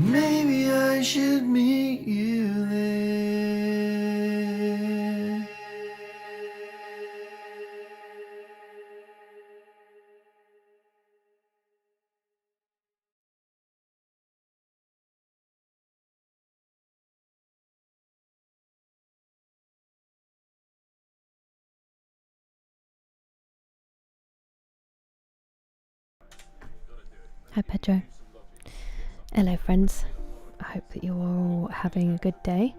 Maybe I should meet you there. Hi Pedro. Hello friends. I hope that you're all having a good day.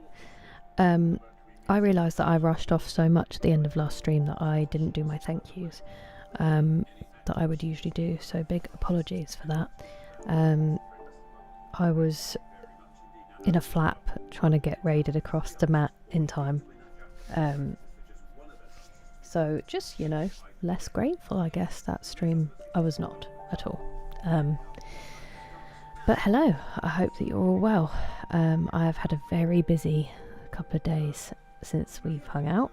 I realised that I rushed off so much at the end of last stream that I didn't do my thank yous that I would usually do, so big apologies for that. I was in a flap trying to get raided across to Matt in time. So just, you know, less grateful I guess that stream. I was not at all. But hello, I hope that you're all well. I have had a very busy couple of days since we've hung out,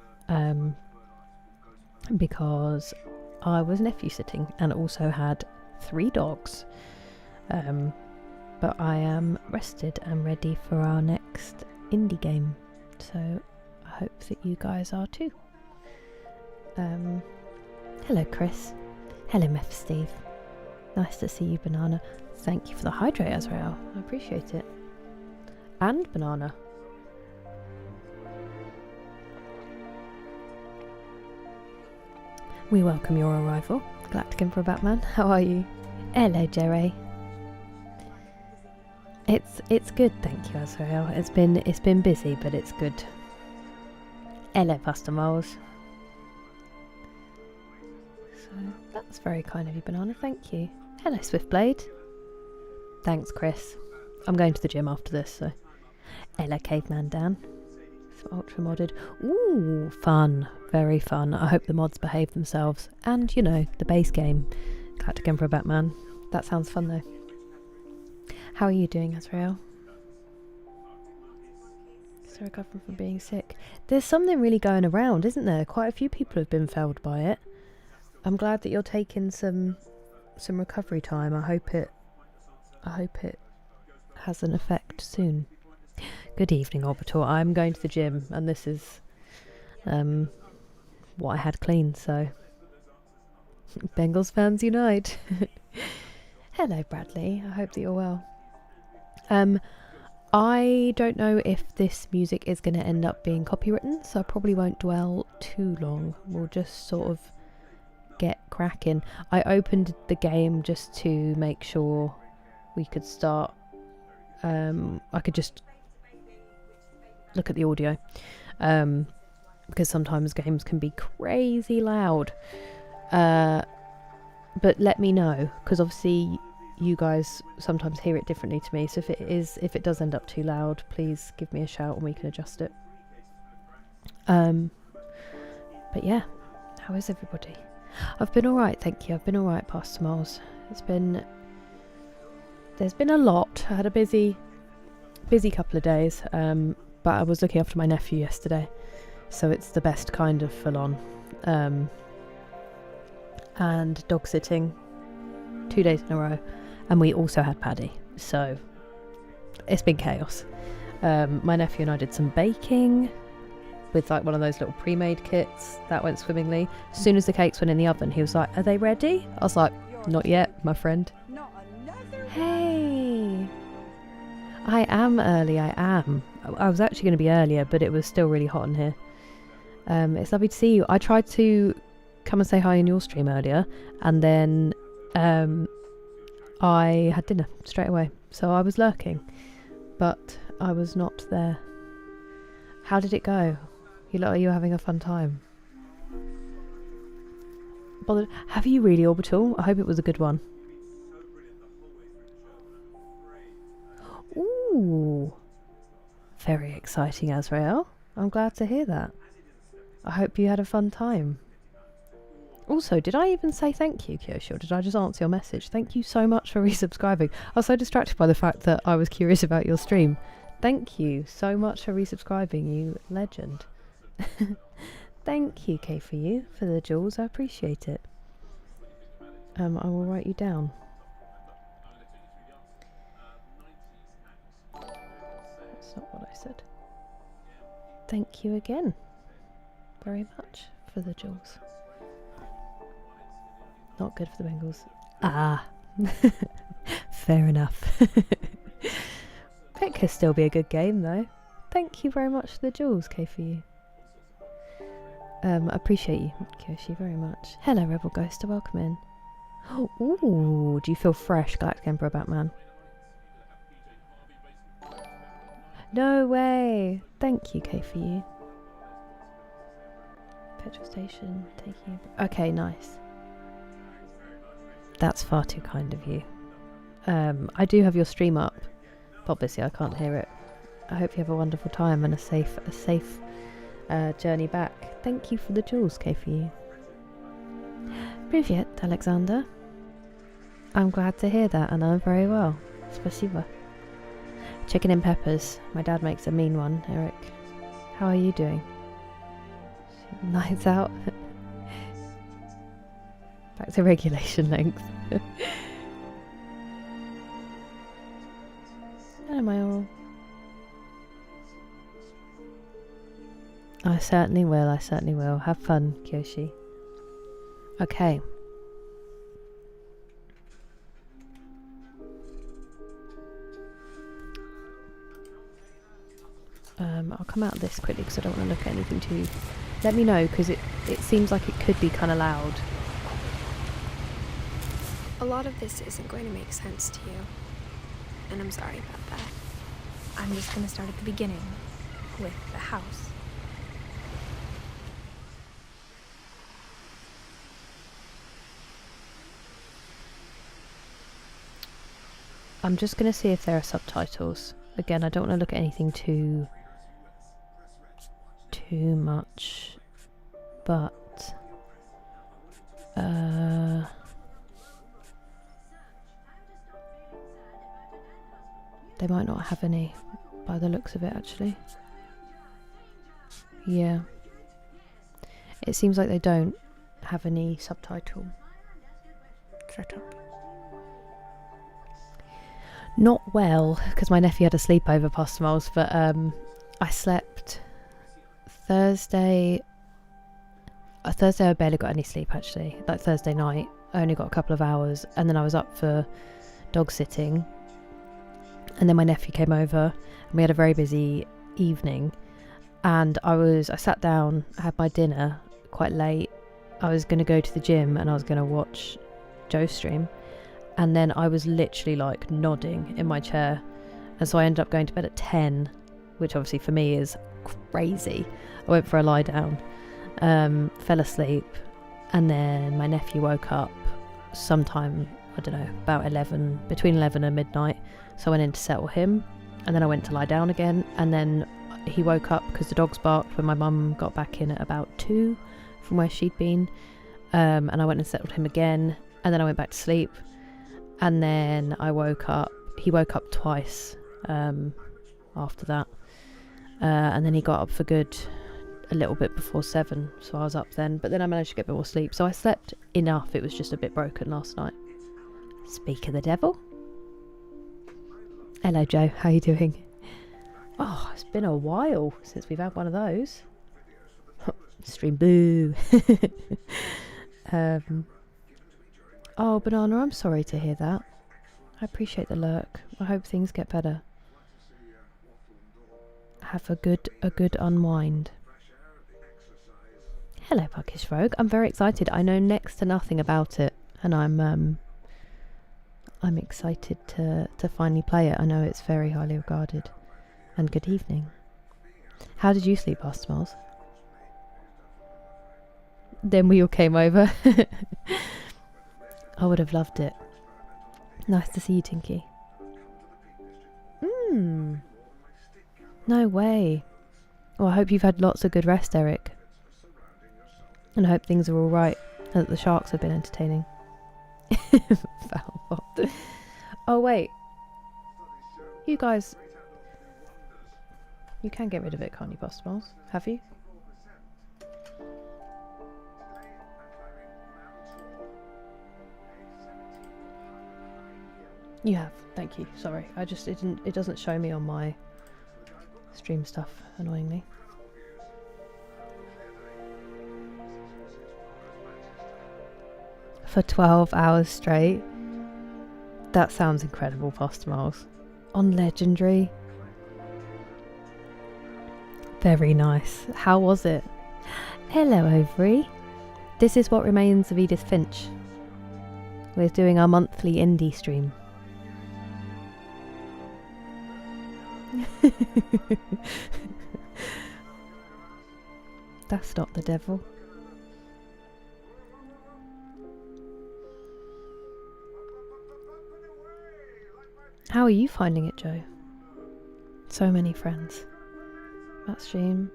because I was nephew sitting and also had 3 dogs. But I am rested and ready for our next indie game, so I hope that you guys are too. Hello Chris. Hello Meth Steve. Nice to see you, Banana. Thank you for the hydrate, Azrael. I appreciate it. And Banana. We welcome your arrival. Galactic Emperor Batman. How are you? Hello, Jerry. It's good, thank you, Azrael. It's been busy, but it's good. Hello, Pastor Moles. So that's very kind of you, Banana. Thank you. Hello, Swiftblade. Thanks, Chris. I'm going to the gym after this, so. Hello, Caveman Dan. It's ultra modded. Ooh, fun. Very fun. I hope the mods behave themselves. And, you know, the base game. Galactic Emperor Batman. That sounds fun, though. How are you doing, Azrael? Still recovering from being sick. There's something really going around, isn't there? Quite a few people have been felled by it. I'm glad that you're taking some recovery time. I hope it has an effect soon. Good evening, Orbital. I'm going to the gym, and this is what I had clean, so Bengals fans unite. Hello, Bradley. I hope that you're well. I don't know if this music is going to end up being copywritten, so I probably won't dwell too long. We'll just sort of get cracking. I opened the game just to make sure we could start. I could just look at the audio, because sometimes games can be crazy loud. But let me know, because obviously you guys sometimes hear it differently to me, so if it does end up too loud, please give me a shout and we can adjust it. But yeah, how is everybody? I've been alright, thank you. I've been alright, Pastor Miles. There's been a lot. I had a busy couple of days, but I was looking after my nephew yesterday, so it's the best kind of full on. And dog sitting 2 days in a row, and we also had Paddy, so it's been chaos. My nephew and I did some baking with like one of those little pre-made kits. That went swimmingly. As soon as the cakes went in the oven, he was like, "Are they ready?" I was like, "Not yet, my friend." Hey, I am early. I am. I was actually going to be earlier, but it was still really hot in here. It's lovely to see you. I tried to come and say hi in your stream earlier, and then I had dinner straight away, so I was lurking, but I was not there. How did it go? Are you having a fun time? Bothered? Have you really, Orbital? I hope it was a good one. Ooh, very exciting, Azrael. I'm glad to hear that. I hope you had a fun time. Also, did I even say thank you, Kyoshi, or did I just answer your message? Thank you so much for resubscribing. I was so distracted by the fact that I was curious about your stream. Thank you so much for resubscribing, you legend. Thank you, K for you, for the jewels. I appreciate it. I will write you down. not what I said. Thank you again very much for the jewels. Not good for the Bengals. Ah, fair enough. It could still be a good game though. Thank you very much for the jewels, K for you. Appreciate you, Kyoshi, very much. Hello, Rebel Ghoster, welcome in. Ooh, do you feel fresh, Galactic Emperor Batman? No way! Thank you, K for you. Petrol station, taking... Okay, nice. That's far too kind of you. I do have your stream up, but obviously I can't hear it. I hope you have a wonderful time and a safe journey back. Thank you for the jewels, K for you. Privyet, Alexander. I'm glad to hear that, and I'm very well. Spasiba. Chicken and peppers. My dad makes a mean one, Eric. How are you doing? Nights out. Back to regulation length. Hello, my all. I certainly will, I certainly will. Have fun, Kyoshi. Okay. I'll come out of this quickly because I don't want to look at anything too... Let me know, because it seems like it could be kind of loud. A lot of this isn't going to make sense to you, and I'm sorry about that. I'm just going to start at the beginning, with the house. I'm just going to see if there are subtitles. Again, I don't want to look at anything too much, but they might not have any by the looks of it, actually. Yeah, it seems like they don't have any subtitle setup. Not well, because my nephew had a sleepover past miles, but I slept Thursday I barely got any sleep, actually. Like Thursday night I only got a couple of hours, and then I was up for dog sitting, and then my nephew came over and we had a very busy evening, and I sat down, I had my dinner quite late. I was going to go to the gym and I was going to watch Joe's stream, and then I was literally like nodding in my chair, and so I ended up going to bed at 10, which obviously for me is crazy. I went for a lie down, fell asleep, and then my nephew woke up sometime, I don't know, about 11, between 11 and midnight, so I went in to settle him, and then I went to lie down again, and then he woke up because the dogs barked when my mum got back in at about 2 from where she'd been, and I went and settled him again, and then I went back to sleep, and then I woke up. He woke up twice after that, and then he got up for good a little bit before 7, so I was up then, but then I managed to get a bit more sleep, so I slept enough. It was just a bit broken last night. Speak of the devil. Hello Joe, how you doing? Oh, it's been a while since we've had one of those. Stream boo. Oh, Banana, I'm sorry to hear that. I appreciate the lurk. I hope things get better. Have a good unwind. Hello, Puckish Rogue. I'm very excited. I know next to nothing about it, and I'm excited to finally play it. I know it's very highly regarded. And good evening. How did you sleep, Pastor Miles? Then we all came over. I would have loved it. Nice to see you, Tinky. No way. Well, I hope you've had lots of good rest, Eric. And I hope things are all right, and that the sharks have been entertaining. Oh, wait. You guys... You can get rid of it, can't you, Pastor Miles? Have you? You have. Thank you. Sorry. It doesn't show me on my stream stuff, annoyingly. For 12 hours straight. That sounds incredible, Pastor Miles. On Legendary. Very nice. How was it? Hello, Overy. This is What Remains of Edith Finch. We're doing our monthly indie stream. That's not the devil. How are you finding it, Joe? So many friends. That stream.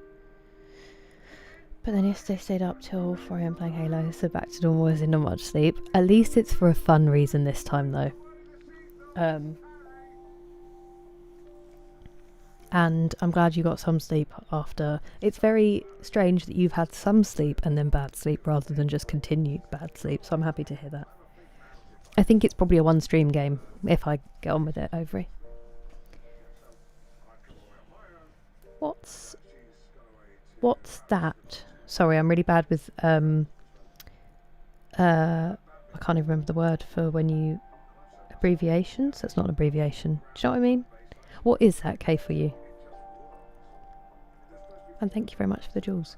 But then yesterday stayed up till 4 AM playing Halo, so back to normal as in not much sleep. At least it's for a fun reason this time though. And I'm glad you got some sleep after. It's very strange that you've had some sleep and then bad sleep rather than just continued bad sleep, so I'm happy to hear that. I think it's probably a one stream game if I get on with it, Overy. What's that? Sorry, I'm really bad with I can't even remember the word for when you abbreviations. That's not an abbreviation. Do you know what I mean? What is that, K, for you? And thank you very much for the jewels.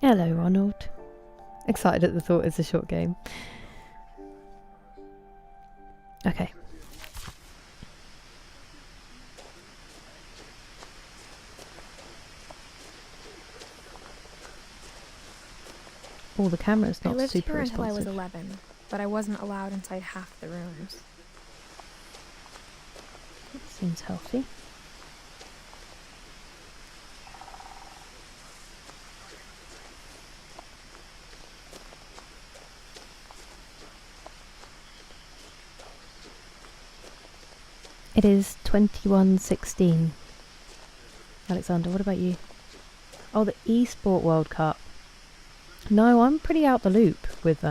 Hello, Ronald. Excited at the thought it's a short game. Okay. Oh, the camera's not super responsive. I lived here until I was 11, but I wasn't allowed inside half the rooms. That seems healthy. It is 21:16. Alexander, what about you? Oh, the eSport World Cup. No, I'm pretty out the loop with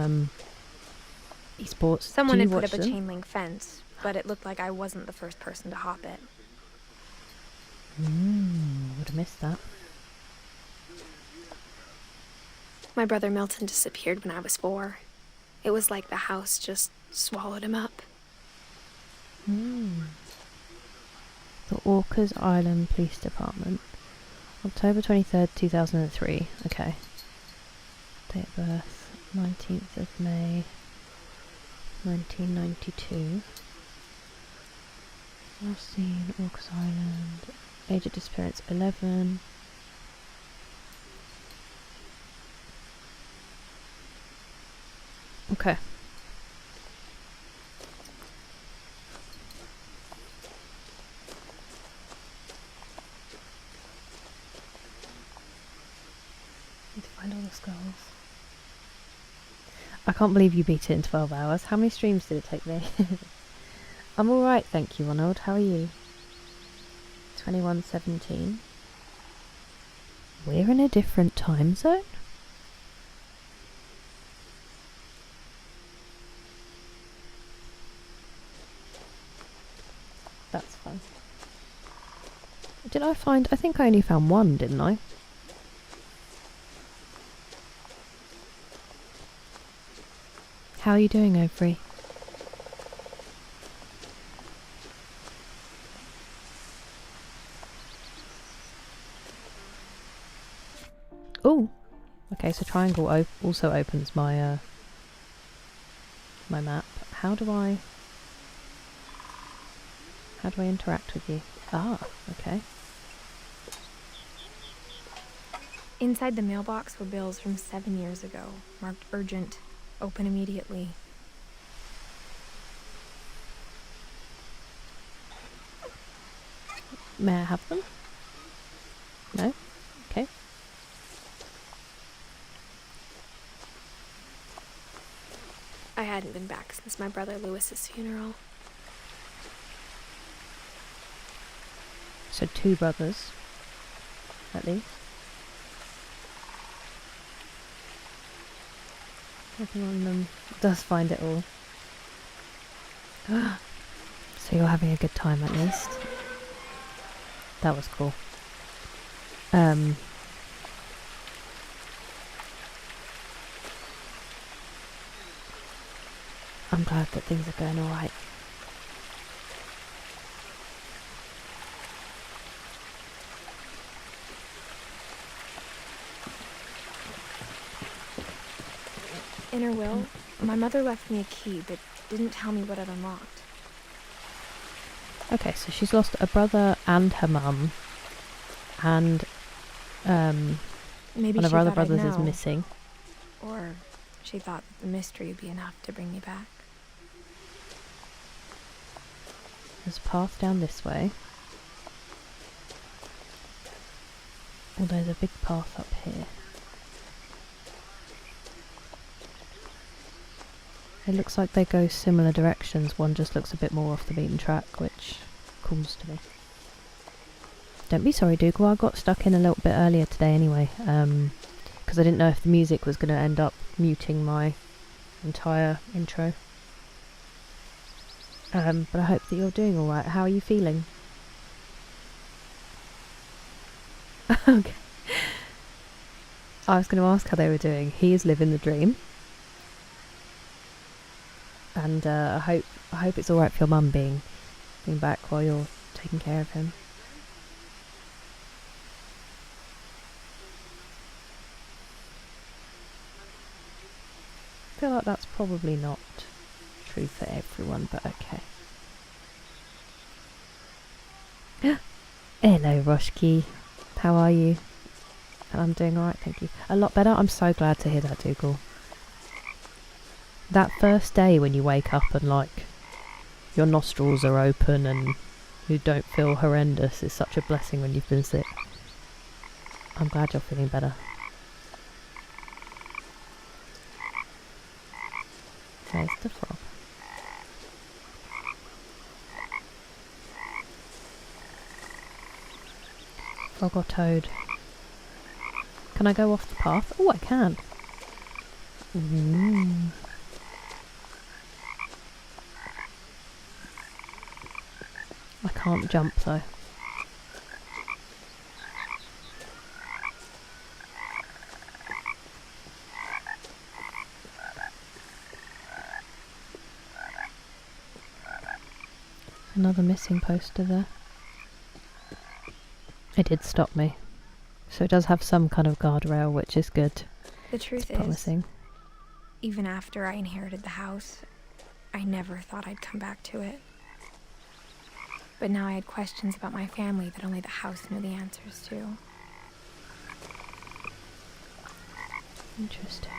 esports. Someone had put up a chain link fence, but it looked like I wasn't the first person to hop it. Would have missed that. My brother Milton disappeared when I was 4. It was like the house just swallowed him up. The Orcas Island Police Department. October 23rd, 2003. Okay. Date of birth, 19th of May, 1992. Last seen, Orcas Island. Age of disappearance, 11. Okay. Need to find all the skulls. I can't believe you beat it in 12 hours. How many streams did it take me? I'm alright, thank you, Ronald. How are you? 21:17. We're in a different time zone? That's fun. Did I find... I think I only found one, didn't I? How are you doing, Overy? Oh! Okay, so triangle also opens my my map. How do I interact with you? Ah, okay. Inside the mailbox were bills from 7 years ago, marked urgent, open immediately. May I have them? No? Okay. I hadn't been back since my brother Lewis's funeral. So 2 brothers, at least. Nothing on them. Does find it all. So you're having a good time at least. That was cool. I'm glad that things are going alright. In her will, my mother left me a key but didn't tell me what it unlocked. Okay, so she's lost a brother and her mum, and Maybe one of she her other thought I'd brothers is know, missing. or she thought that the mystery would be enough to bring me back. There's a path down this way. Oh, there's a big path up here. It looks like they go similar directions. One just looks a bit more off the beaten track, which calls to me. Don't be sorry, Dougal. I got stuck in a little bit earlier today anyway, because I didn't know if the music was going to end up muting my entire intro. But I hope that you're doing alright. How are you feeling? Okay. I was going to ask how they were doing. He is living the dream. And I hope it's alright for your mum being back while you're taking care of him. I feel like that's probably not true for everyone, but okay. Hello, Roshki. How are you? I'm doing alright, thank you. A lot better? I'm so glad to hear that, Dougal. That first day when you wake up and, like, your nostrils are open and you don't feel horrendous is such a blessing when you've been sick. I'm glad you're feeling better. There's the frog. Frog or toad? Can I go off the path? Oh, I can. I can't jump though. Another missing poster there. It did stop me. So it does have some kind of guardrail, which is good. The truth It's promising. is, even after I inherited the house, I never thought I'd come back to it. But now I had questions about my family that only the house knew the answers to. Interesting.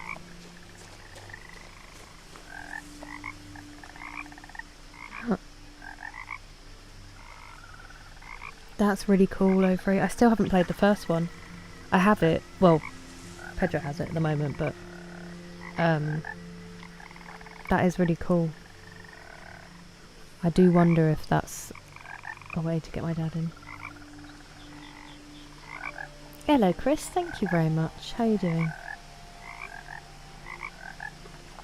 Huh. That's really cool, Overy. I still haven't played the first one. I have it. Well, Pedro has it at the moment, but that is really cool. I do wonder if that's a way to get my dad in. Hello, Chris. Thank you very much. How are you doing?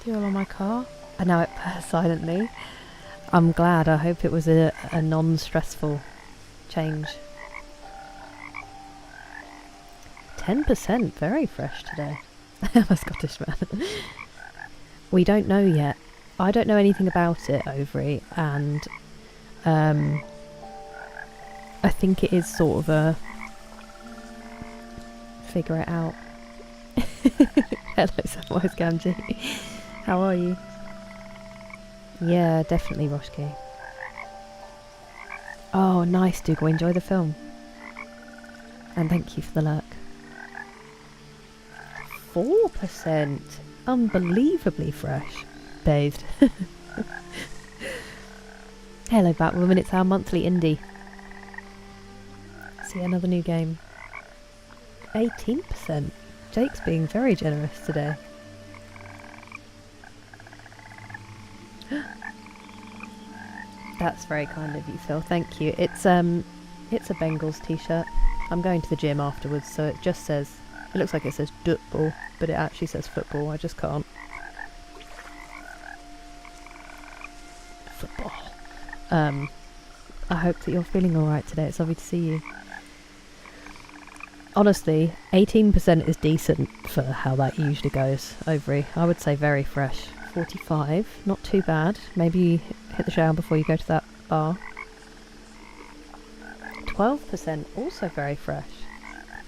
Deal on my car. I know it purrs silently. I'm glad. I hope it was a non-stressful change. 10%, very fresh today. I'm a Scottish man. We don't know yet. I don't know anything about it, Overy, and I think it is sort of a figure it out. Hello, Samwise Gamgee. How are you? Yeah, definitely, Roshki. Oh, nice, Dougal. Enjoy the film. And thank you for the lurk. 4%. Unbelievably fresh. Bathed. Hello, Batwoman. It's our monthly indie. See, another new game. 18%. Jake's being very generous today. That's very kind of you, Phil. Thank you. It's a Bengals t-shirt. I'm going to the gym afterwards, so it just says... It looks like it says football, but it actually says football. I just can't. Football. I hope that you're feeling alright today. It's lovely to see you. honestly, 18% is decent for how that usually goes. Ovary, I would say very fresh. 45, not too bad. Maybe hit the shower before you go to that bar. 12%, also very fresh.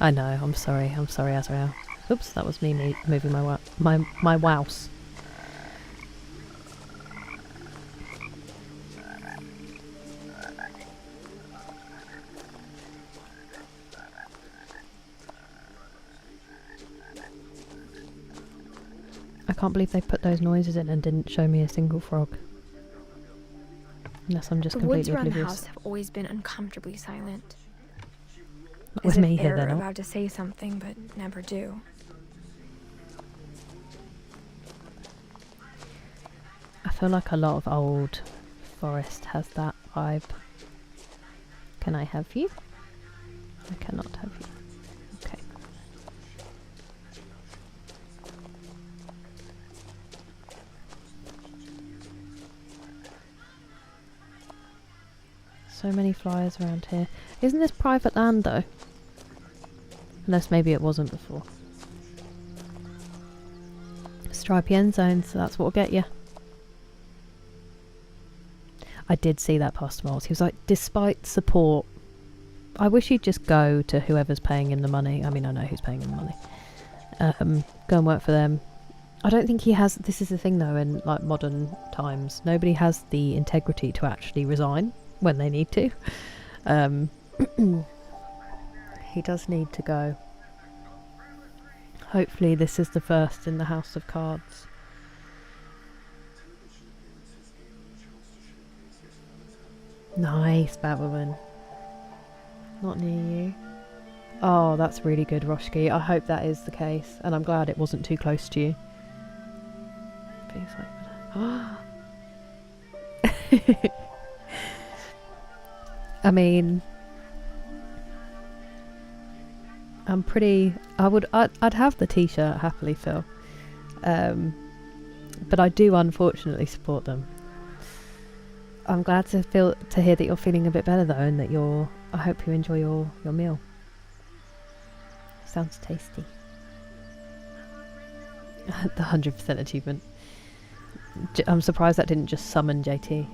I know, I'm sorry, Azrael. Oops, that was me moving my wouse. I can't believe they put those noises in and didn't show me a single frog. Unless I'm just The woods completely around the oblivious. house have always been uncomfortably silent. Not As with me if here, they're they're not. about to say something, but never do. I feel like a lot of old forest has that vibe. Can I have you? I cannot have you. Okay. So many flyers around here. Isn't this private land though? Unless maybe it wasn't before. Stripy end zones, so that's what will get you. I did see that past Miles. He was like, despite support, I wish he'd just go to whoever's paying him the money. I mean, I know who's paying him the money. Go and work for them. I don't think he has. This is the thing though, in like modern times, nobody has the integrity to actually resign when they need to. He does need to go. Hopefully this is the first in the House of Cards. Nice, Batwoman. Not near you. Oh, that's really good, Roshki. I hope that is the case, and I'm glad it wasn't too close to you. Please open it. I mean, I'm pretty. I'd have the t-shirt happily, Phil. But I do unfortunately support them. I'm glad to hear that you're feeling a bit better though, and that I hope you enjoy your meal. Sounds tasty. The 100% achievement. I'm surprised that didn't just summon JT.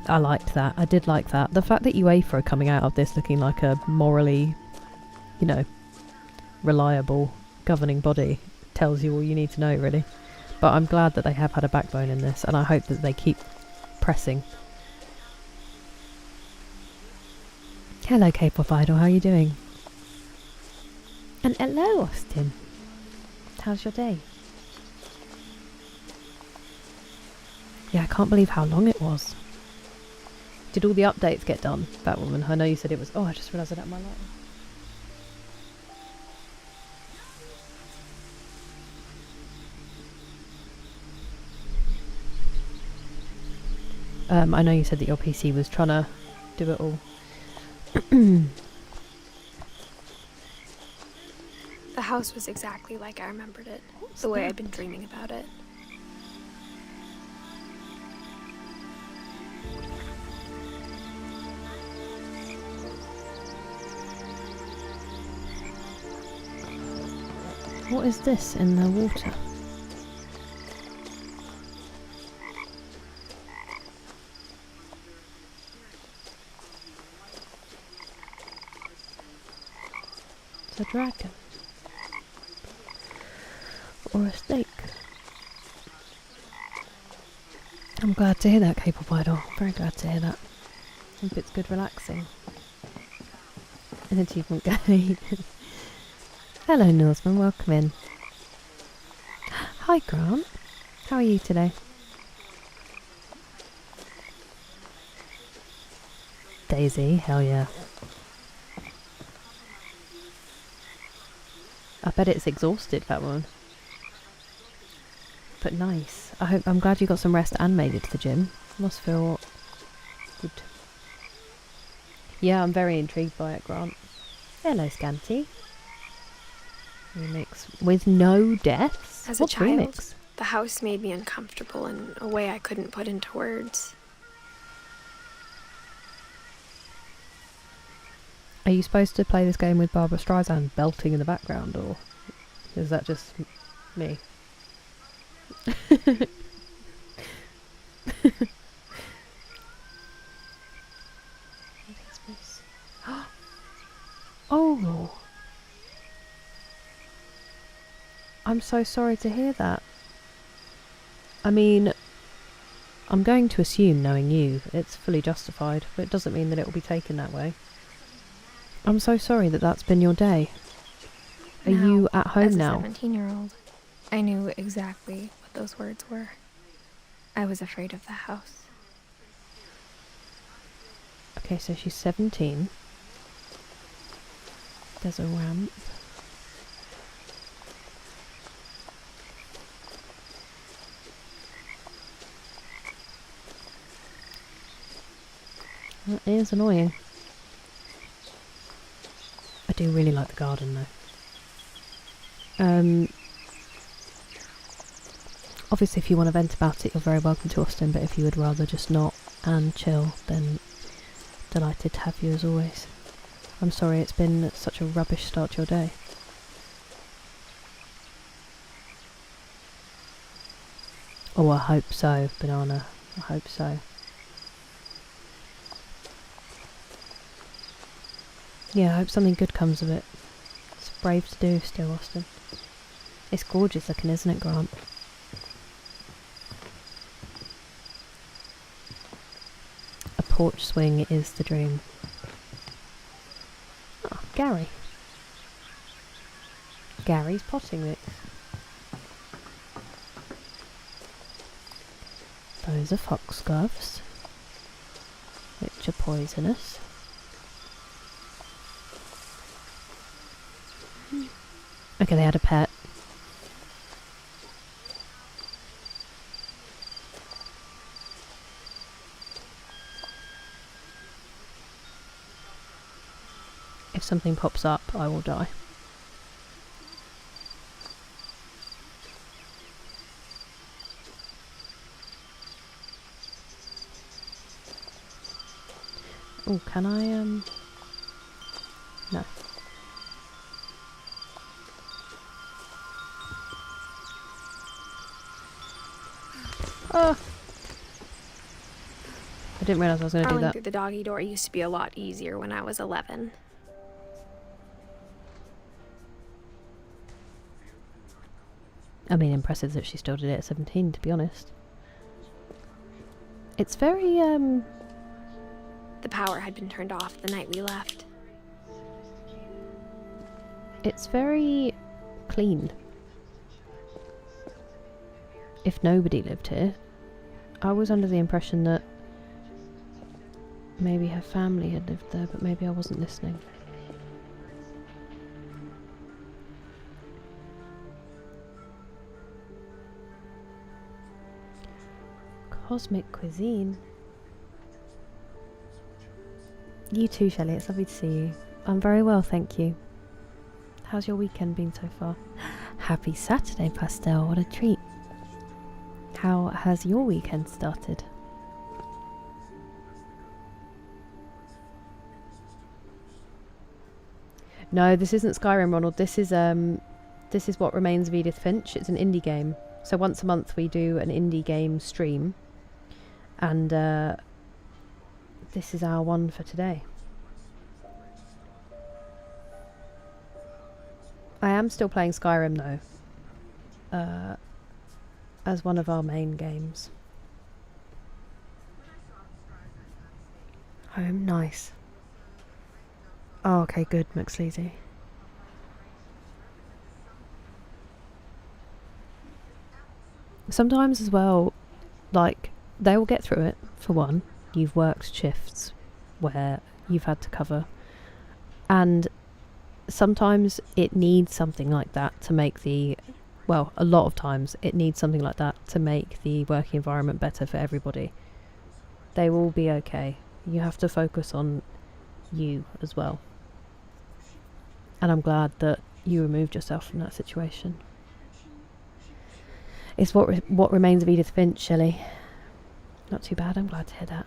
I liked that. I did like that. The fact that UEFA are coming out of this looking like a morally, reliable governing body tells you all you need to know, really. But I'm glad that they have had a backbone in this, and I hope that they keep pressing. Hello, K-pop idol. How are you doing? And hello, Austin. How's your day? Yeah, I can't believe how long it was. Did all the updates get done, Batwoman? I know you said it was... Oh, I just realised I don't have my light. I know you said that your PC was trying to do it all. The house was exactly like I remembered it, the way I'd been dreaming about it. What is this in the water? It's a dragon. Or a snake. I'm glad to hear that, K-pop idol. Very glad to hear that. I hope it's good relaxing. An achievement guide. Hello, Norseman. Welcome in. Hi, Grant. How are you today? Daisy, hell yeah. I bet it's exhausted, that one. But nice. I'm glad you got some rest and made it to the gym. Must feel good. Yeah, I'm very intrigued by it, Grant. Hello, Scanty. Remix with no deaths? As What's a child, remix? the house made me uncomfortable in a way I couldn't put into words. Are you supposed to play this game with Barbara Streisand belting in the background, or is that just me? Oh! I'm so sorry to hear that. I mean, I'm going to assume, knowing you, it's fully justified, but it doesn't mean that it will be taken that way. I'm so sorry that that's been your day. Are you at home now? As a 17-year-old, I knew exactly what those words were. I was afraid of the house. Okay, so she's 17. There's a ramp. That is annoying. I do really like the garden though. Obviously if you want to vent about it, you're very welcome to, Austin, but if you would rather just not and chill, then delighted to have you as always. I'm sorry it's been such a rubbish start to your day. Oh, I hope so, Banana. I hope so. Yeah, I hope something good comes of it. It's brave to do still, Austin. It's gorgeous looking, isn't it, Grant? A porch swing is the dream. Oh, Gary. Gary's potting mix. Those are foxgloves, which are poisonous. Okay, they had a pet. If something pops up, I will die. Oh, can I, no. Oh! I didn't realise I was going to do Crawling that. through the doggy door used to be a lot easier when I was 11. I mean, impressive that she still did it at 17, to be honest. It's very, The power had been turned off the night we left. it's very clean. If nobody lived here, I was under the impression that maybe her family had lived there, but maybe I wasn't listening. Cosmic cuisine. You too, Shelley. It's lovely to see you. I'm very well, thank you. How's your weekend been so far? Happy Saturday, Pastel. What a treat. How has your weekend started? No, this isn't Skyrim, Ronald. This is What Remains of Edith Finch. It's an indie game. So once a month we do an indie game stream. And this is our one for today. I am still playing Skyrim though. As one of our main games. Home, nice. Oh, okay, good, McSleazy. Sometimes as well, like, they will get through it, for one. You've worked shifts where you've had to cover. And sometimes it needs something like that to make the... Well, a lot of times it needs something like that to make the working environment better for everybody. They will be okay. You have to focus on you as well. And I'm glad that you removed yourself from that situation. It's what remains of Edith Finch, Shelley. Not too bad, I'm glad to hear that.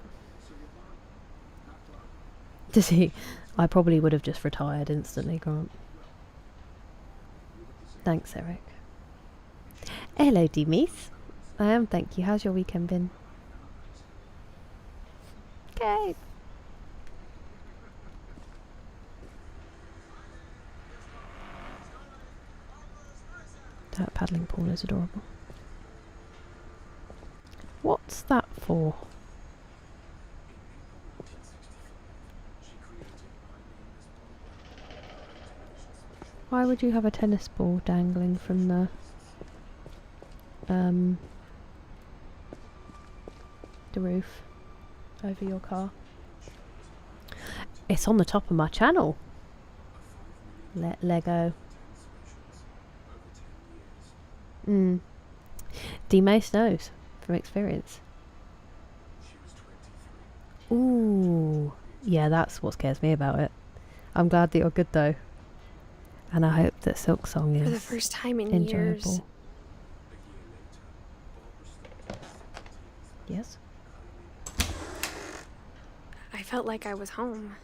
Does he? I probably would have just retired instantly, Grant. Thanks, Eric. Hello, Demise. I am, thank you. How's your weekend been? Okay. That paddling pool is adorable. What's that for? Why would you have a tennis ball dangling from the roof over your car? It's on the top of my channel. Lego. D-Mace knows from experience. Ooh, yeah, that's what scares me about it. I'm glad that you're good though, and I hope that Silk Song is For the first time in enjoyable. years. Yes. I felt like I was home.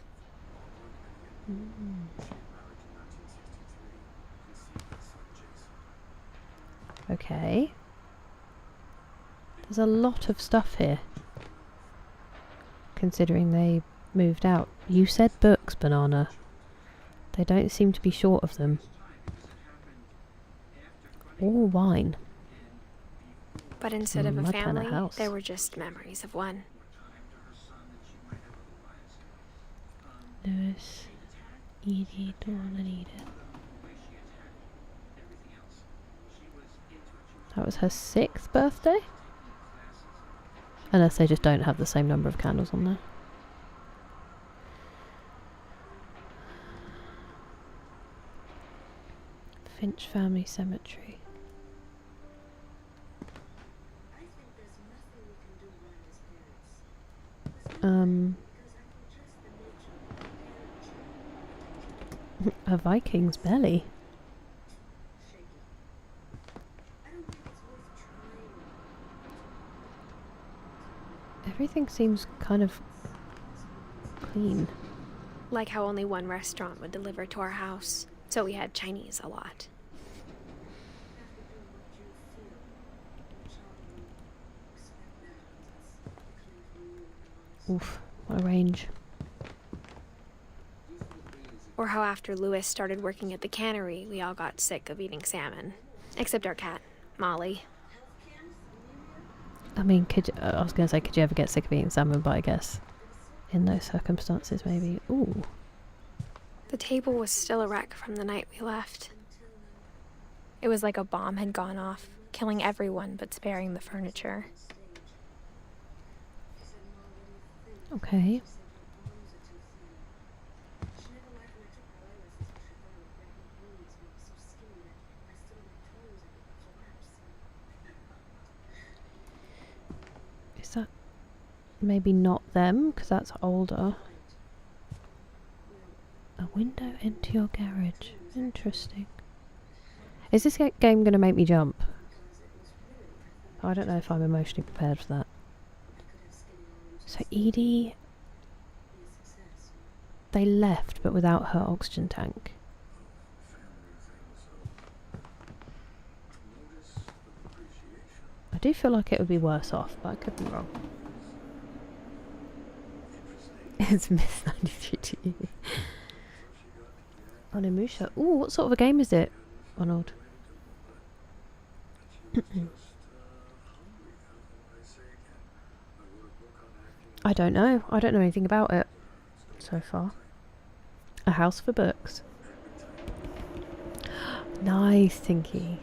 Okay. There's a lot of stuff here, considering they moved out. You said books, Banana. They don't seem to be short of them. Or wine. But instead of a my kind of family, house. there were just memories of one. Lewis, Edie, Dawn and Edith. That was her 6th birthday? Unless they just don't have the same number of candles on there. Finch Family Cemetery. A Viking's belly. Everything seems kind of clean. Like how only one restaurant would deliver to our house, so we had Chinese a lot. Oof, what a range. Or how after Lewis started working at the cannery, we all got sick of eating salmon. Except our cat, Molly. I mean, I was going to say, could you ever get sick of eating salmon? But I guess in those circumstances, maybe. Ooh. The table was still a wreck from the night we left. It was like a bomb had gone off, killing everyone but sparing the furniture. Okay. Is that maybe not them? Because that's older. A window into your garage. Interesting. Is this game going to make me jump? I don't know if I'm emotionally prepared for that. So Edie... They left, but without her oxygen tank. I do feel like it would be worse off, but I could be wrong. It's Miss 93 to you. Onimusha. Ooh, what sort of a game is it, Ronald? I don't know. I don't know anything about it so far. A house for books. Nice, Tinky.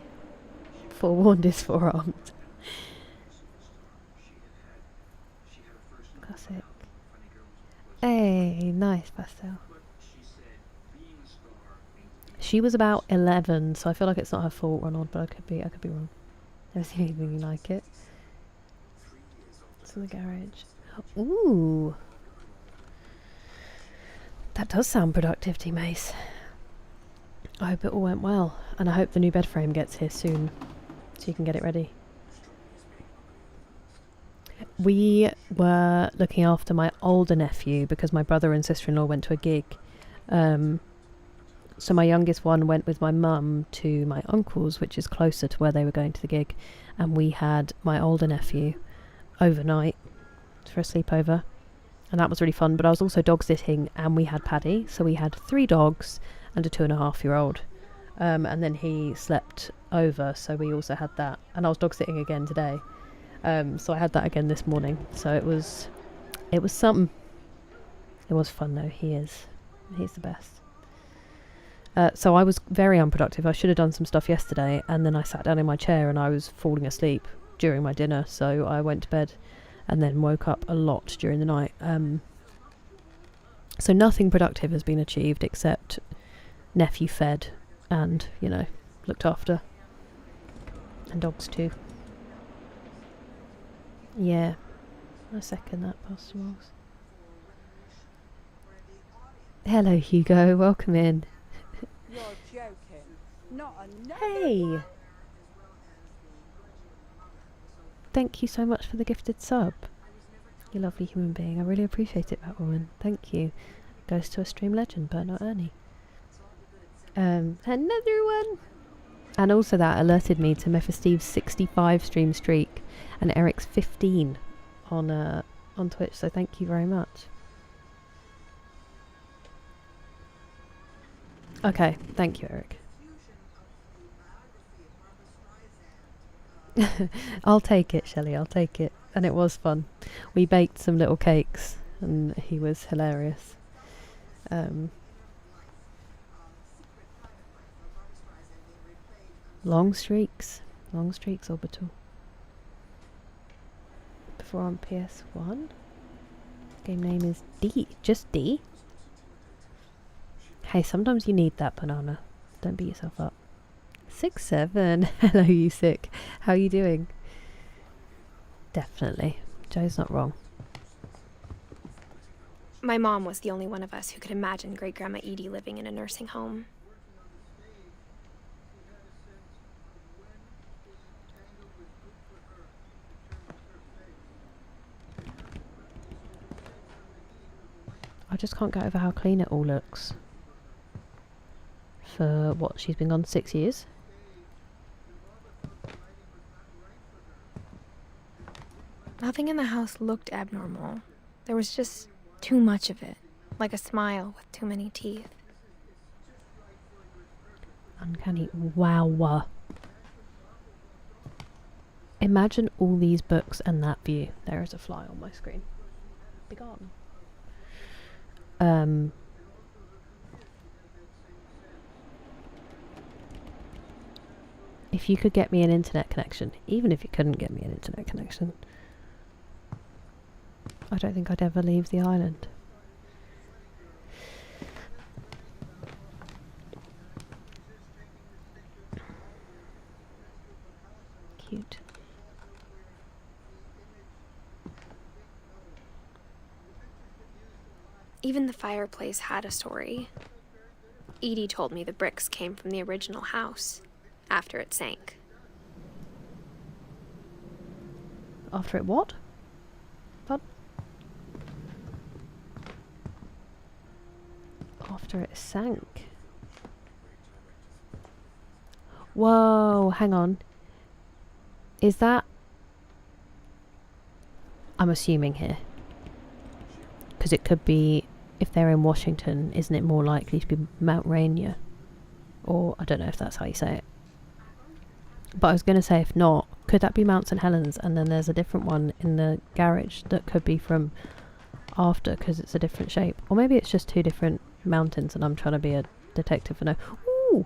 Forewarned is forearmed. Classic. Hey, nice pastel. She was about 11, so I feel like it's not her fault, Ronald, but I could be wrong. Never seen anything like it. It's in the garage. Ooh. That does sound productive, T-Mace. I hope it all went well, and I hope the new bed frame gets here soon, so you can get it ready. We were looking after my older nephew because my brother and sister-in-law went to a gig. So my youngest one went with my mum to my uncle's, which is closer to where they were going to the gig, and we had my older nephew overnight for a sleepover, and that was really fun. But I was also dog sitting, and we had Paddy, so we had 3 dogs and a 2.5-year-old, and then he slept over, so we also had that. And I was dog sitting again today, so I had that again this morning. So it was something. It was fun though. He's the best. So I was very unproductive. I should have done some stuff yesterday, and then I sat down in my chair and I was falling asleep during my dinner, so I went to bed and then woke up a lot during the night. So nothing productive has been achieved except nephew fed and, looked after. And dogs too. Yeah, I second that, Pastor Moss. Hello Hugo, welcome in. You're joking. Not another. Hey! Thank you so much for the gifted sub. You lovely human being. I really appreciate it, Batwoman. Thank you. Goes to a stream legend, but not Ernie. Another one! And also that alerted me to Mephisteve's 65 stream streak and Eric's 15 on Twitch, so thank you very much. Okay, thank you, Eric. I'll take it, Shelley, I'll take it. And it was fun. We baked some little cakes and he was hilarious. Long streaks Orbital. Before on PS1. Game name is D, just D. Hey, sometimes you need that banana. Don't beat yourself up. 6-7. Hello, you sick. How are you doing? Definitely. Joe's not wrong. My mom was the only one of us who could imagine Great Grandma Edie living in a nursing home. I just can't get over how clean it all looks. For what, she's been gone 6 years? Nothing in the house looked abnormal. There was just too much of it, like a smile with too many teeth. Uncanny. Wow. Imagine all these books and that view. There is a fly on my screen. Be gone. If you could get me an internet connection, even if you couldn't get me an internet connection, I don't think I'd ever leave the island. Cute. Even the fireplace had a story. Edie told me the bricks came from the original house, after it sank. After it what? Pardon? After it sank. Whoa, hang on. Is that... I'm assuming here. Because it could be... If they're in Washington, isn't it more likely to be Mount Rainier? Or, I don't know if that's how you say it. But I was going to say, if not, could that be Mount St. Helens? And then there's a different one in the garage that could be from after, because it's a different shape. Or maybe it's just 2 different mountains and I'm trying to be a detective for no... Ooh!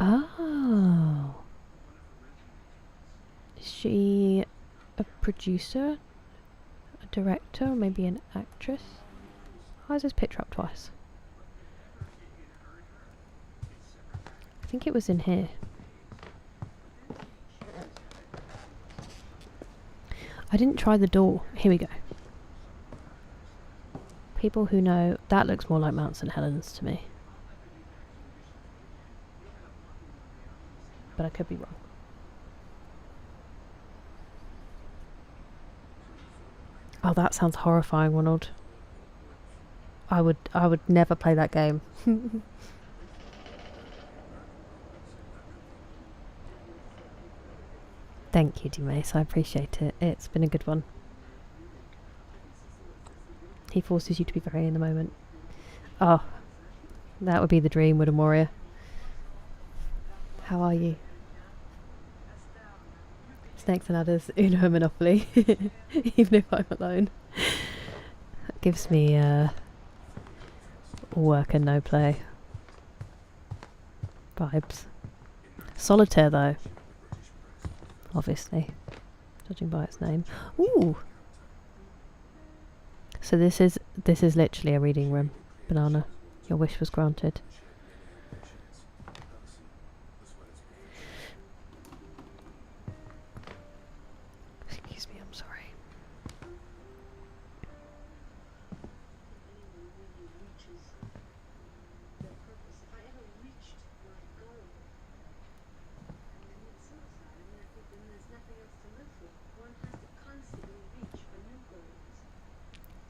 Oh. Is she a producer? A director? Or maybe an actress? Why is this picture up twice? I think it was in here. I didn't try the door. Here we go. People who know... That looks more like Mount St. Helens to me. But I could be wrong. Oh, that sounds horrifying, Ronald. I would never play that game. Thank you, D-Mace. I appreciate it. It's been a good one. He forces you to be very in the moment. Oh, that would be the dream, would a warrior. How are you? Snakes and ladders, Uno Monopoly. Even if I'm alone. That gives me work and no play vibes. Solitaire though. Obviously. Judging by its name. Ooh! So this is literally a reading room. Banana. Your wish was granted. Excuse me, I'm sorry.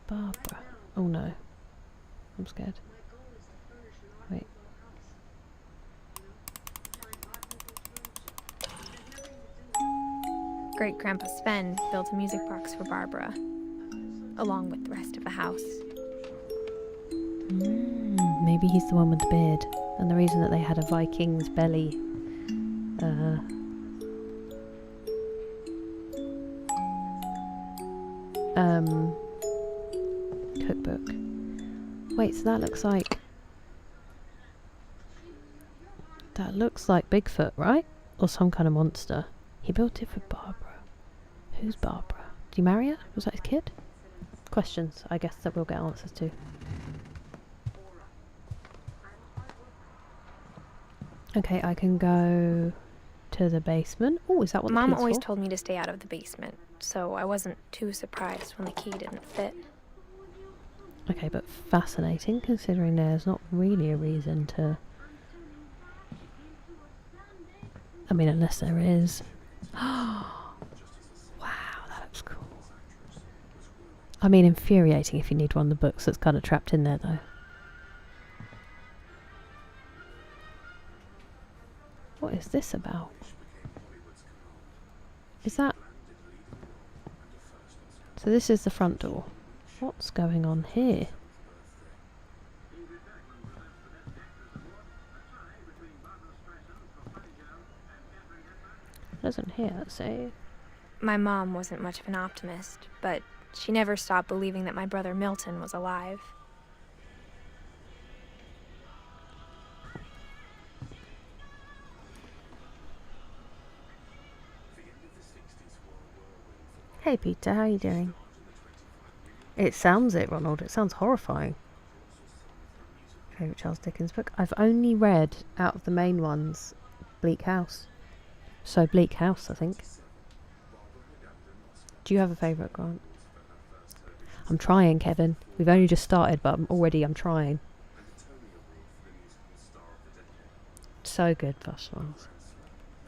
Barbara. Oh no. I'm scared. Wait. Great-Grandpa Sven built a music box for Barbara, along with the rest of the house. Maybe he's the one with the beard. And the reason that they had a Viking's belly cookbook. Wait, so that looks like Bigfoot, right? Or some kind of monster. He built it for Barbara. Who's Barbara? Did you marry her? Was that his kid? Questions, I guess, that we'll get answers to. Okay, I can go to the basement. Oh, is that what the Mom key's always for? told me to stay out of the basement, so I wasn't too surprised when the key didn't fit. Okay, but fascinating, considering there's not really a reason to... I mean, unless there is. Wow, that looks cool. I mean, infuriating if you need one of the books that's kind of trapped in there, though. What is this about? Is that... So this is the front door. What's going on here? Doesn't here say... My mom wasn't much of an optimist, but she never stopped believing that my brother Milton was alive. Hey Peter, how you doing? It sounds it, Ronald. It sounds horrifying. Favourite Charles Dickens book? I've only read, out of the main ones, Bleak House. So Bleak House, I think. Do you have a favourite, Grant? I'm trying, Kevin. We've only just started, but I'm trying. So good, Flush Smiles.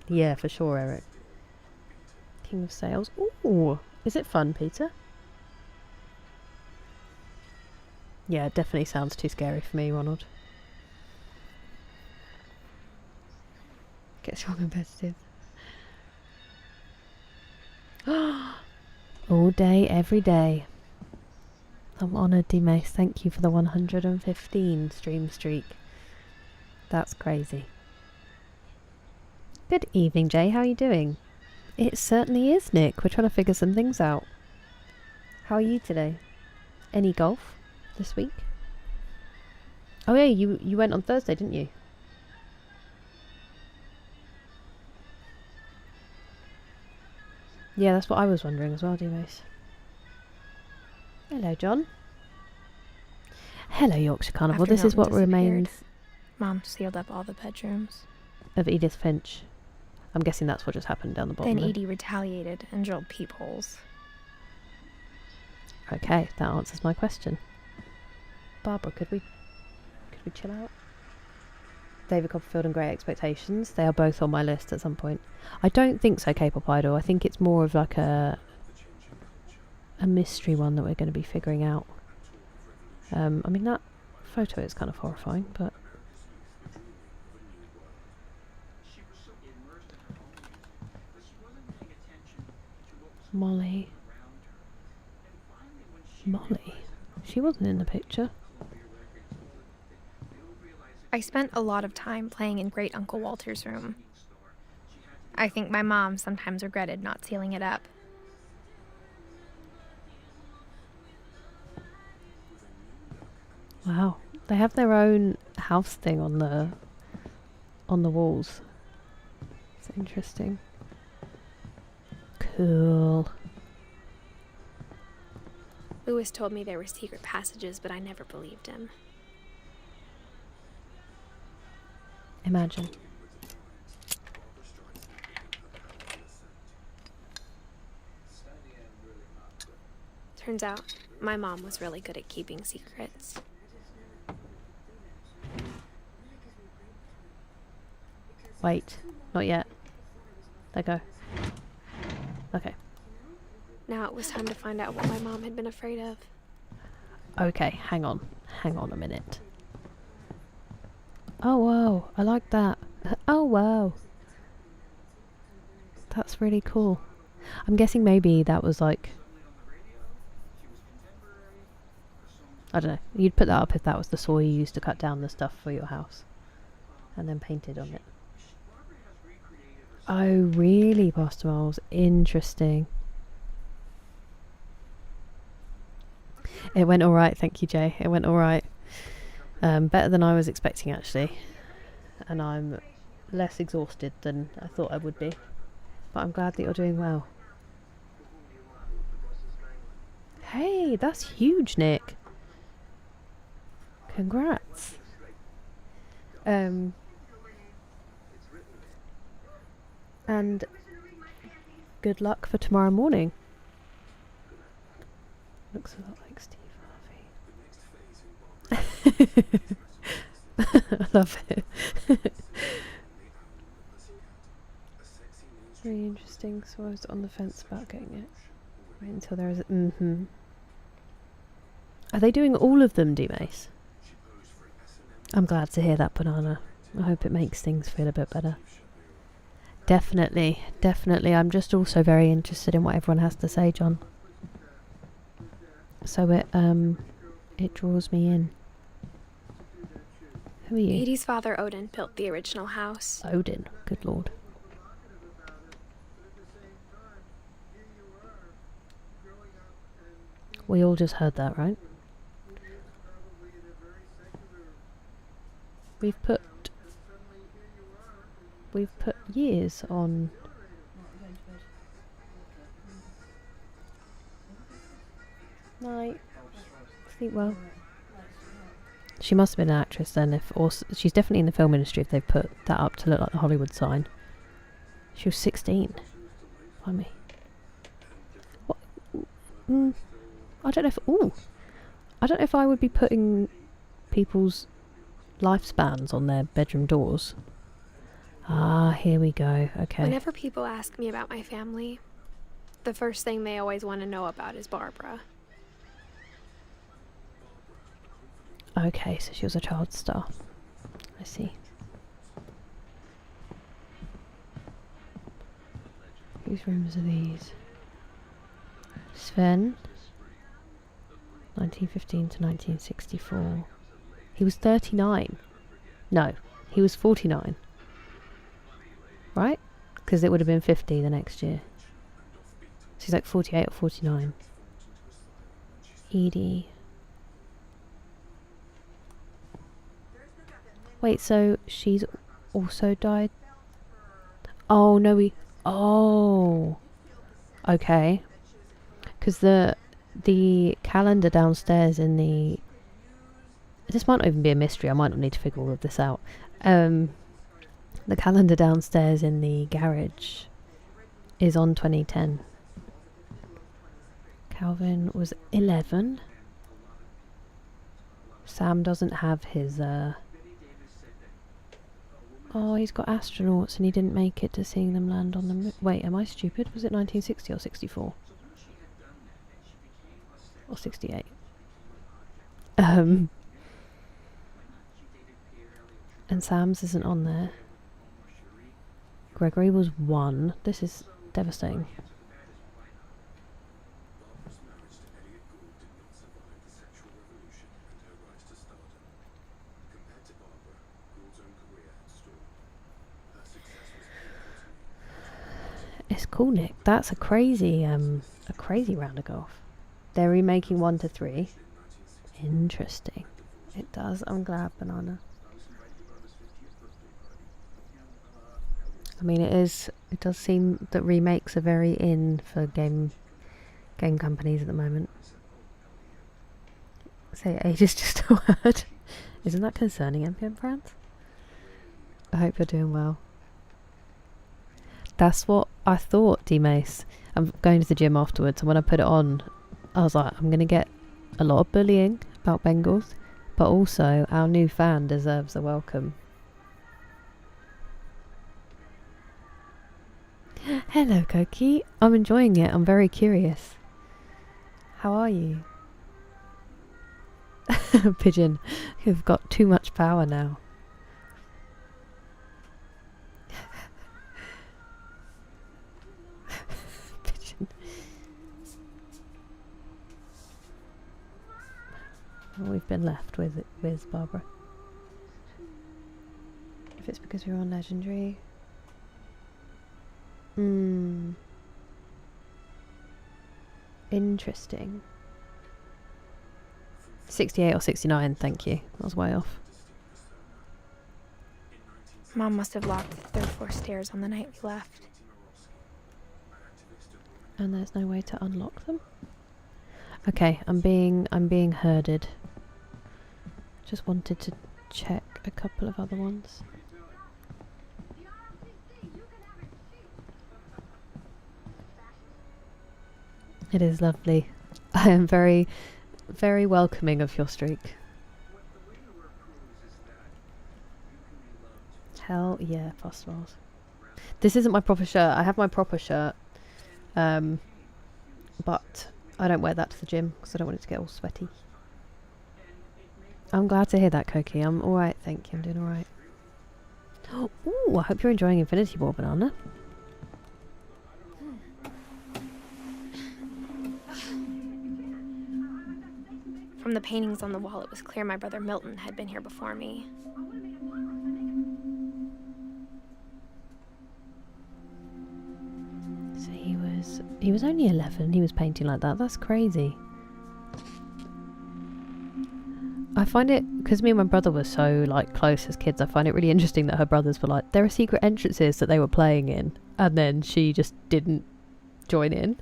Yeah, for sure, Eric. King of Sales. Ooh, is it fun, Peter? Yeah, it definitely sounds too scary for me, Ronald. Gets more competitive. All day, every day. I'm honoured, D-Mace. Thank you for the 115 stream streak. That's crazy. Good evening, Jay. How are you doing? It certainly is, Nick. We're trying to figure some things out. How are you today? Any golf this week? Oh yeah, you went on Thursday, didn't you? Yeah, that's what I was wondering as well, D-Mace. Hello, John. Hello, Yorkshire Carnival. After This is what Milton remains disappeared, Mom sealed up all the bedrooms. of Edith Finch. I'm guessing that's what just happened down the bottom Then there. Edie retaliated and drilled peepholes. Okay, that answers my question. Barbara, could we chill out? David Copperfield and Great Expectations. They are both on my list at some point. I don't think so, K-pop Idol. I think it's more of like a a mystery one that we're going to be figuring out. I mean, that photo is kind of horrifying, but Molly. She wasn't in the picture. I spent a lot of time playing in Great Uncle Walter's room. I think my mom sometimes regretted not sealing it up. Wow, they have their own house thing on the walls. It's interesting. Cool. Lewis told me there were secret passages, but I never believed him. Imagine. Turns out, my mom was really good at keeping secrets. Wait, not yet. Let go. Okay. Now it was time to find out what my mom had been afraid of. Okay, hang on a minute. Oh wow, I like that. Oh wow. That's really cool. I'm guessing maybe that was like, I don't know, you'd put that up if that was the saw you used to cut down the stuff for your house and then painted on it. Oh really, Pastor Miles? Interesting. It went alright, thank you Jay. It went alright. Better than I was expecting actually. And I'm less exhausted than I thought I would be. But I'm glad that you're doing well. Hey, that's huge, Nick. Congrats. And good luck for tomorrow morning. Looks a lot like Steve Harvey. I love it. Very interesting. So I was on the fence about getting it. Wait until there is a... Are they doing all of them, D-Mace? I'm glad to hear that, Banana. I hope it makes things feel a bit better. Definitely, definitely. I'm just also very interested in what everyone has to say, John. So it draws me in. Who are you? Edie's father, Odin, built the original house. Odin, good lord. We all just heard that, right? We've put years on. Night. Sleep well. She must have been an actress then, or she's definitely in the film industry if they've put that up to look like the Hollywood sign. She was 16. By me. What? I don't know if. Ooh. I don't know if I would be putting people's lifespans on their bedroom doors. Ah, here we go. Okay. Whenever people ask me about my family, the first thing they always want to know about is Barbara. Okay, so she was a child star. I see. Whose rooms are these? Sven, 1915 to 1964. He was 39. No, he was 49. Right? Because it would have been 50 the next year. So he's like 48 or 49. Edie. Wait, so she's also died? Oh, no, oh. Okay. Because the calendar downstairs in the... This might not even be a mystery. I might not need to figure all of this out. The calendar downstairs in the garage is on 2010. Calvin was 11. Sam doesn't have his... Oh, he's got astronauts and he didn't make it to seeing them land on the moon. Wait, am I stupid? Was it 1960 or 64? or 68. And Sam's isn't on there. Gregory was 1. This is devastating. It's cool, Nick. That's a crazy round of golf. They're remaking 1 to 3. Interesting. It does. I'm glad, Banana. I mean, it does seem that remakes are very in for game companies at the moment. Say age is just a word. Isn't that concerning, MPM France? I hope you're doing well. That's what I thought, D-Mace. I'm going to the gym afterwards, and when I put it on, I was like, I'm going to get a lot of bullying about Bengals, but also our new fan deserves a welcome. Hello, Koki. I'm enjoying it. I'm very curious. How are you? Pigeon, you've got too much power now. Pigeon. Well, we've been left with Barbara. If it's because we're on Legendary. Interesting. 68 or 69, thank you. I was way off. Mom must have locked the third floor stairs on the night we left. And there's no way to unlock them? Okay, I'm being herded. Just wanted to check a couple of other ones. It is lovely. I am very, very welcoming of your streak. Hell yeah, Pustules. This isn't my proper shirt. I have my proper shirt. But I don't wear that to the gym because I don't want it to get all sweaty. I'm glad to hear that, Koki. I'm alright, thank you. I'm doing alright. Ooh, I hope you're enjoying Infinity War, Banana. From the paintings on the wall, it was clear my brother Milton had been here before me. So he was only 11. He was painting like that. That's crazy. I find it, because me and my brother were so like close as kids, I find it really interesting that her brothers were like, there are secret entrances that they were playing in, and then she just didn't join in.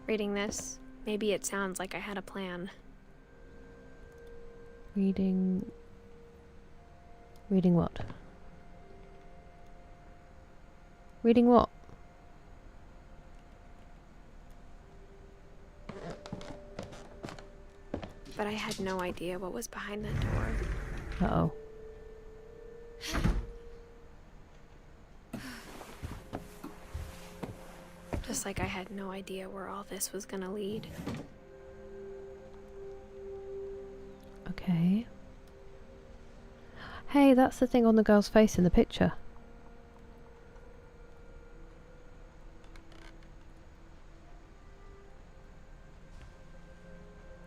Reading this, maybe it sounds like I had a plan. Reading what? Reading what? But I had no idea what was behind that door. Uh-oh. Just like I had no idea where all this was gonna lead. Okay. Hey, that's the thing on the girl's face in the picture.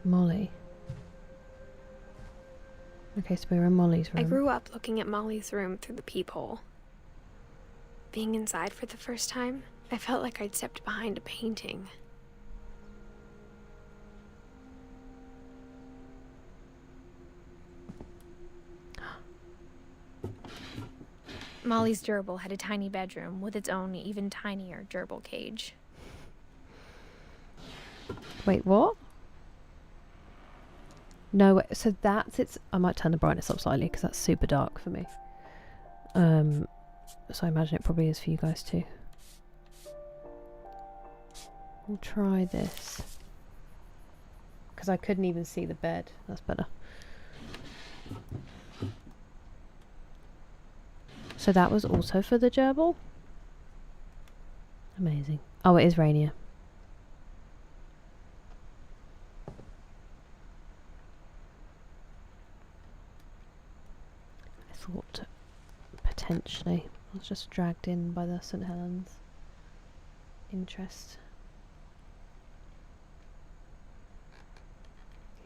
Molly. Okay, so we're in Molly's room. I grew up looking at Molly's room through the peephole. Being inside for the first time, I felt like I'd stepped behind a painting. Molly's gerbil had a tiny bedroom with its own even tinier gerbil cage. Wait, what? No, so that's its... I might turn the brightness up slightly because that's super dark for me. So I imagine it probably is for you guys too. We'll try this. because I couldn't even see the bed. That's better. So that was also for the gerbil? Amazing. Oh, it is rainier. I thought potentially I was just dragged in by the St. Helens interest.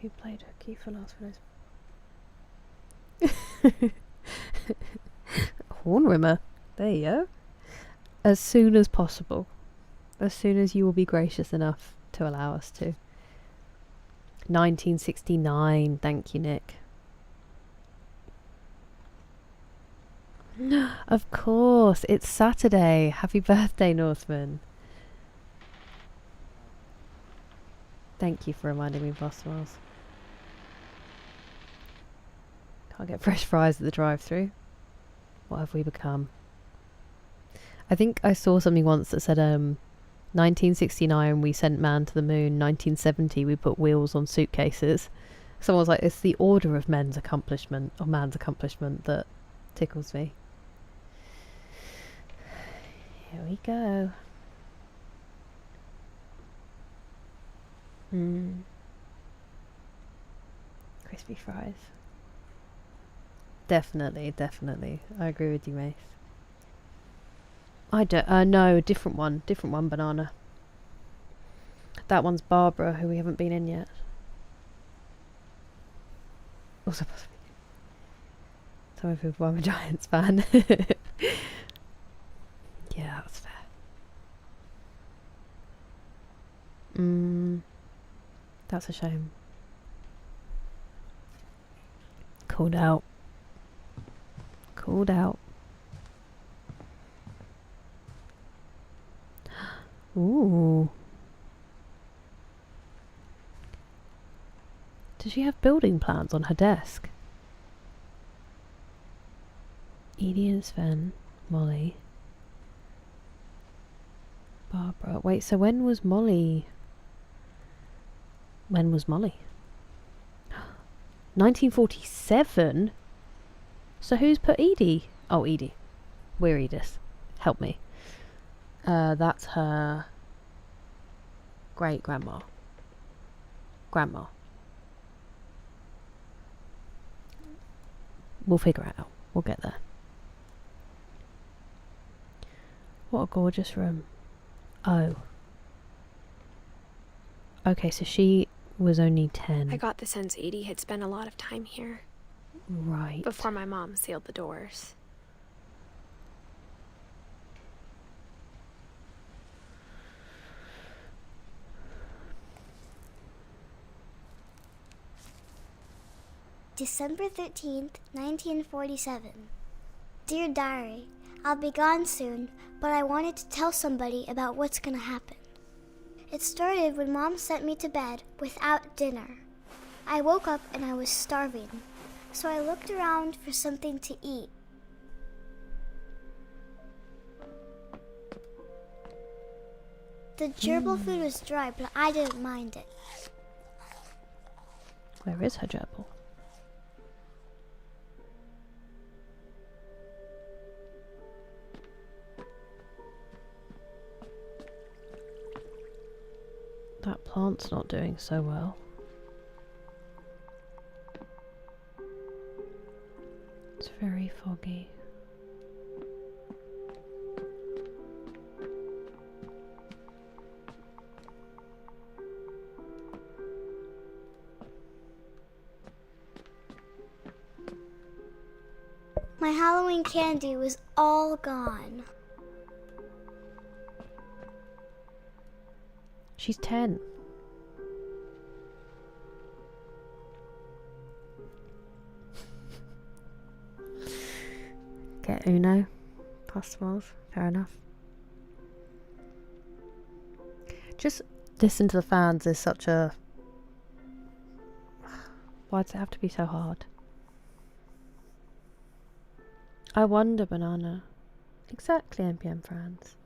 Who played hooky for last Fridays? Horn rimmer. There you go. As soon as possible. As soon as you will be gracious enough to allow us to. 1969. Thank you, Nick. Of course. It's Saturday. Happy birthday, Northman. Thank you for reminding me, Boss Miles. Can't get fresh fries at the drive-thru. What have we become? I think I saw something once that said 1969 we sent man to the moon, 1970 we put wheels on suitcases. Someone was like, it's the order of men's accomplishment, or man's accomplishment, that tickles me. Here we go. Crispy fries. Definitely, definitely. I agree with you, Mace. I don't, no, different one, banana. That one's Barbara, who we haven't been in yet. Also possibly. Tell me if I'm a Giants fan. Yeah, that's fair. That's a shame. Called out. Called out. Ooh. Does she have building plans on her desk? Edie and Sven, Molly, Barbara. Wait, so when was Molly? When was Molly? 1947? So who's put Edie? Oh, Edie. We're Edith. Help me. That's her great-grandma. Grandma. We'll figure it out. We'll get there. What a gorgeous room. Oh. Okay, so she was only 10. I got the sense Edie had spent a lot of time here. Right. Before my mom sealed the doors. December 13th, 1947. Dear Diary, I'll be gone soon, but I wanted to tell somebody about what's gonna happen. It started when Mom sent me to bed without dinner. I woke up and I was starving, so I looked around for something to eat. The gerbil food was dry, but I didn't mind it. Where is her gerbil? That plant's not doing so well. It's very foggy. My Halloween candy was all gone. She's 10. Get Uno. Possibles. Fair enough. Just listen to the fans is such a... Why does it have to be so hard? I wonder, Banana. Exactly, NPM fans.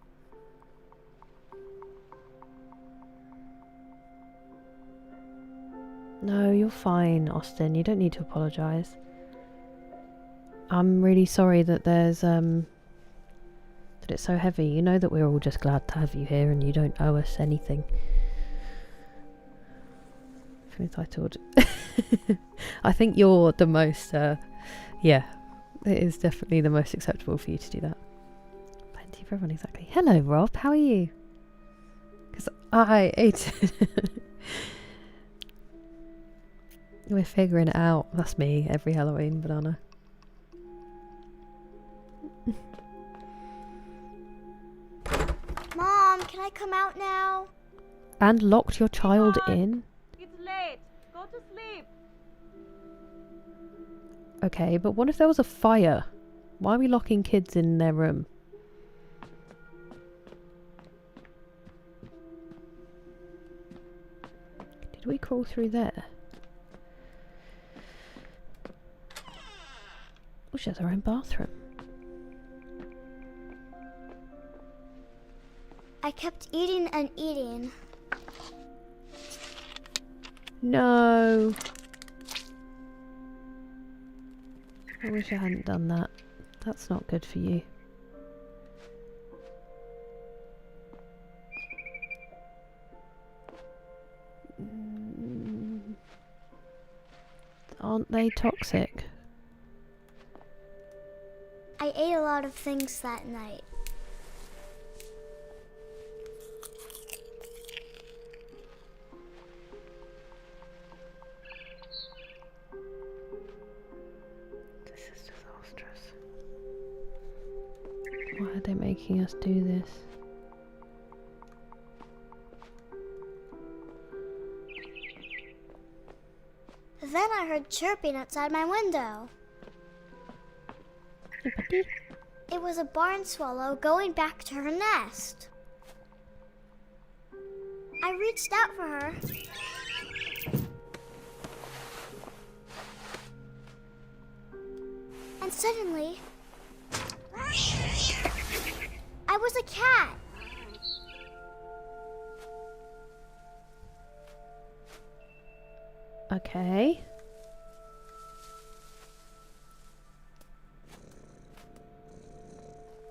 No, you're fine, Austin. You don't need to apologise. I'm really sorry that there's that it's so heavy. You know that we're all just glad to have you here and you don't owe us anything. I feel entitled. I think you're the most yeah, it is definitely the most acceptable for you to do that. Plenty for everyone, exactly. Hello Rob, how are you? Because I ate we're figuring it out. That's me every Halloween, banana. Mom, can I come out now? And locked your child in? It's late. Go to sleep. Okay, but what if there was a fire? Why are we locking kids in their room? Did we crawl through there? Oh, she has her own bathroom. I kept eating and eating. No. I wish I hadn't done that. That's not good for you. Aren't they toxic? I ate a lot of things that night. This is disastrous. Why are they making us do this? Then I heard chirping outside my window. Hey, buddy. It was a barn swallow going back to her nest. I reached out for her. And suddenly, I was a cat. Okay.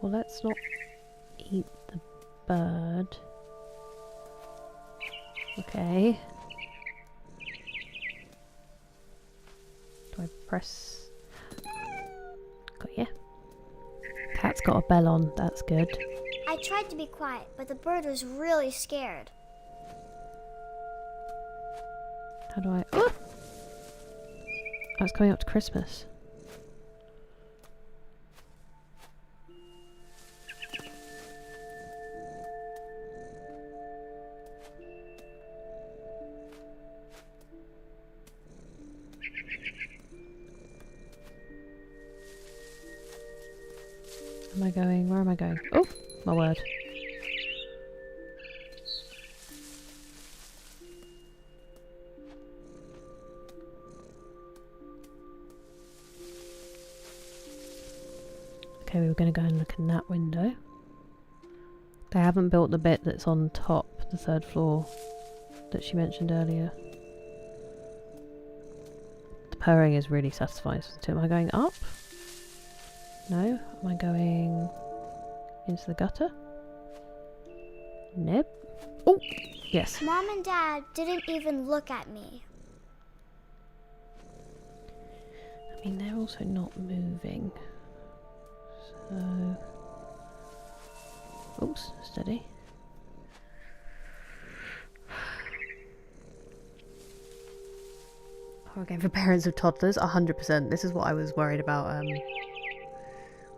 Well, let's not eat the bird. Okay. Do I press? Got ya. Cat's got a bell on, that's good. I tried to be quiet, but the bird was really scared. How do I... Oh! Oh, it's coming up to Christmas. Am I going? Where am I going? Oh, my word. Okay, we were going to go and look in that window. They haven't built the bit that's on top, the third floor, that she mentioned earlier. The purring is really satisfying. So am I going up? No? Am I going into the gutter? Nope. Oh! Yes. Mom and Dad didn't even look at me. I mean, they're also not moving. So... Oops, steady. Horror game for parents of toddlers, 100%. This is what I was worried about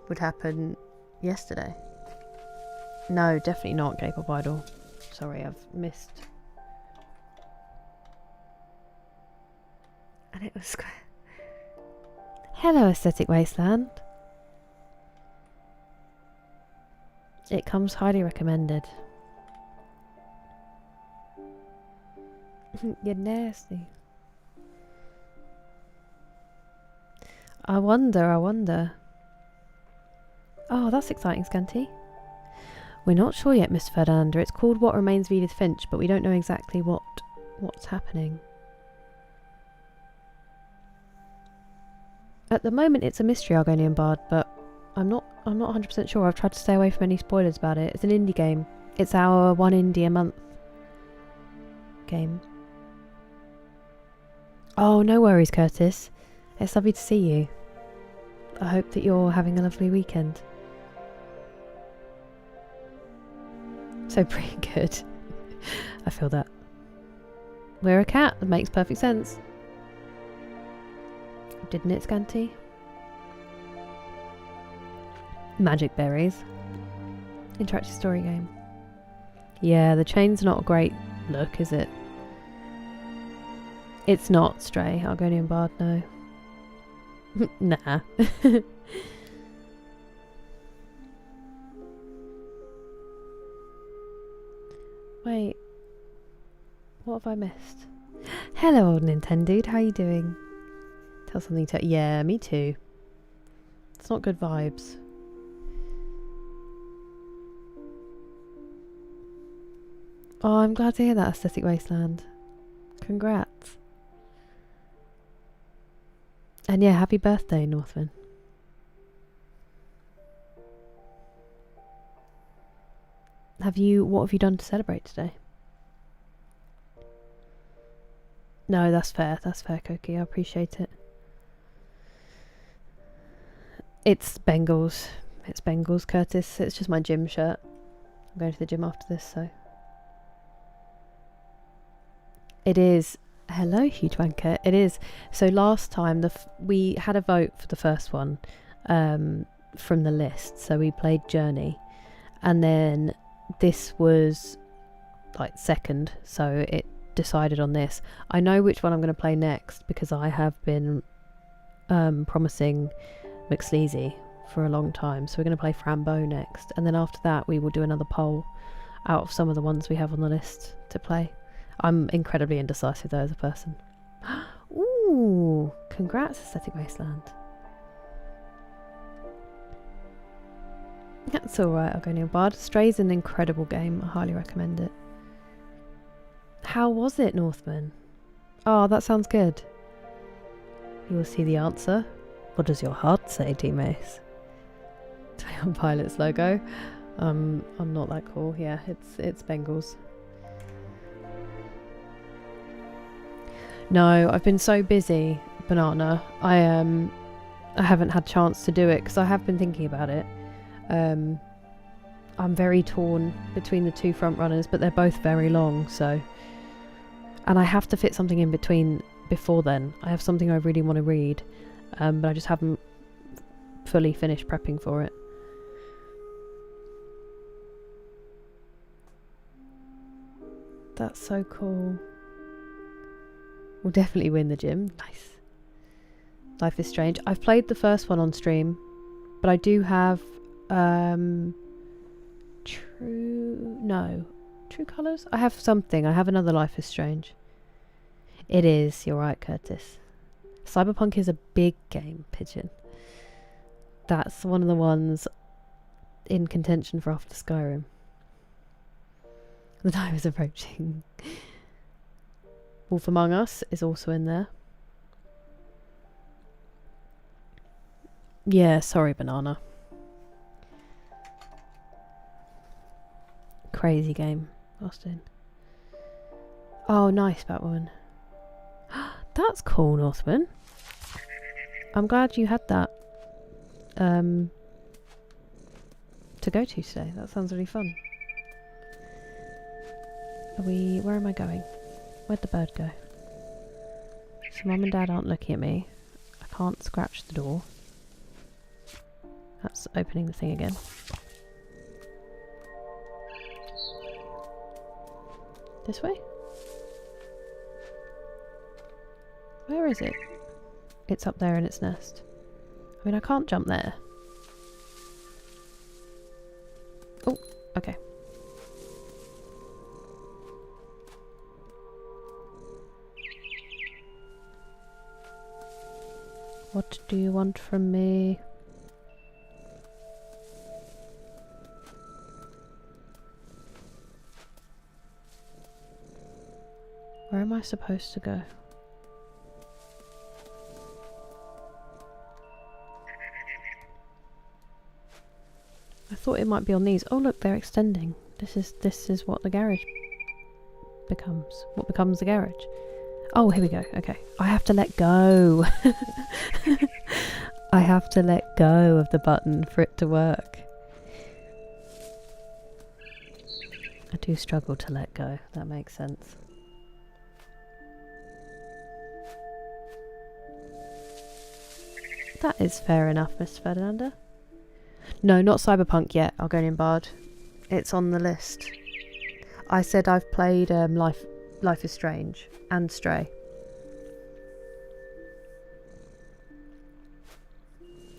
would happen yesterday. No, definitely not K-pop idol. Sorry, I've missed. And it was... Hello, Aesthetic Wasteland. It comes highly recommended. You're nasty. I wonder. Oh, that's exciting, Scanty. We're not sure yet, Miss Ferdinand. It's called What Remains of Edith Finch, but we don't know exactly what's happening. At the moment it's a mystery Argonian Bard, but I'm not 100% sure. I've tried to stay away from any spoilers about it. It's an indie game. It's our one indie a month game. Oh, no worries, Curtis. It's lovely to see you. I hope that you're having a lovely weekend. So pretty good. I feel that. We're a cat. That makes perfect sense. Didn't it, Scanty? Magic berries. Interactive story game. Yeah, the chain's not a great look, is it? It's not Stray, Argonian Bard, no. Nah. Wait. What have I missed? Hello, old Nintendo. How you doing? Tell something to... Yeah, me too. It's not good vibes. Oh, I'm glad to hear that, Aesthetic Wasteland. Congrats. And yeah, happy birthday, Northman. What have you done to celebrate today? No, that's fair, Koki, I appreciate it. It's Bengals, Curtis. It's just my gym shirt. I'm going to the gym after this, so. It is. Hello, huge wanker. It is. So last time we had a vote for the first one from the list. So we played Journey, and then this was like second. So it decided on this. I know which one I'm going to play next because I have been promising McSleazy for a long time. So we're going to play Frambeau next, and then after that we will do another poll out of some of the ones we have on the list to play. I'm incredibly indecisive though as a person. Ooh, congrats, Aesthetic Wasteland. That's alright, Argonian Bard. Stray's an incredible game. I highly recommend it. How was it, Northman? Oh, that sounds good. You will see the answer. What does your heart say, Teammates? Toyota Pilot's logo. I'm not that cool. Yeah, it's Bengals. No, I've been so busy, Banana. I haven't had chance to do it because I have been thinking about it. I'm very torn between the two front runners, but they're both very long, so. And I have to fit something in between before then. I have something I really want to read, but I just haven't fully finished prepping for it. That's so cool. We'll definitely win the gym. Nice. Life is Strange. I've played the first one on stream, but I do have True Colours? I have something. I have another Life is Strange. It is. You're right, Curtis. Cyberpunk is a big game, Pigeon. That's one of the ones in contention for after Skyrim. The time is approaching. Wolf Among Us is also in there. Yeah, sorry, Banana. Crazy game, Austin. Oh, nice, Batwoman. That's cool, Northman. I'm glad you had that to go to today. That sounds really fun. Where am I going? Where'd the bird go? So Mum and Dad aren't looking at me. I can't scratch the door. That's opening the thing again. This way? Where is it? It's up there in its nest. I mean, I can't jump there. Oh, okay. What do you want from me? Where am I supposed to go? I thought it might be on these. Oh look, they're extending. This is what the garage becomes. What becomes the garage? Oh, here we go. Okay. I have to let go. I have to let go of the button for it to work. I do struggle to let go. That makes sense. That is fair enough, Miss Ferdinanda. No, not Cyberpunk yet. I'll go in Bard. It's on the list. I said I've played Life is Strange and Stray.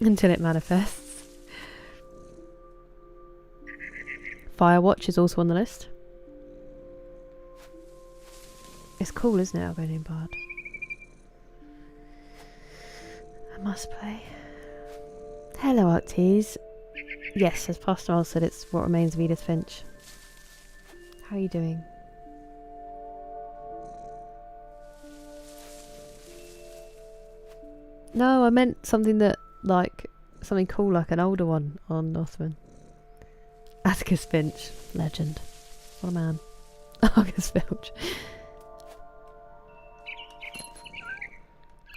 Until it manifests. Firewatch is also on the list. It's cool, isn't it? I'll go in Bard. I must play. Hello, Arctes. Yes, as Pastor Miles said, it's What Remains of Edith Finch. How are you doing? No, I meant something that, like, something cool, like an older one on Northman. Atticus Finch, legend. What a man. Atticus Finch.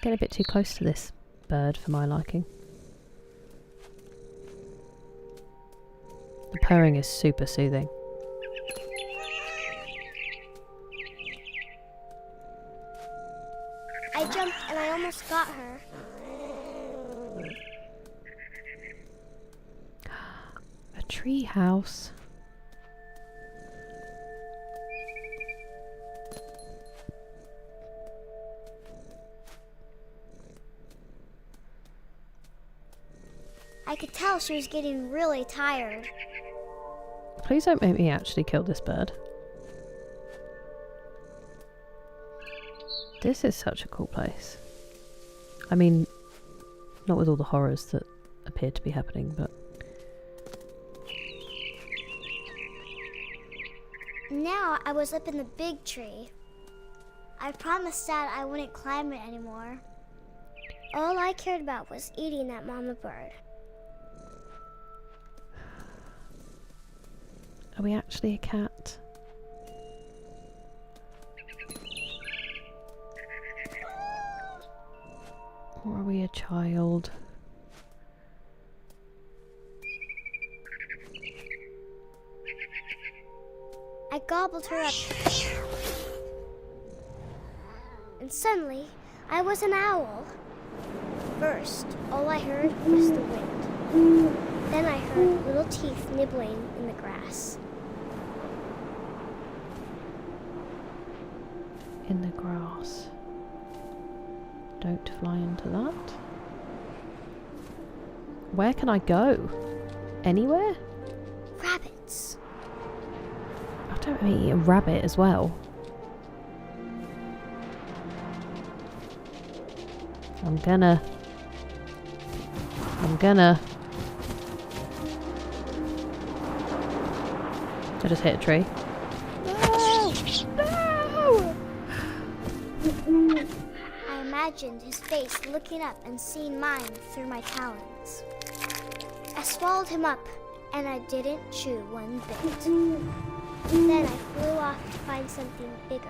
Getting a bit too close to this bird for my liking. The purring is super soothing. I jumped and I almost got her. A tree house. I could tell she was getting really tired. Please don't make me actually kill this bird. This is such a cool place. I mean, not with all the horrors that appear to be happening, but... Now I was up in the big tree. I promised Dad I wouldn't climb it anymore. All I cared about was eating that mama bird. Are we actually a cat? Or are we a child? I gobbled her up. And suddenly, I was an owl. First, all I heard was the wind. Then I heard little teeth nibbling in the grass. In the grass. Don't fly into that. Where can I go? Anywhere? Rabbits. I don't really eat a rabbit as well. I'm gonna. I just hit a tree. No! I imagined his face looking up and seeing mine through my talons. I swallowed him up, and I didn't chew one bit. Then I flew off to find something bigger.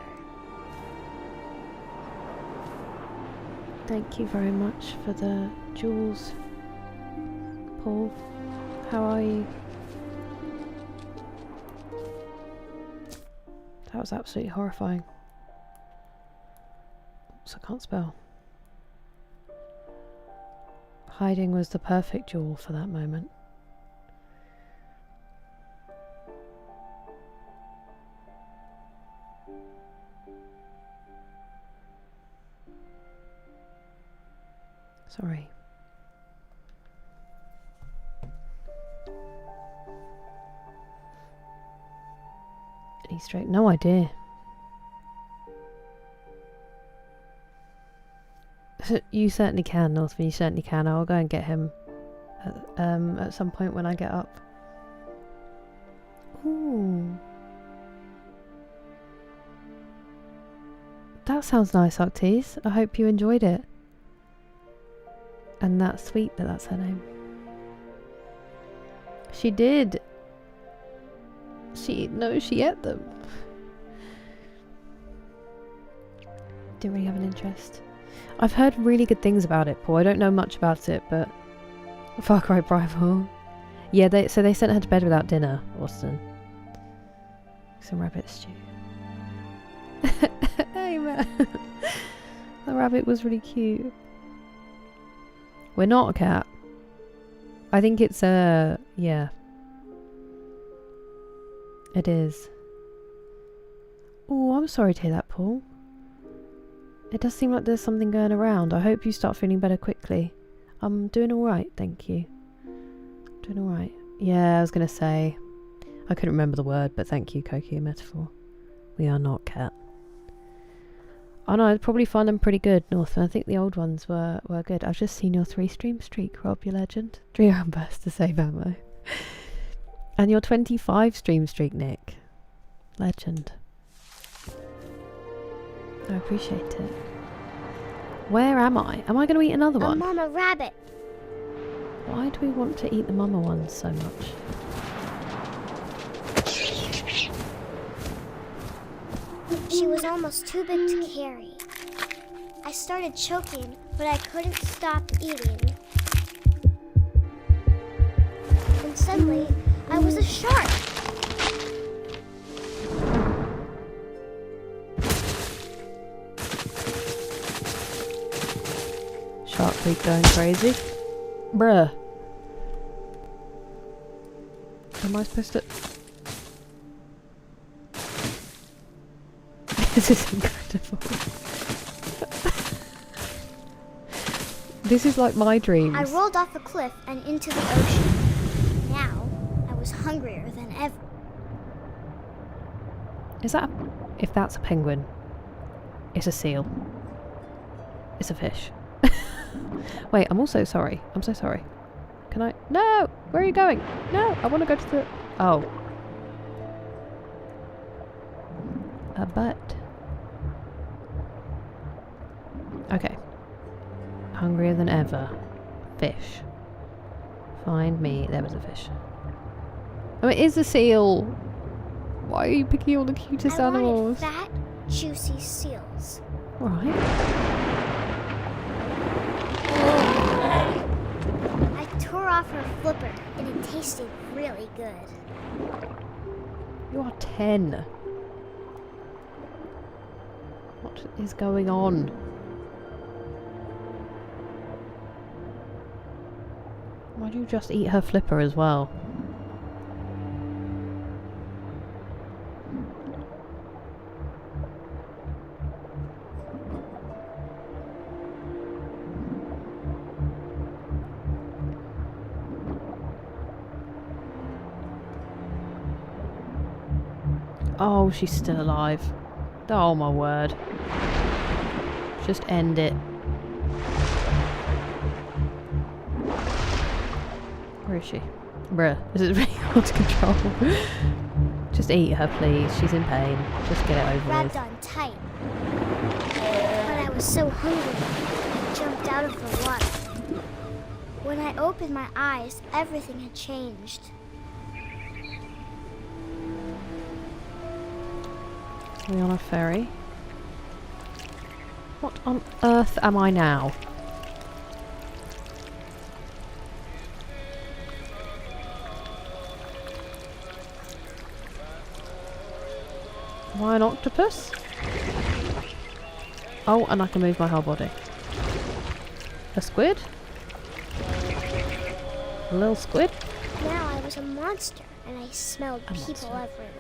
Thank you very much for the jewels, Paul. How are you? That was absolutely horrifying. Oops, I can't spell. Hiding was the perfect jewel for that moment. Sorry. An Easter egg? No idea. You certainly can, Northman. You certainly can. I'll go and get him at some point when I get up. Ooh. That sounds nice, Arctes. I hope you enjoyed it. And that's sweet that that's her name. She did. She ate them. Didn't really have an interest. I've heard really good things about it, Paul. I don't know much about it, but Far Cry Primal. Yeah, so they sent her to bed without dinner, Austin. Some rabbit stew. Hey man. The rabbit was really cute. We're not a cat. I think it's yeah. It is. Oh, I'm sorry to hear that, Paul. It does seem like there's something going around. I hope you start feeling better quickly. I'm doing alright, thank you. Doing alright. Yeah, I was going to say. I couldn't remember the word, but thank you, Koki, a metaphor. We are not cat. Oh no, I'd probably find them pretty good, Northman. I think the old ones were good. I've just seen your 3-stream streak, Rob, you legend. 3 round burst to save ammo. And your 25 stream streak, Nick. Legend. I appreciate it. Where am I? Am I going to eat another one? A mama rabbit. Why do we want to eat the mama ones so much? She was almost too big to carry. I started choking, but I couldn't stop eating. And suddenly, I was a shark. Shark Creek going crazy. Bruh. Am I supposed to... This is incredible. This is like my dreams. I rolled off a cliff and into the ocean. Now, I was hungrier than ever. Is that... If that's a penguin, it's a seal. It's a fish. Wait, I'm also sorry. I'm so sorry. Can I... No! Where are you going? No! I want to go to the... Oh. A butt. Okay. Hungrier than ever. Fish. Find me. There was a fish. Oh, it is a seal! Why are you picking all the cutest animals? I wanted fat, juicy seals. Right. I tore off her flipper, and it tasted really good. You are 10. What is going on? Why do you just eat her flipper as well? Oh, she's still alive. Oh my word. Just end it. Where is she? Bruh, this is really hard to control. Just eat her, please. She's in pain. Just get it over Grabbed with. on tight. But I was so hungry, I jumped out of the water. When I opened my eyes, everything had changed. Are we on a ferry? What on earth am I now? Am I an octopus? Oh, and I can move my whole body. A squid? A little squid? Now I was a monster, and I smelled A people monster. everywhere.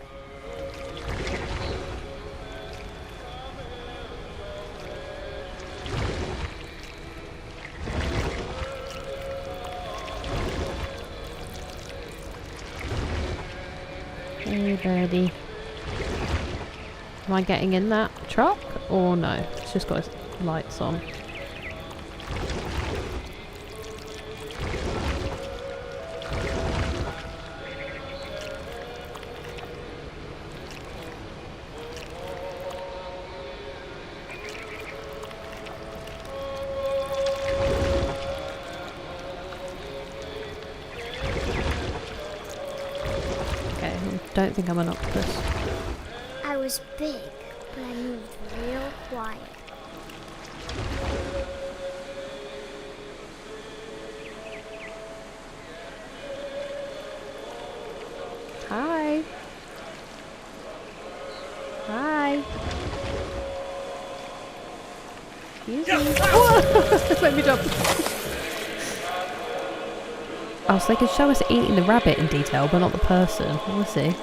Hey birdie. Am I getting in that truck? Or no? It's just got its lights on. don't think I'm an octopus. I was big, but I moved real quiet. Hi. Hi. Excuse me. Whoa! Let me jump. Oh, so they could show us eating the rabbit in detail, but not the person. We'll see.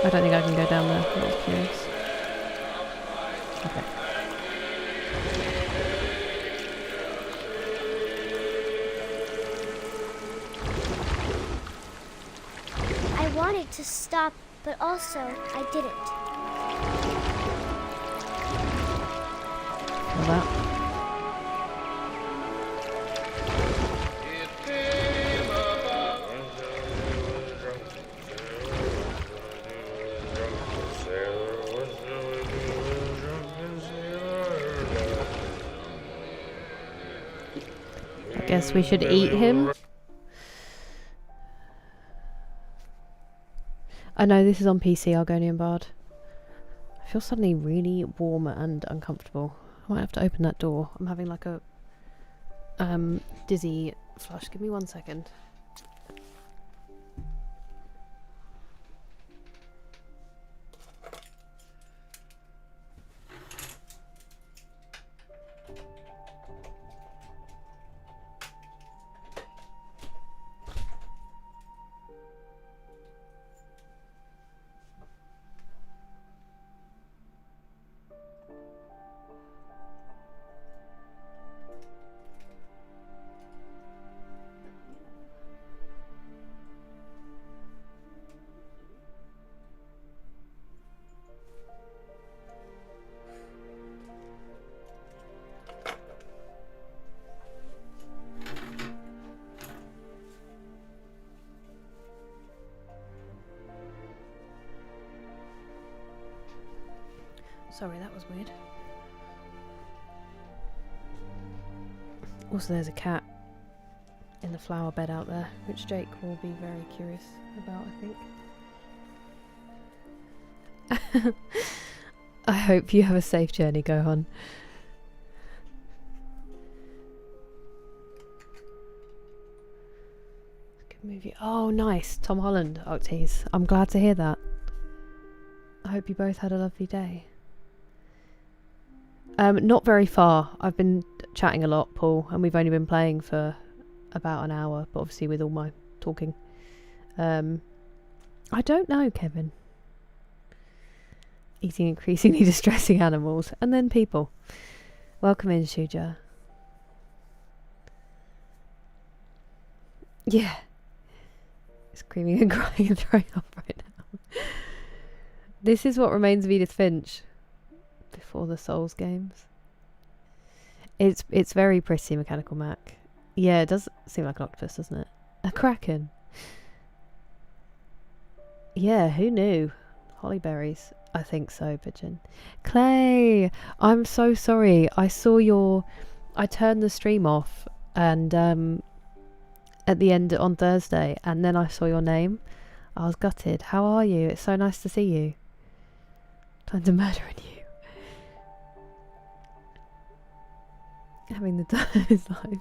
I don't think I can go down there. I'm not curious. Okay. I wanted to stop, but also I didn't. Well, that. I guess we should eat him. I know this is on PC, Argonian Bard. I feel suddenly really warm and uncomfortable. I might have to open that door. I'm having like a dizzy flush. Give me 1 second. Sorry, that was weird. Also, there's a cat in the flower bed out there, which Jake will be very curious about, I think. I hope you have a safe journey, Gohan. Good movie. Oh, nice. Tom Holland, Octes. I'm glad to hear that. I hope you both had a lovely day. Not very far. I've been chatting a lot, Paul, and we've only been playing for about an hour, but obviously with all my talking. I don't know, Kevin. Eating increasingly distressing animals, and then people. Welcome in, Shuja. Yeah. Screaming and crying and throwing up right now. This is what remains of Edith Finch. Before the Souls games. It's very pretty, Mechanical Mac. Yeah, it does seem like an octopus, doesn't it? A kraken. Yeah, who knew? Hollyberries. I think so, Pigeon. Clay! I'm so sorry. I turned the stream off and at the end on Thursday, and then I saw your name. I was gutted. How are you? It's so nice to see you. Time to murder you. Having the time of his life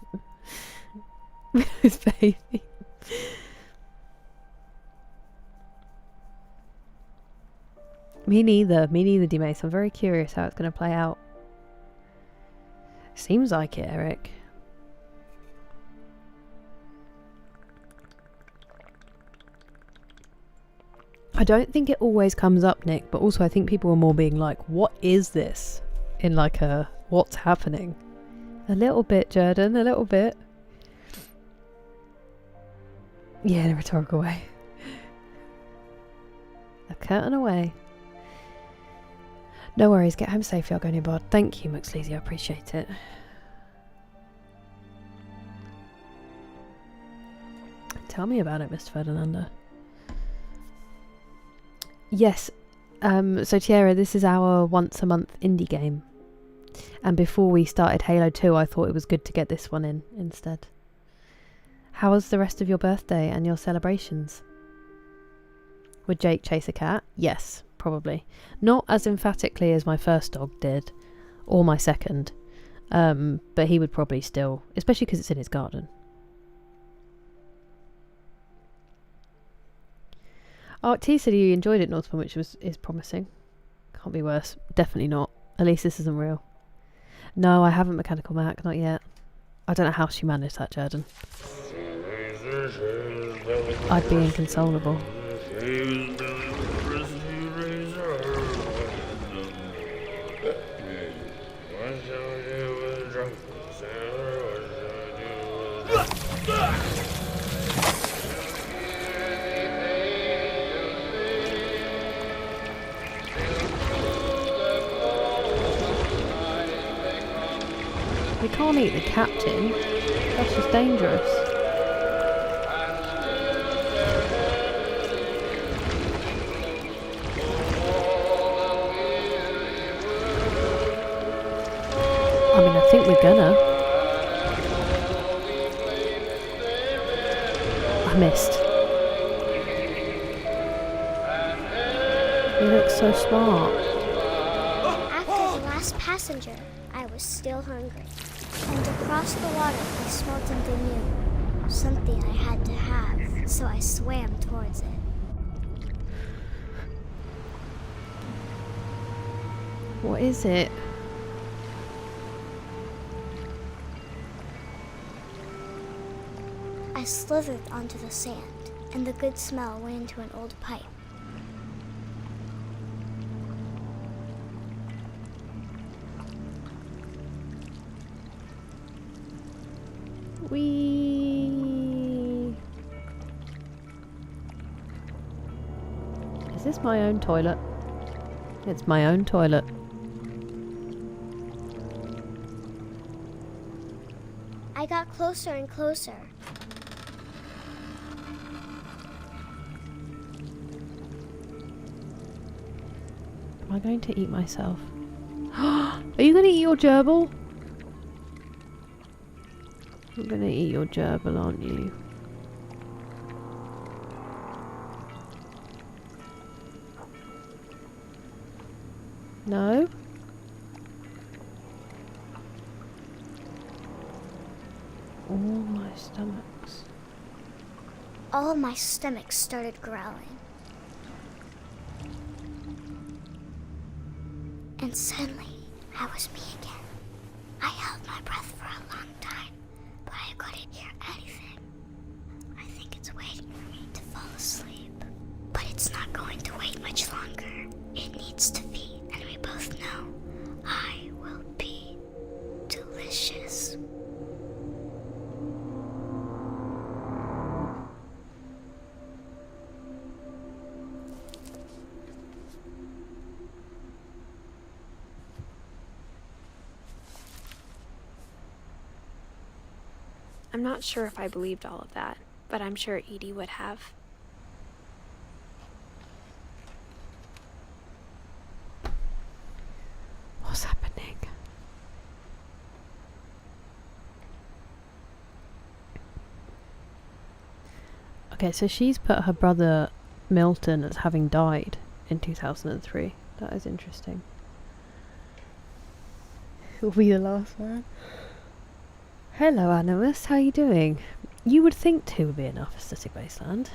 with his baby. Me neither, D-Mace. I'm very curious how it's going to play out. Seems like it, Eric. I don't think it always comes up, Nick, but also I think people are more being like, what is this? In like a, what's happening? A little bit, Jordan, a little bit. Yeah, in a rhetorical way. A curtain away. No worries, get home safely, Argonian Bard. Thank you, McSleazy, I appreciate it. Tell me about it, Mr. Ferdinando. Yes, So Tiara, this is our once a month indie game. And before we started Halo 2, I thought it was good to get this one in instead. How was the rest of your birthday and your celebrations? Would Jake chase a cat? Yes, probably. Not as emphatically as my first dog did, or my second. But he would probably still, especially because it's in his garden. Oh, T said he enjoyed it, Northman, which is promising. Can't be worse. Definitely not. At least this isn't real. No, I haven't Mechanical Mac, not yet. I don't know how she managed that, Jordan. I'd be inconsolable. We can't eat the captain. That's just dangerous. I mean, I think we're gonna. I missed. You look so smart. After the last passenger, I was still hungry. And across the water, I smelled something new. Something I had to have, so I swam towards it. What is it? I slithered onto the sand, and the good smell went into an old pipe. Whee! Is this my own toilet? It's my own toilet. I got closer and closer. Am I going to eat myself? Are you going to eat your gerbil? You're going to eat your gerbil, aren't you? No? All my stomachs. All my stomach started growling. And suddenly, I was me again. I held my breath for a long time, but I couldn't hear anything. I think it's waiting for me to fall asleep. But it's not going to wait much longer. It needs to feed, and we both know I will be delicious. I'm not sure if I believed all of that, but I'm sure Edie would have. What's happening? Okay, so she's put her brother Milton as having died in 2003. That is interesting. He'll be the last one. Hello, Animus. How you doing? You would think 2 would be enough for Static Wasteland.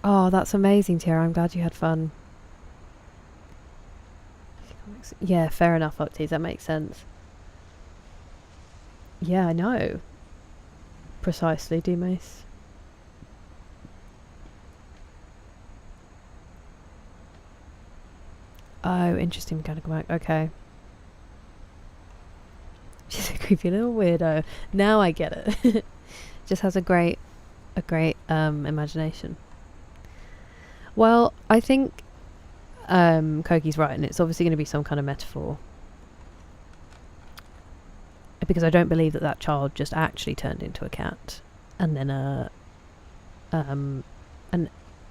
Oh, that's amazing, Tiara. I'm glad you had fun. Yeah, fair enough, Octies. That makes sense. Yeah, I know. Precisely, D-Mace. Oh, interesting mechanical Mac. Okay. She's a creepy little weirdo. Now I get it. Just has a great imagination. Well, I think Koki's right, and it's obviously going to be some kind of metaphor. Because I don't believe that child just actually turned into a cat, and then an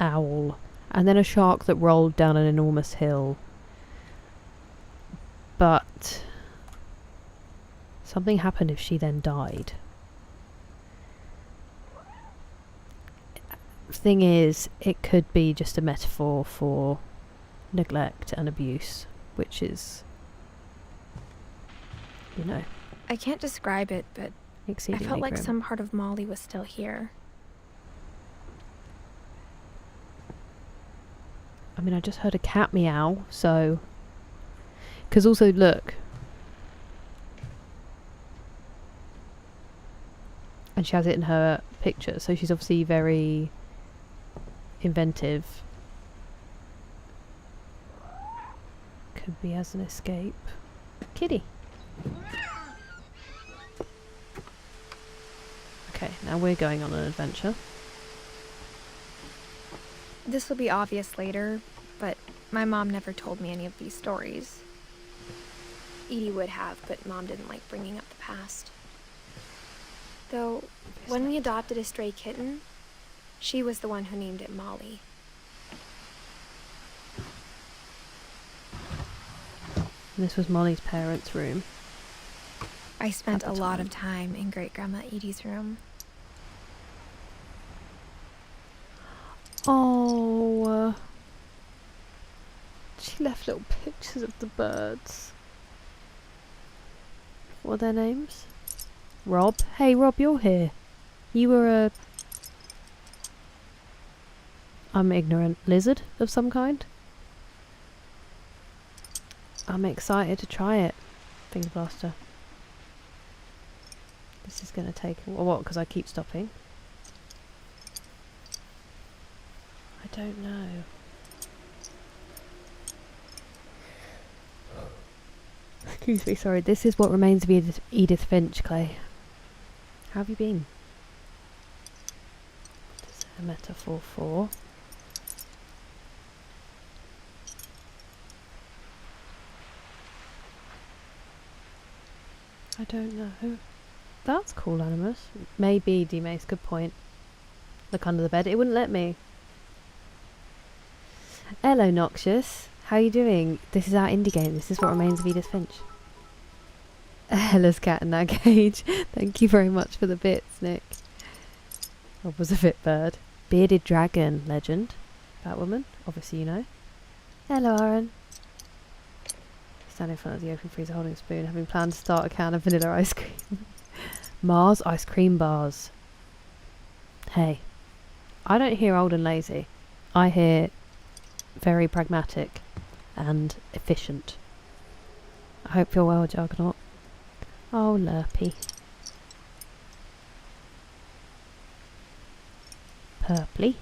owl and then a shark that rolled down an enormous hill. But something happened if she then died. Thing is, it could be just a metaphor for neglect and abuse, which is, you know, I can't describe it, but I exceedingly felt like grim. some part of Molly was still here. I mean, I just heard a cat meow, so... Because also, look. And she has it in her picture, so she's obviously very inventive. Could be as an escape. Kitty. Okay, now we're going on an adventure. This will be obvious later, but my mom never told me any of these stories. Edie would have, but Mom didn't like bringing up the past. Though, when we adopted a stray kitten, she was the one who named it Molly. And this was Molly's parents' room. I spent At a the lot time. of time in Great-Grandma Edie's room. Oh, she left little pictures of the birds. What are their names? Rob. Hey, Rob, you're here. You were a... I'm ignorant. Lizard of some kind? I'm excited to try it. Finger blaster. This is going to take... What? Because I keep stopping? I don't know. Excuse me, sorry. This is what remains of Edith Finch, Clay. How have you been? What is it a metaphor for? I don't know. That's cool, Animus. Maybe, D-Mace, good point. Look under the bed. It wouldn't let me. Hello, Noxious. How are you doing? This is our indie game. This is what remains of Edith Finch. Ella's cat in that cage. Thank you very much for the bits, Nick. Rob was a fit bird. Bearded dragon legend. Batwoman. Obviously you know. Hello, Aaron. Standing in front of the open freezer holding a spoon, having planned to start a can of vanilla ice cream. Mars ice cream bars. Hey. I don't hear old and lazy. I hear very pragmatic and efficient. I hope you're well, Juggernaut. Oh, Lurpy. Purply.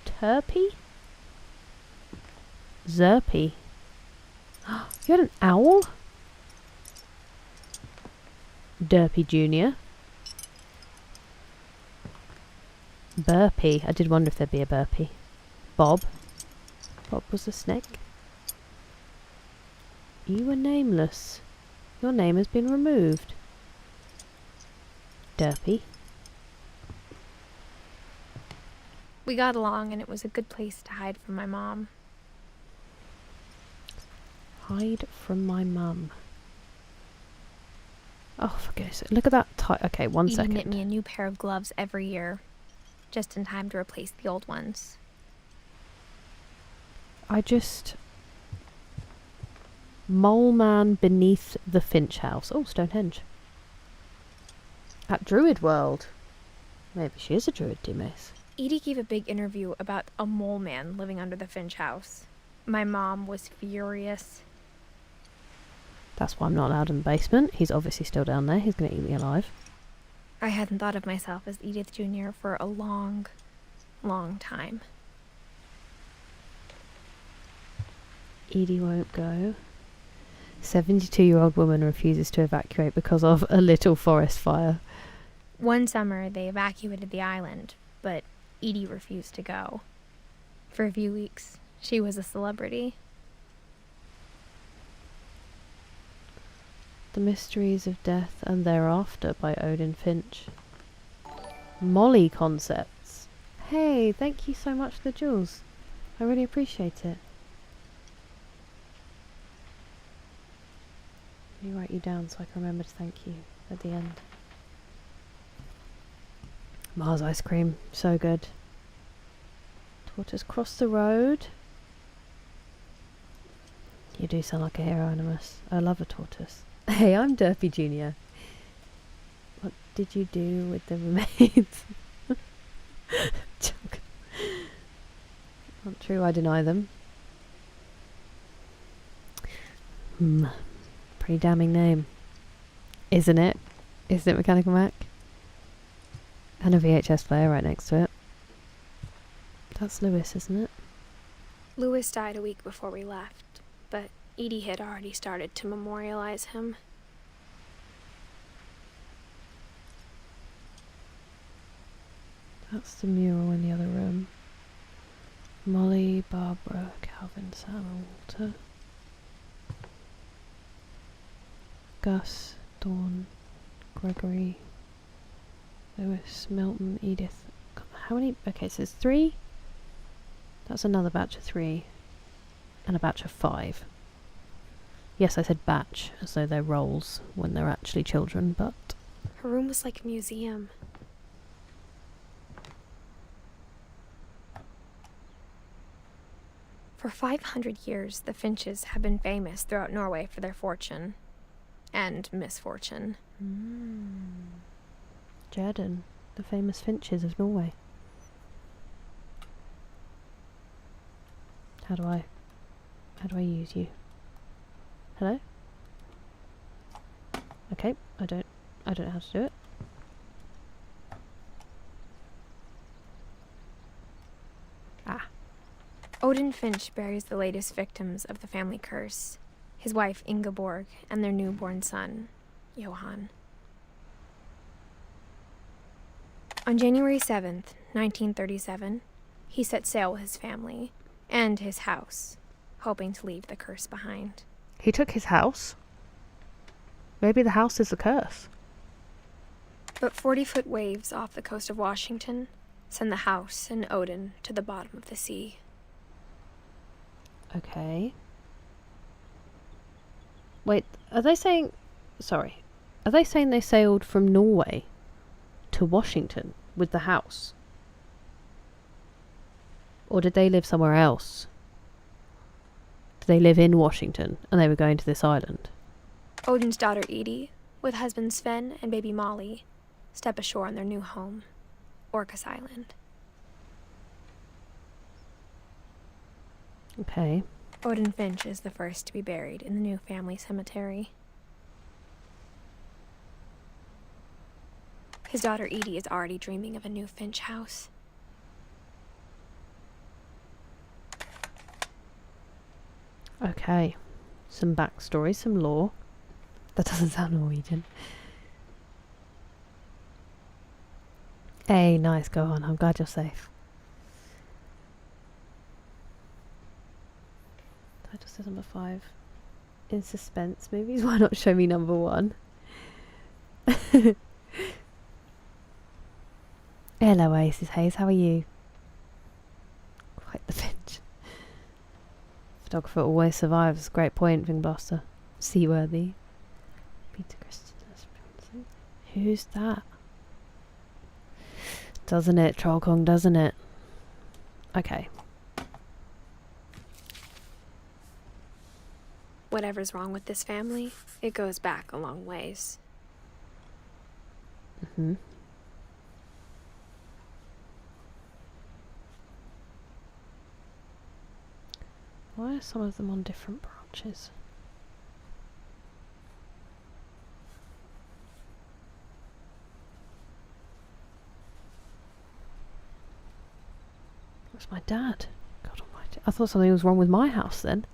Turpy? Zerpy. You had an owl? Derpy Jr. Burpy. I did wonder if there'd be a burpy. Bob. Bob was a snake. You were nameless. Your name has been removed. Derpy. We got along, and it was a good place to hide from my mom. Hide from my mum. Oh, for goodness sake. Look at that okay, one Edie second. knit me a new pair of gloves every year, just in time to replace the old ones. I just... Mole man beneath the Finch house. Oh, Stonehenge. At Druid World. Maybe she is a druid, D-Mace. Edie gave a big interview about a mole man living under the Finch house. My mom was furious. That's why I'm not allowed in the basement. He's obviously still down there. He's going to eat me alive. I hadn't thought of myself as Edith Jr. for a long, long time. Edie won't go. 72-year-old woman refuses to evacuate because of a little forest fire. One summer, they evacuated the island, but Edie refused to go. For a few weeks, she was a celebrity. The Mysteries of Death and Thereafter by Odin Finch. Molly Concepts. Hey, thank you so much for the jewels. I really appreciate it. Let me write you down so I can remember to thank you at the end. Mars ice cream, so good. Tortoise cross the road. You do sound like a hero, Animus. I love a tortoise. Hey, I'm Derpy Jr. What did you do with the remains? Joke. Not true, I deny them. Pretty damning name. Isn't it? Isn't it, Mechanical Mac? And a VHS player right next to it. That's Lewis, isn't it? Lewis died a week before we left, but Edie had already started to memorialize him. That's the mural in the other room. Molly, Barbara, Calvin, Sam, and Walter. Gus, Dawn, Gregory, Lewis, Milton, Edith. How many? Okay, so there's 3. That's another batch of 3. And a batch of 5. Yes, I said batch, as though they're roles when they're actually children, but... Her room was like a museum. For 500 years, the Finches have been famous throughout Norway for their fortune. And misfortune. Jerden, the famous Finches of Norway. How do I use you? Hello? Okay, I don't know how to do it. Ah. Odin Finch buries the latest victims of the family curse, his wife Ingeborg and their newborn son, Johan. On January 7th, 1937, he set sail with his family and his house, hoping to leave the curse behind. He took his house? Maybe the house is the curse. But 40-foot waves off the coast of Washington send the house and Odin to the bottom of the sea. Okay. Wait, are they saying... Sorry. Are they saying they sailed from Norway to Washington with the house? Or did they live somewhere else? Did they live in Washington and they were going to this island? Odin's daughter Edie, with husband Sven and baby Molly, step ashore on their new home, Orcas Island. Okay. Odin Finch is the first to be buried in the new family cemetery. His daughter Edie is already dreaming of a new Finch house. Okay. Some backstory, some lore. That doesn't sound Norwegian. Hey, nice, go on. I'm glad you're safe. Title says number 5. In suspense movies, why not show me number 1? Hello, Oasis Hayes, how are you? Quite the Finch. Photographer always survives. Great point, Vingbuster. Seaworthy. Peter Christensen. Who's that? Doesn't it, Trollkong, doesn't it? Okay. Whatever's wrong with this family, it goes back a long ways. Mm-hmm. Why are some of them on different branches? Where's my dad? God almighty. I thought something was wrong with my house then.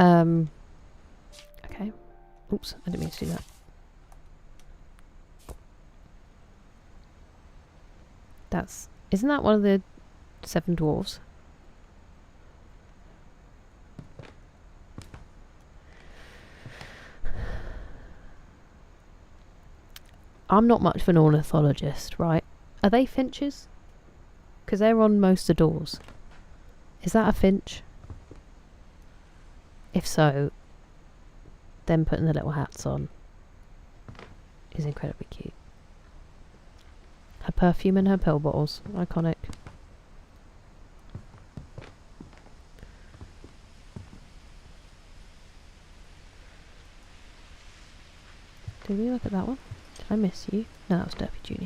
Okay. Oops, I didn't mean to do that. Isn't that one of the 7 dwarves? I'm not much of an ornithologist, right? Are they finches? Because they're on most of the doors. Is that a finch? If so, them putting the little hats on is incredibly cute. Her perfume and her pill bottles. Iconic. Did we look at that one? Did I miss you? No, that was Derby Jr.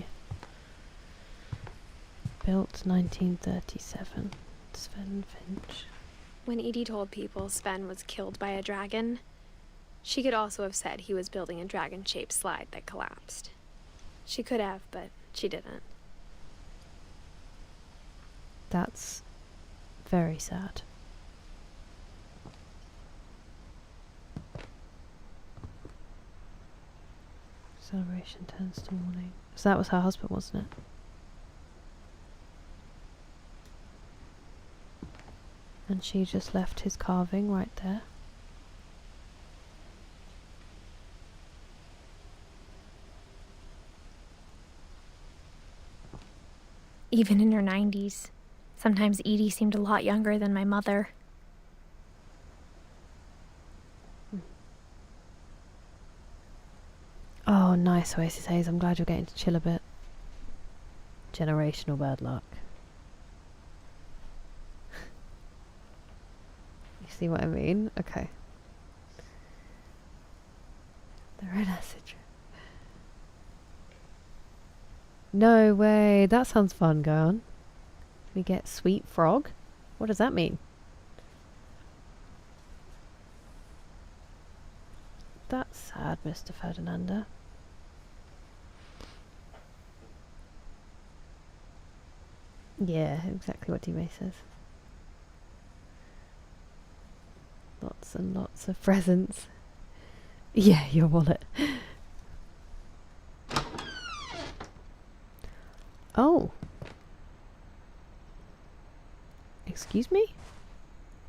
Built 1937. Sven Finch. When Edie told people Sven was killed by a dragon, she could also have said he was building a dragon-shaped slide that collapsed. She could have, but she didn't. That's very sad. Celebration turns to mourning. So that was her husband, wasn't it? And she just left his carving right there. Even in her 90s, sometimes Edie seemed a lot younger than my mother. Oh, nice Oasis Haze. I'm glad you're getting to chill a bit. Generational bad luck. You see what I mean? Okay. The red acid. No way. That sounds fun. Go on. We get sweet frog. What does that mean? That's sad, Mr. Ferdinanda. Yeah, exactly what D-May says. Lots and lots of presents. Yeah, your wallet. Oh. Excuse me?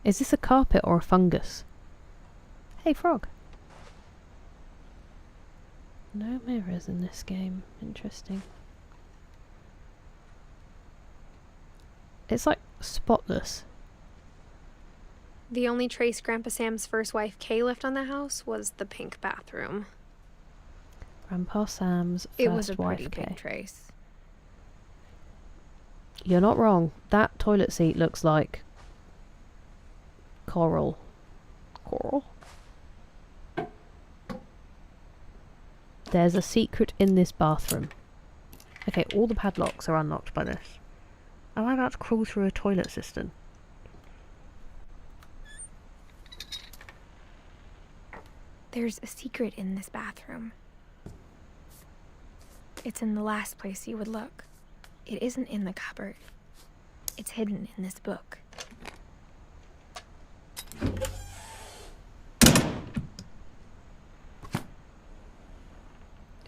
Is this a carpet or a fungus? Hey, frog. No mirrors in this game. Interesting. It's like spotless. The only trace Grandpa Sam's first wife Kay left on the house was the pink bathroom. Grandpa Sam's It was a first wife, pretty Kay. big trace. You're not wrong. That toilet seat looks like coral. Coral? There's a secret in this bathroom. Okay, all the padlocks are unlocked by this. Am I about to crawl through a toilet cistern? There's a secret in this bathroom. It's in the last place you would look. It isn't in the cupboard. It's hidden in this book.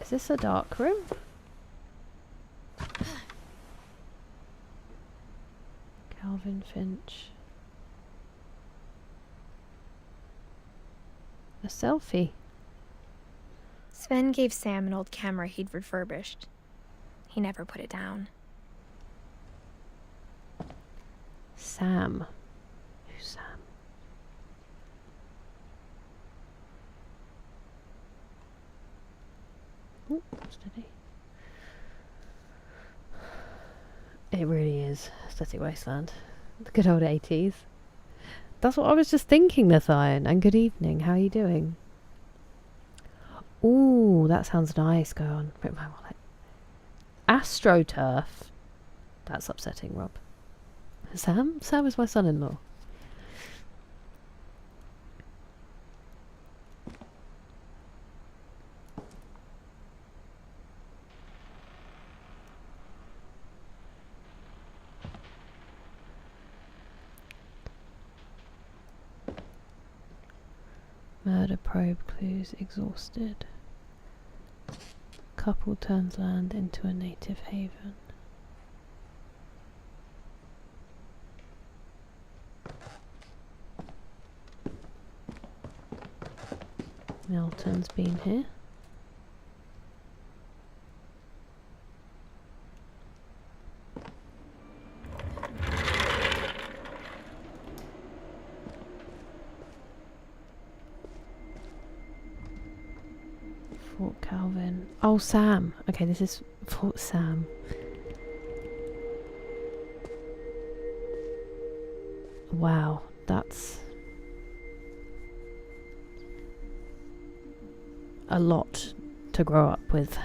Is this a dark room? Calvin Finch. A selfie. Sven gave Sam an old camera he'd refurbished. He never put it down. Sam. Who's Sam? Ooh, steady. It really is Aesthetic Wasteland. The good old 80s. That's what I was just thinking, Nathian. And good evening. How are you doing? Ooh, that sounds nice. Go on. Rip my wallet. AstroTurf. That's upsetting, Rob. Sam? Sam is my son-in-law. Murder probe clues exhausted. Couple turns land into a native haven. Milton's been here. Oh, Sam. Okay, this is for Sam. Wow, that's a lot to grow up with.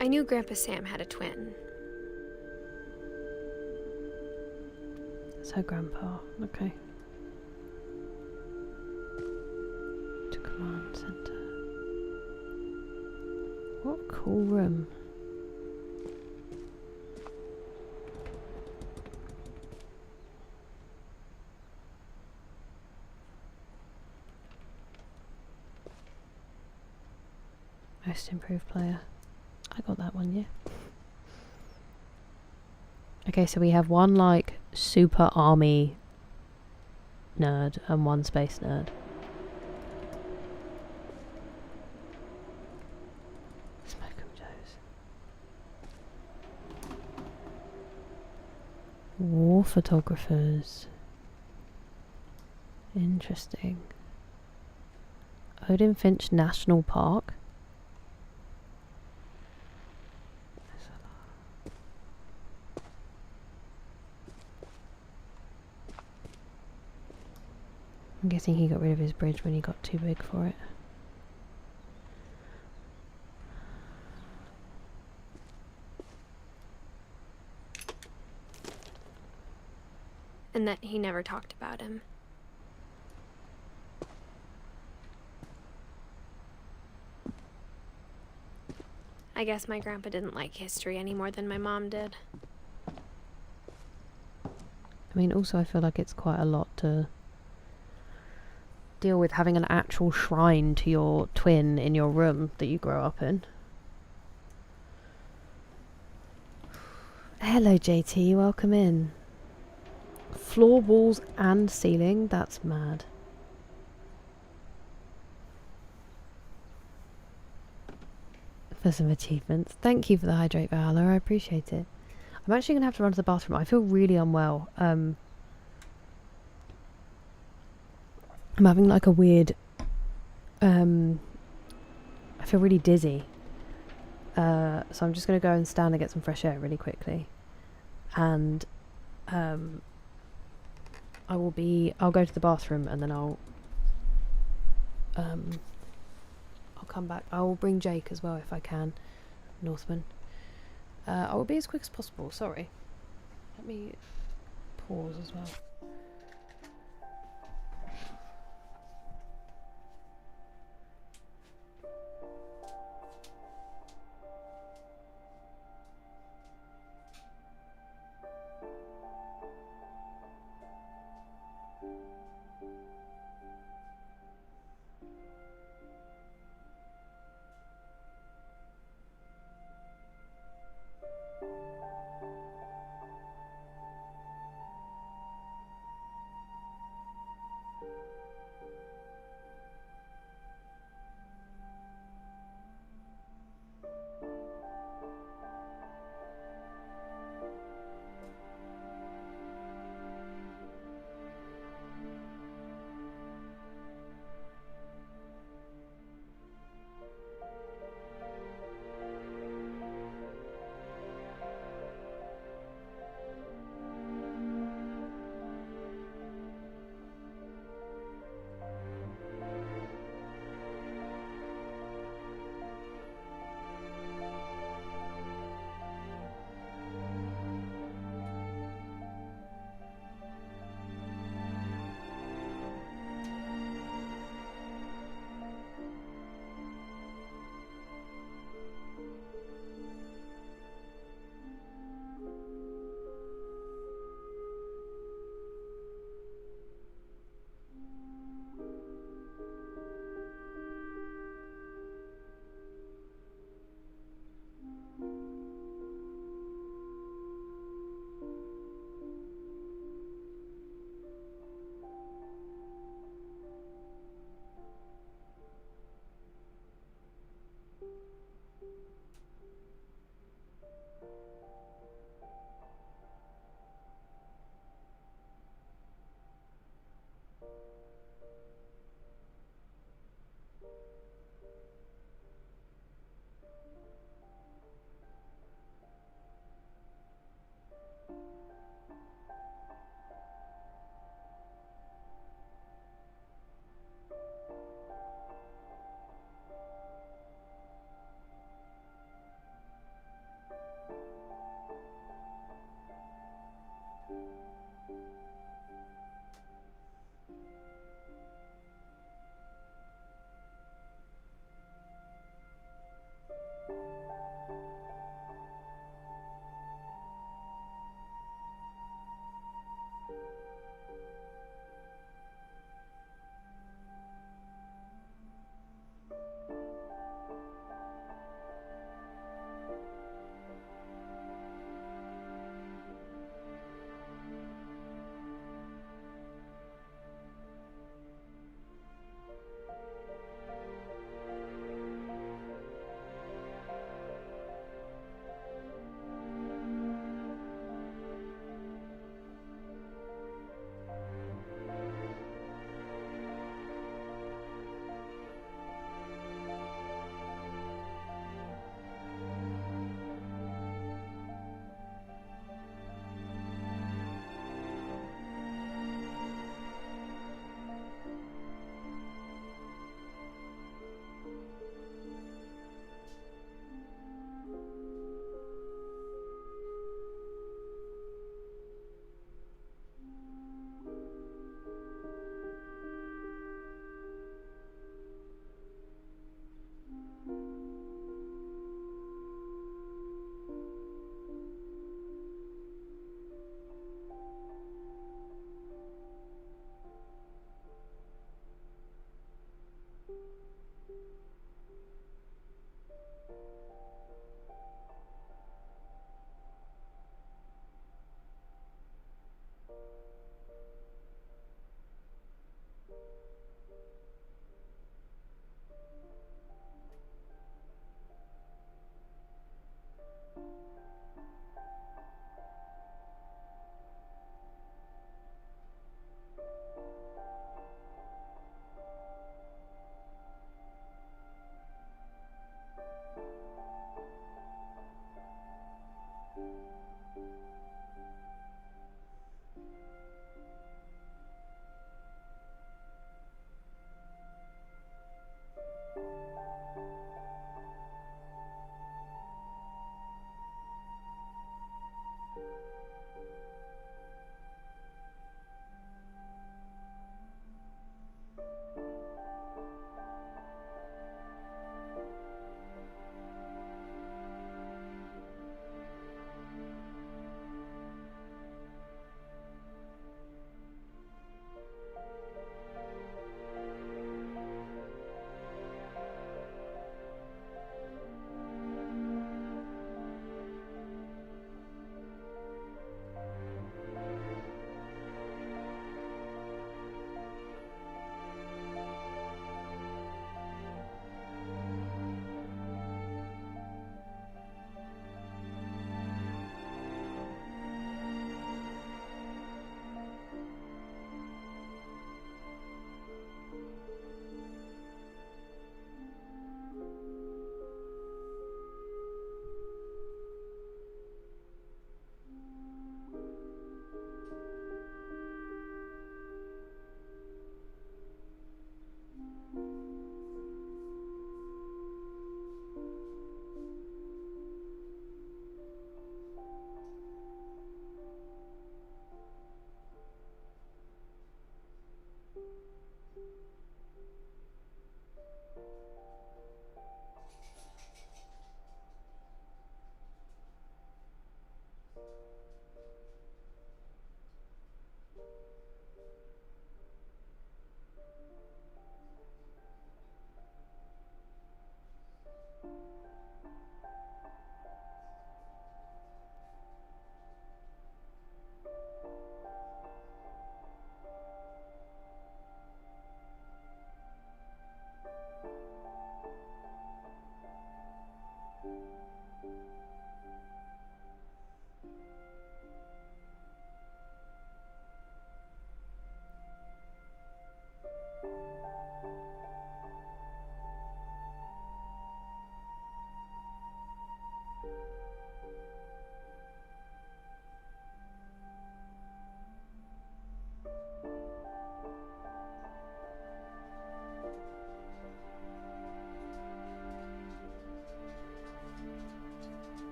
I knew Grandpa Sam had a twin. So Grandpa, okay. To command center. What a cool room. Most improved player. I got that one, yeah. Okay, so we have one like super army nerd and one space nerd. Smoke 'em Joes. War photographers. Interesting. Odin Finch National Park. I'm guessing he got rid of his bridge when he got too big for it. And that he never talked about him. I guess my grandpa didn't like history any more than my mom did. I mean, also I feel like it's quite a lot to deal with, having an actual shrine to your twin in your room that you grow up in. Hello JT, welcome in. Floor, walls and ceiling, that's mad. For some achievements. Thank you for the hydrate, Valor, I appreciate it. I'm actually going to have to run to the bathroom. I feel really unwell. I'm having like a weird... I feel really dizzy. So I'm just going to go and stand and get some fresh air really quickly. And I'll go to the bathroom and then I'll come back. I will bring Jake as well if I can. Northman. I will be as quick as possible, sorry. Let me pause as well.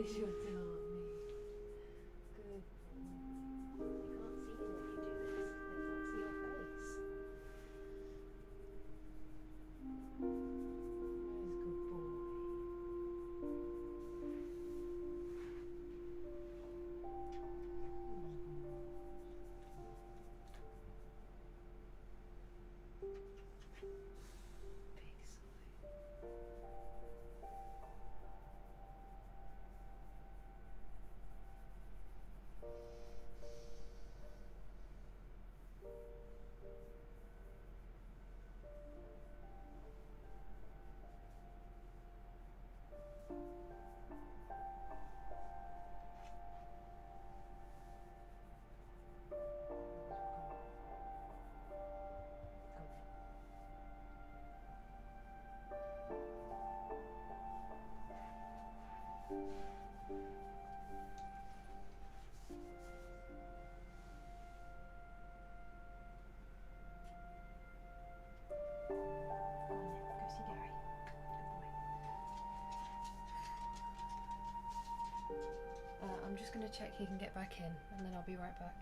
Close your tummy. Good. They can't see you if you do this. They can't see your face. Where's good boy? Big sigh. I'm just going to check he can get back in and then I'll be right back.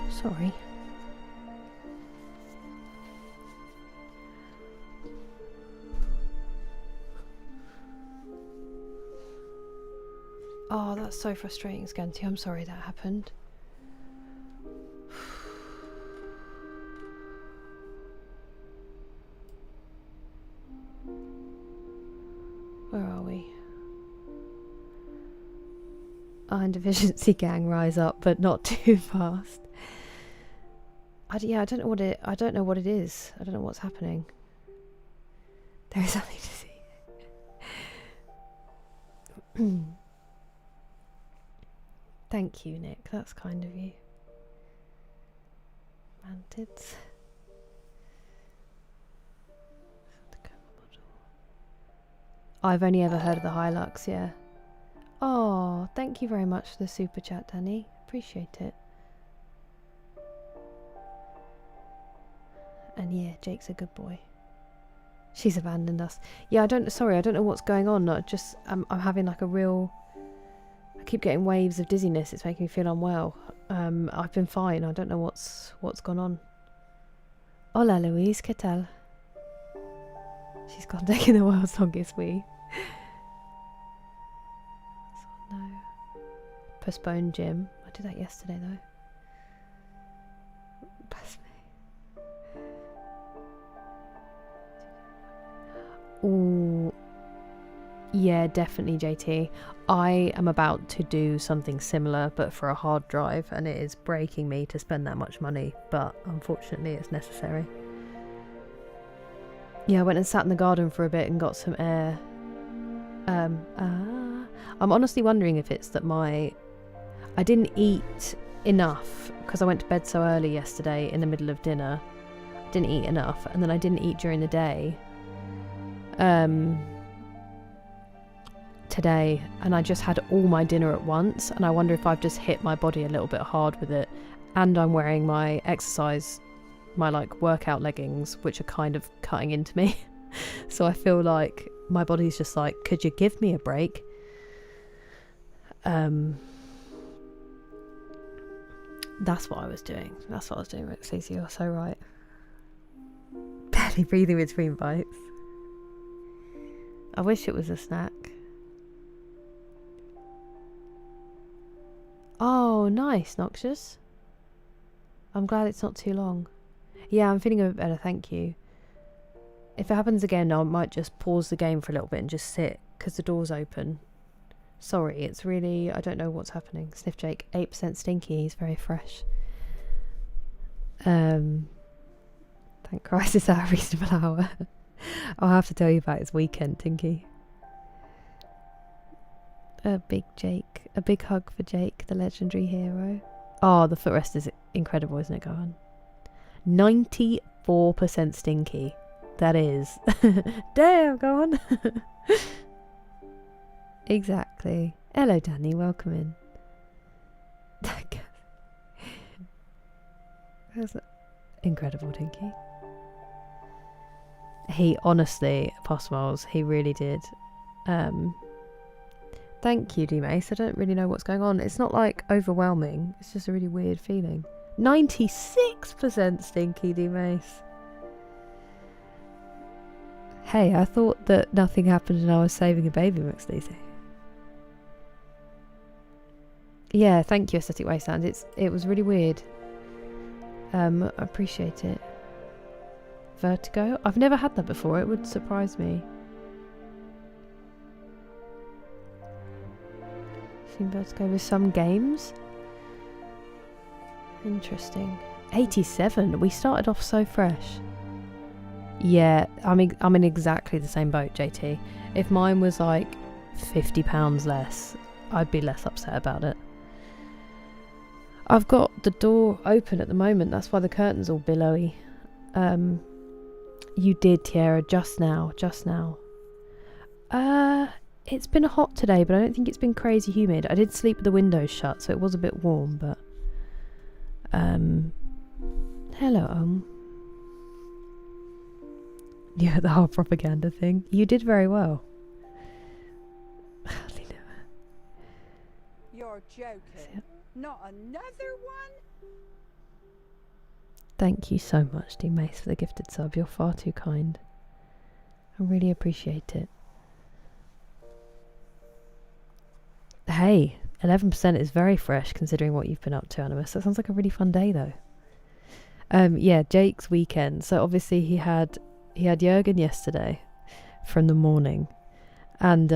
Sorry. Oh, that's so frustrating, Scanty. I'm sorry that happened. Where are we? Iron Deficiency Gang, rise up, but not too fast. I don't know what it. I don't know what it is. I don't know what's happening. There is something to see. Thank you, Nick. That's kind of you. Mantids. I've only ever heard of the Hilux. Yeah. Oh, thank you very much for the super chat, Danny. Appreciate it. And yeah, Jake's a good boy. She's abandoned us. Yeah, I don't know what's going on. I'm having like a real... I keep getting waves of dizziness. It's making me feel unwell. I've been fine. I don't know what's gone on. Hola, Louise. ¿Qué tal? She's gone taking the world's longest wee. So, no. Postponed gym. I did that yesterday though. Bless me. Ooh, yeah, definitely, JT. I am about to do something similar, but for a hard drive, and it is breaking me to spend that much money, but unfortunately it's necessary. Yeah, I went and sat in the garden for a bit and got some air. I'm honestly wondering if it's that I didn't eat enough, because I went to bed so early yesterday in the middle of dinner. I didn't eat enough, and then I didn't eat during the day. Today, and I just had all my dinner at once, and I wonder if I've just hit my body a little bit hard with it, and I'm wearing my like workout leggings, which are kind of cutting into me. So I feel like my body's just like, could you give me a break? That's what I was doing. Stacey, you're so right. Barely breathing between bites. I wish it was a snack. Oh, nice, Noxious. I'm glad it's not too long. Yeah, I'm feeling a bit better, thank you. If it happens again, I might just pause the game for a little bit and just sit, because the door's open. Sorry, it's really, I don't know what's happening. Sniff Jake, 8% stinky, he's very fresh. Thank Christ it's at a reasonable hour. I'll have to tell you about his weekend, Tinky. A big hug for Jake, the legendary hero. Oh, the footrest is incredible, isn't it, Gohan? 94% stinky. That is. Damn, Gohan. Exactly. Hello, Danny. Welcome in. That's incredible, Tinky. He honestly, past miles, he really did. Thank you, D-Mace. I don't really know what's going on. It's not like overwhelming. It's just a really weird feeling. 96% stinky, D-Mace. Hey, I thought that nothing happened and I was saving a baby, McSleazy. Yeah, thank you, Aesthetic Wasteland. It was really weird. I appreciate it. Vertigo? I've never had that before. It would surprise me. Seen Vertigo with some games? Interesting. 87. We started off so fresh. Yeah, I'm in exactly the same boat, JT. If mine was like £50 less, I'd be less upset about it. I've got the door open at the moment, that's why the curtain's all billowy. You did, Tiara, just now. It's been hot today, but I don't think it's been crazy humid. I did sleep with the windows shut, so it was a bit warm, but... Hello, Yeah, the whole propaganda thing. You did very well. You're joking. Not another one? Thank you so much, D Mace, for the gifted sub. You're far too kind. I really appreciate it. Hey, 11% is very fresh considering what you've been up to, Animus. That sounds like a really fun day, though. Yeah, Jake's weekend. So obviously he had Jurgen yesterday from the morning, and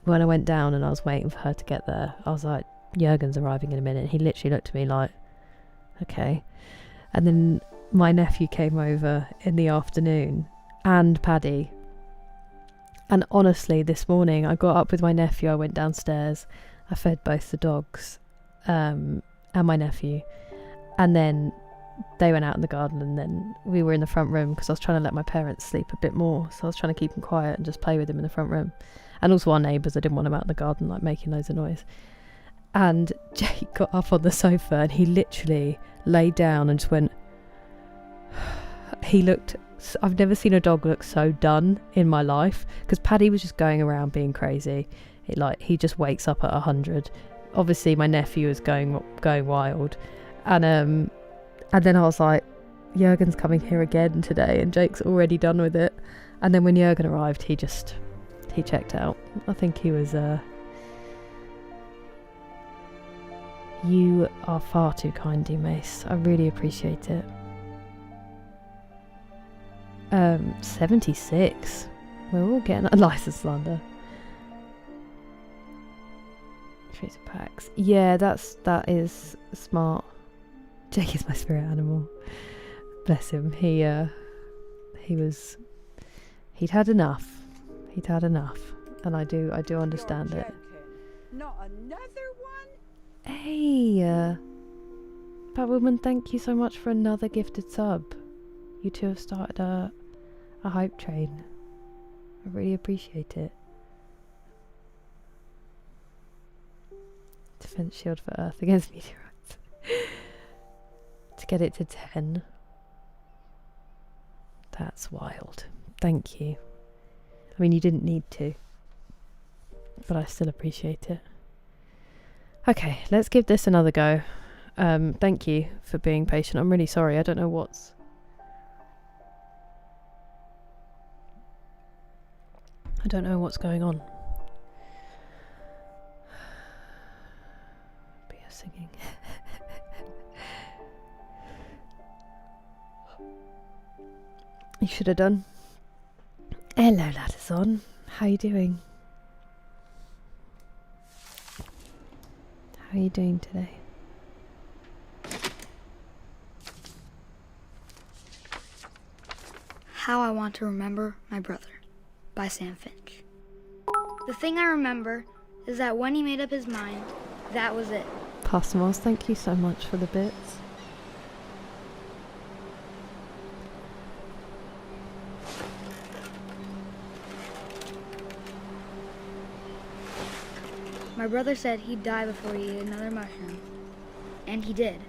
when I went down and I was waiting for her to get there, I was like, Jurgen's arriving in a minute. He literally looked at me like, okay. And then my nephew came over in the afternoon, and Paddy. And honestly, this morning I got up with my nephew, I went downstairs, I fed both the dogs and my nephew, and then they went out in the garden, and then we were in the front room because I was trying to let my parents sleep a bit more, so I was trying to keep them quiet and just play with them in the front room. And also our neighbours, I didn't want them out in the garden like making loads of noise. And Jake got up on the sofa and he literally laid down and just went... He looked... I've never seen a dog look so done in my life, because Paddy was just going around being crazy. He just wakes up at 100. Obviously my nephew was going wild, and then I was like, Jurgen's coming here again today, and Jake's already done with it. And then when Jurgen arrived, he checked out. I think he was You are far too kind, D Mace. I really appreciate it. 76. We're all getting a license slander. Tracer packs. Yeah, that is smart. Jake is my spirit animal. Bless him. He'd had enough. And I do understand it. Not another one? Hey, Batwoman, thank you so much for another gifted sub. You two have started a hype train. I really appreciate it. Defense shield for Earth against meteorites. To get it to 10. That's wild. Thank you. I mean, you didn't need to, but I still appreciate it. Okay, let's give this another go. Thank you for being patient. I'm really sorry. I don't know what's... going on. Be a singing. You should have done. Hello, Ladderson. How you doing? How are you doing today? How I Want to Remember My Brother by Sam Finch. The thing I remember is that when he made up his mind, that was it. Pasmos, thank you so much for the bits. My brother said he'd die before he ate another mushroom. And he did.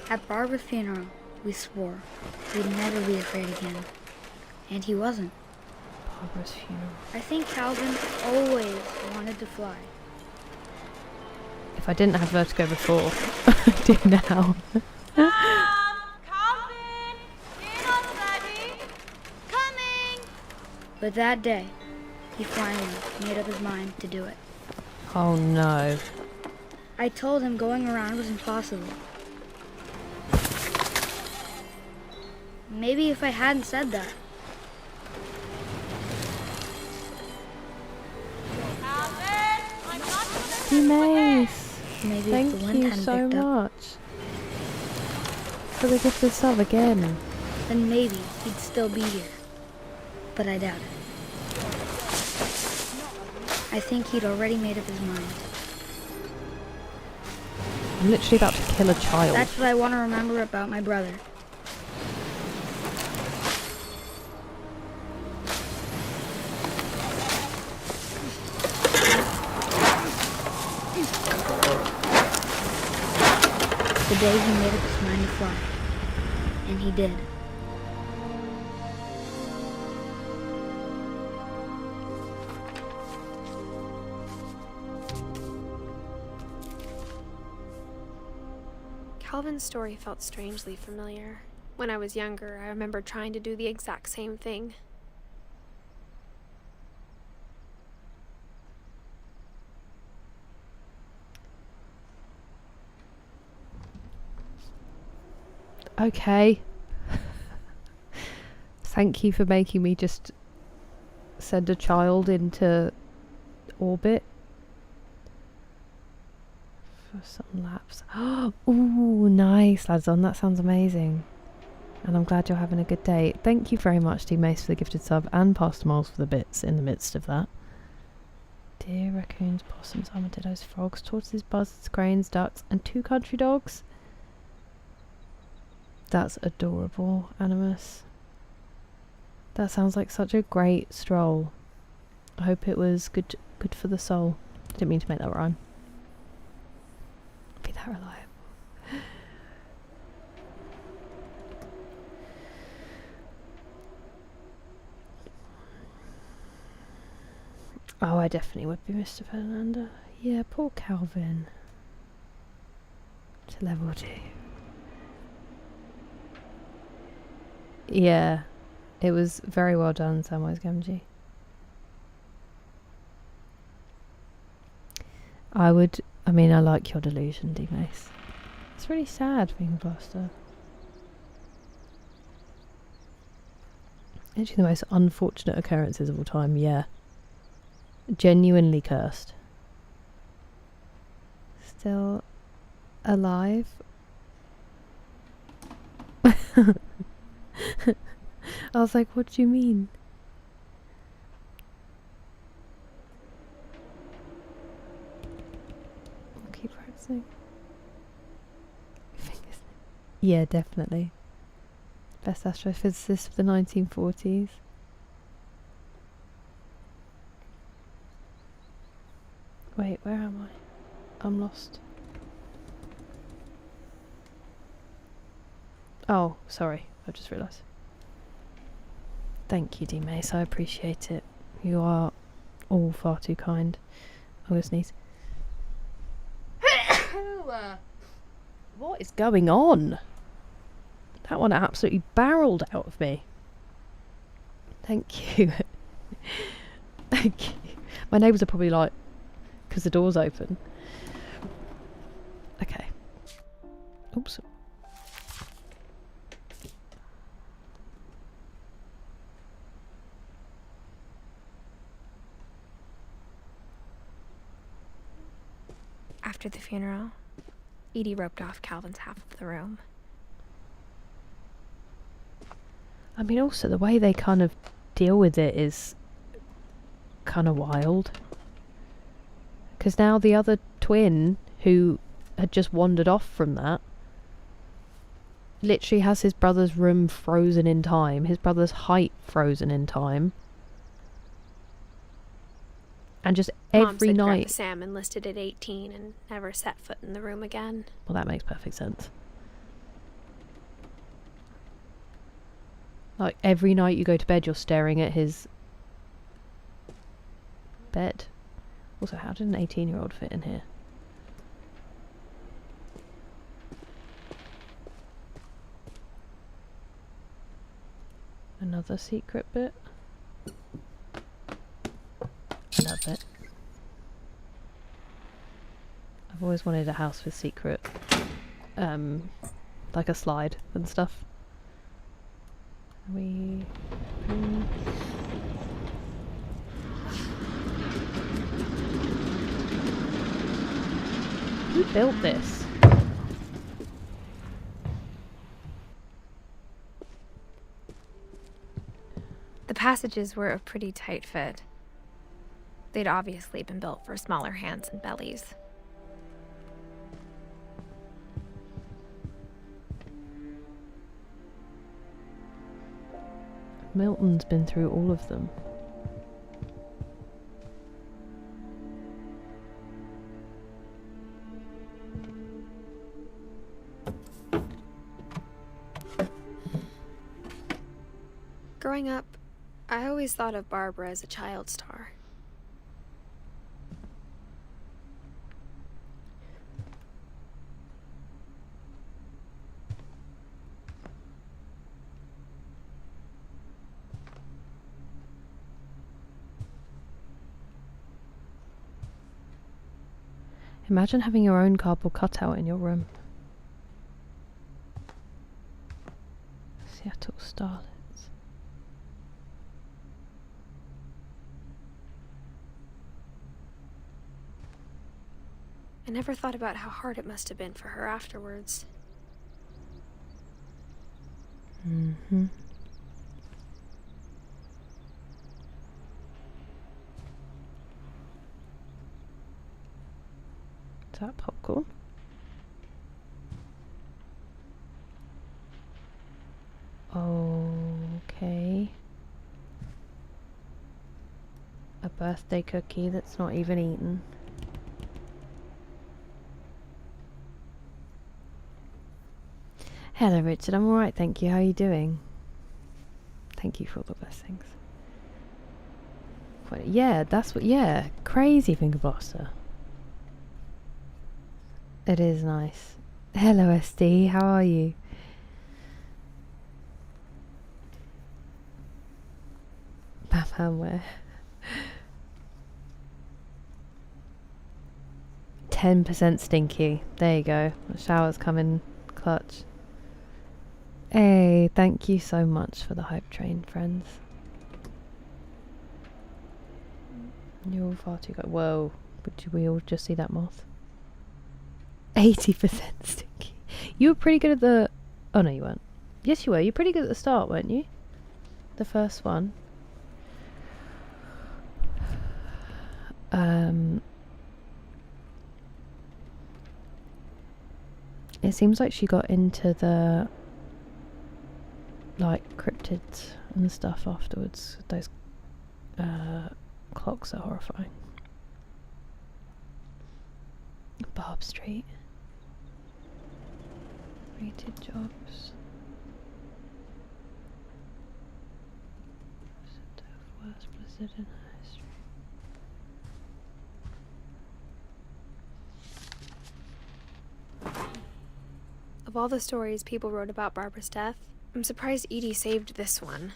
At Barbara's funeral, we swore we'd never be afraid again. And he wasn't. Barbara's funeral. I think Calvin always wanted to fly. If I didn't have vertigo before, I do now. Calvin! Dinner's ready! Coming! But that day, he finally made up his mind to do it. Oh no. I told him going around was impossible. Maybe if I hadn't said that. Calvin! I'm not gonna You Mace! Maybe Thank if the wind you hadn't so picked up, much for the gift of sub again. then maybe he'd still be here. But I doubt it. I think he'd already made up his mind. I'm literally about to kill a child. That's what I want to remember about my brother. The day he made up his mind to fly. And he did. Calvin's story felt strangely familiar. When I was younger, I remember trying to do the exact same thing. Okay. Thank you for making me just send a child into orbit for some laps. Ooh, nice, Ladzon. That sounds amazing. And I'm glad you're having a good day. Thank you very much, Team Mace, for the gifted sub, and Pastor Miles for the bits in the midst of that. Deer, raccoons, possums, armadillos, frogs, tortoises, buzzards, cranes, ducks, and 2 country dogs. That's adorable, Animus. That sounds like such a great stroll. I hope it was good for the soul. Didn't mean to make that rhyme. Be that reliable. Oh, I definitely would be Mr. Fernanda. Yeah, poor Calvin. To level 2. Yeah, it was very well done, Samwise Gamgee. I like your delusion, D-Mace. It's really sad being a bastard. Actually, the most unfortunate occurrences of all time, yeah. Genuinely cursed. Still alive? I was like, what do you mean? I'll keep practicing. Yeah, definitely. Best astrophysicist of the 1940s. Wait, where am I? I'm lost. Oh, sorry. I just realised. Thank you, D-Mace. I appreciate it. You are all far too kind. I'm gonna sneeze. What is going on? That one absolutely barreled out of me. Thank you. Thank you. My neighbours are probably like, because the door's open. Okay. Oops. After the funeral, Edie roped off Calvin's half of the room. I mean, also the way they kind of deal with it is kind of wild. Because now the other twin, who had just wandered off from that, literally has his brother's room frozen in time, his brother's height frozen in time. And just Mom every said night... Grandpa Sam enlisted at 18 and never set foot in the room again. Well, that makes perfect sense. Like, every night you go to bed, you're staring at his bed. Also, how did an 18-year-old fit in here? Another secret bit. I love it. I've always wanted a house with secret, like a slide and stuff. We... Who built this? The passages were a pretty tight fit. They'd obviously been built for smaller hands and bellies. Milton's been through all of them. Growing up, I always thought of Barbara as a child star. Imagine having your own cardboard cutout in your room. Seattle Starlets. I never thought about how hard it must have been for her afterwards. Mm-hmm. Is that popcorn? Okay. A birthday cookie that's not even eaten. Hello Richard, I'm alright, thank you. How are you doing? Thank you for all the blessings. What, yeah, that's what, yeah. Crazy finger blaster. It is nice. Hello SD, how are you? Batmanware. 10% stinky. There you go. The shower's coming clutch. Hey, thank you so much for the hype train, friends. You're all far too good. Whoa, did we all just see that moth? 80% stinky. You were pretty good at the... Oh no, you weren't. Yes, you were. You're pretty good at the start, weren't you? The first one. It seems like she got into the... like cryptids and stuff afterwards. Those clocks are horrifying. Barb Street. Rated jobs. Worst blizzard in history. Of all the stories people wrote about Barbara's death, I'm surprised Edie saved this one.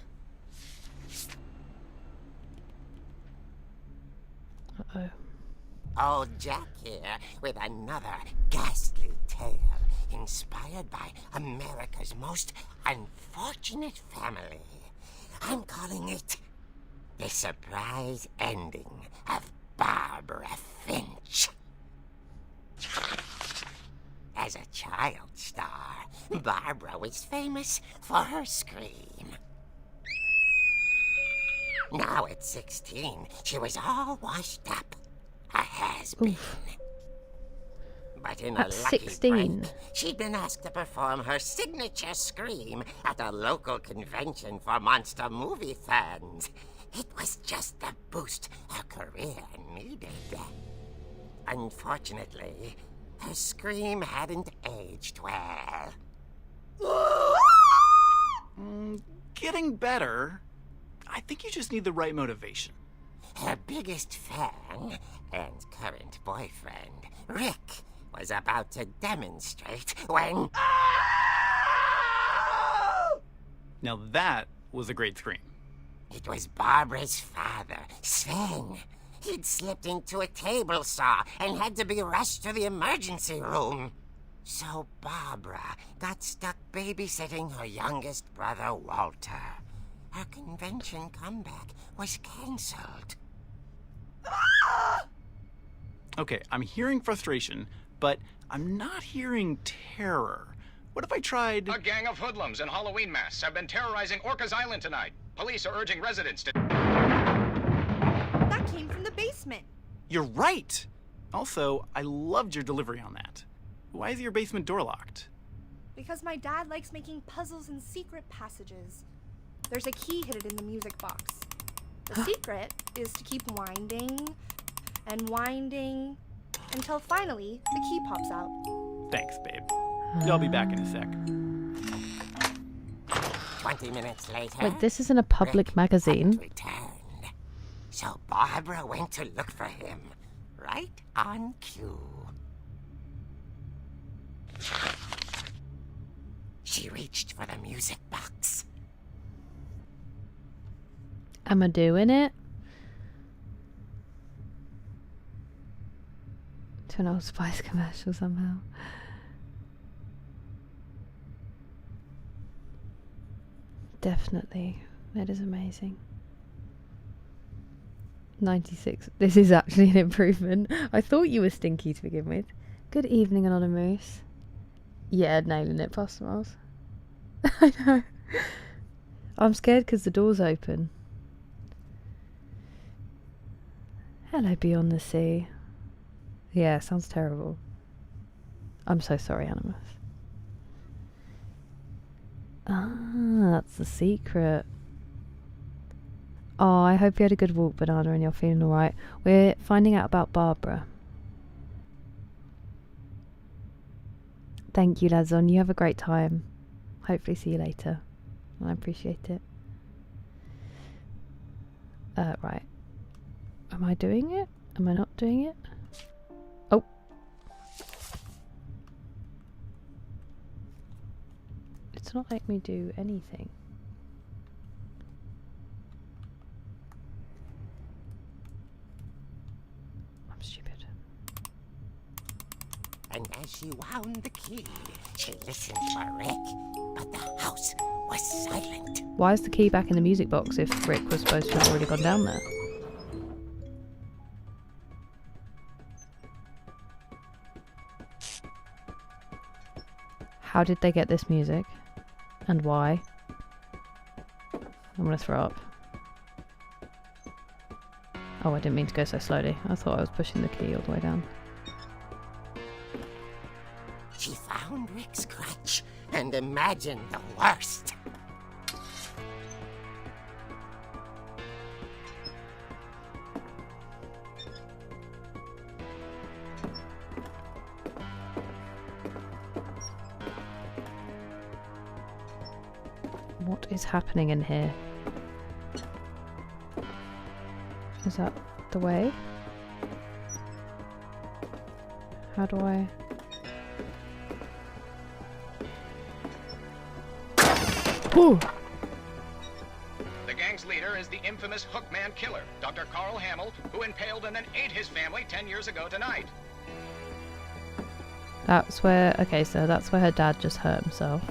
Uh-oh. Old Jack here with another ghastly tale inspired by America's most unfortunate family. I'm calling it The Surprise Ending of Barbara Finch. Barbara was famous for her scream. Now at 16, she was all washed up. A has-been. But in At a lucky 16? break, she'd been asked to perform her signature scream at a local convention for monster movie fans. It was just the boost her career needed. Unfortunately, her scream hadn't aged well. Getting better. I think you just need the right motivation. Her biggest fan and current boyfriend, Rick, was about to demonstrate when... Now that was a great scream. It was Barbara's father, Sven. He'd slipped into a table saw and had to be rushed to the emergency room. So Barbara got stuck babysitting her youngest brother, Walter. Her convention comeback was cancelled. Okay, I'm hearing frustration, but I'm not hearing terror. What if I tried... A gang of hoodlums in Halloween masks have been terrorizing Orcas Island tonight. Police are urging residents to... That came from the basement. You're right! Also, I loved your delivery on that. Why is your basement door locked? Because my dad likes making puzzles and secret passages. There's a key hidden in the music box. The secret is to keep winding and winding until finally the key pops out. Thanks, babe. I'll be back in a sec. 20 minutes later... Wait, this isn't a public Rick magazine. hadn't returned. So Barbara went to look for him, right on cue. She reached for the music box. Am I doing it? To an Old Spice commercial somehow. Definitely. That is amazing. 96. This is actually an improvement. I thought you were stinky to begin with. Good evening, Anonymous. Yeah, nailing it, Pastor Miles. I know. I'm scared because the door's open. Hello, Beyond the Sea. Yeah, sounds terrible. I'm so sorry, Animus. Ah, that's the secret. Oh, I hope you had a good walk, Banana, and you're feeling alright. We're finding out about Barbara. Thank you, Lazon. You have a great time. Hopefully see you later. I appreciate it. Right. Am I doing it? Am I not doing it? Oh. It's not letting me do anything. I'm stupid. And as she wound the key, she listened for Rick, but the house was silent. Why is the key back in the music box if Rick was supposed to have already gone down there? How did they get this music? And why? I'm gonna throw up. Oh, I didn't mean to go so slowly. I thought I was pushing the key all the way down. She found Rick's crutch and imagined the worst. What is happening in here? Is that the way? How do I... Ooh! The gang's leader is the infamous Hookman killer, Dr. Carl Hamill, who impaled and then ate his family 10 years ago tonight. That's where... Okay, so that's where her dad just hurt himself.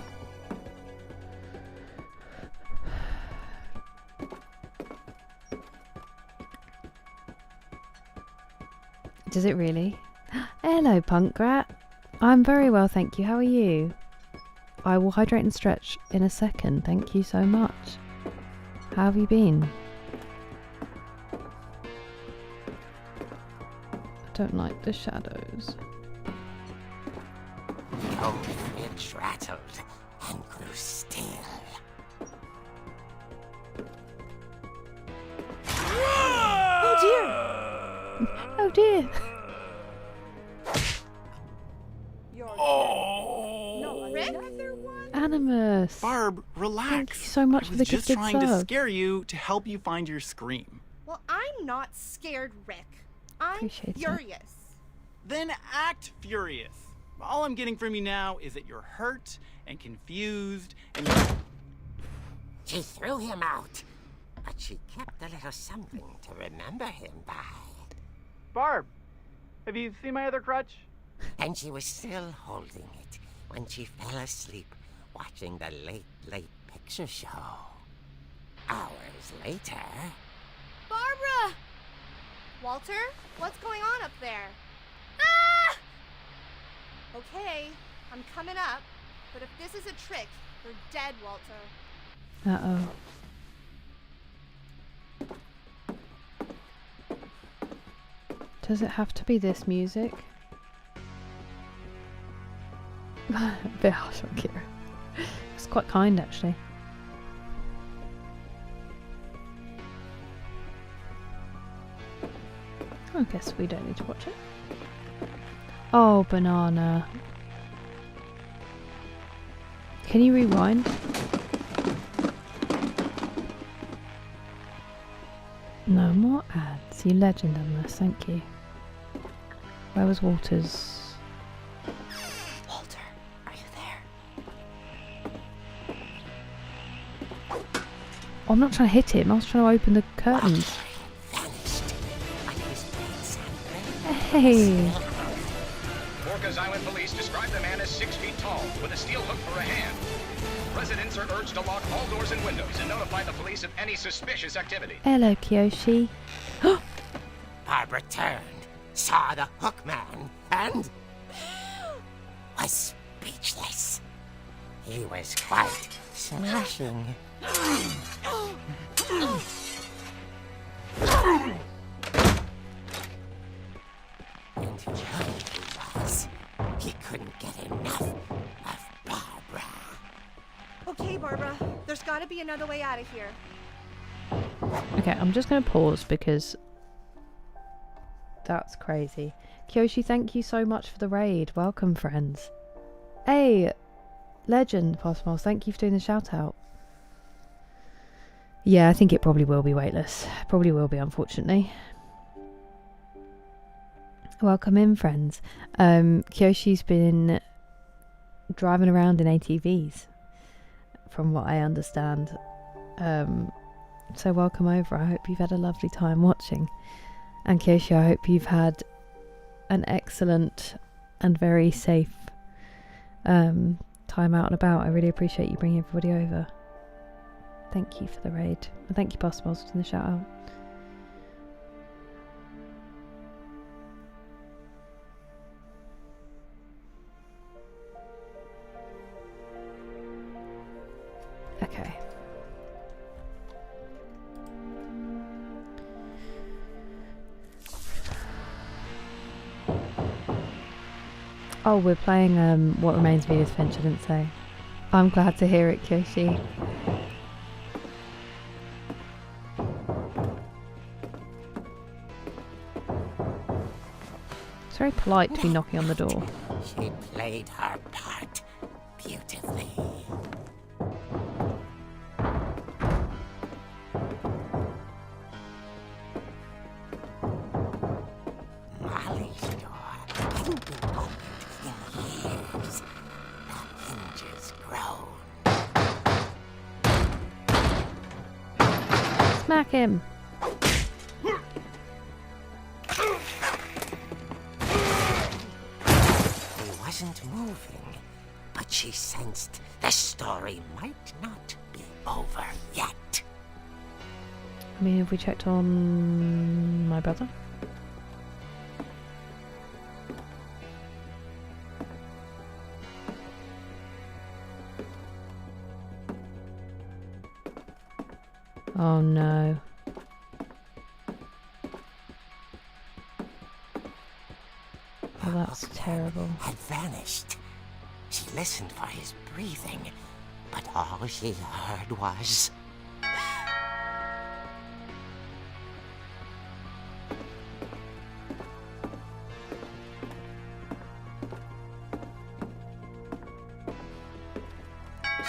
Does it really? Hello, Punk Rat. I'm very well, thank you. How are you? I will hydrate and stretch in a second. Thank you so much. How have you been? I don't like the shadows. The old Finch rattled and grew still. Oh dear! Oh dear! Rick? Animus! Barb, relax. Thank you so much for the I was just gifted trying to sub. scare you to help you find your scream. Well, I'm not scared, Rick. I'm Appreciate it. furious. Then act furious. All I'm getting from you now is that you're hurt and confused and you're... She threw him out, but she kept a little something to remember him by. Barb, have you seen my other crutch? And she was still holding it when she fell asleep watching the late picture show. Hours later... Barbara! Walter, what's going on up there? Ah! Okay, I'm coming up, but if this is a trick, you're dead, Walter. Uh-oh. Does it have to be this music? A bit harsh on Kira. It's quite kind, actually. I guess we don't need to watch it. Oh, banana. Can you rewind? No more ads. You legend on this, thank you. Where was Walter's? Walter, are you there? Oh, I'm not trying to hit him. I was trying to open the curtains. Hey. Orcas Island police describe the man as 6 feet tall, with a steel hook for a hand. Residents are urged to lock all doors and windows and notify the police of any suspicious activity. Hello, Kiyoshi. Barbara turned, saw the hook man, and was speechless. He was quite smashing. And whoever he was, he couldn't get enough of Barbara. Okay, Barbara, there's gotta be another way out of here. Okay, I'm just going to pause because that's crazy. Kiyoshi, thank you so much for the raid. Welcome, friends. Hey, legend, Postmoles, thank you for doing the shout out. Yeah, I think it probably will be weightless. Probably will be, unfortunately. Welcome in, friends. Kiyoshi's been driving around in ATVs, from what I understand. So welcome over. I hope you've had a lovely time watching. And Kiyoshi, I hope you've had an excellent and very safe time out and about. I really appreciate you bringing everybody over. Thank you for the raid. And thank you, Postmoles, for the shout out. Okay. Oh, we're playing What Remains of Edith Finch, I didn't say. I'm glad to hear it, Kyoshi. It's very polite to be knocking on the door. She played her part beautifully. Molly's door hadn't been opened in years. The hinges groaned. Smack him! He wasn't moving, but she sensed the story might not be over yet. I mean, have we checked on my brother? Oh no. Oh, that's terrible. Had vanished. She listened for his breathing, but all she heard was...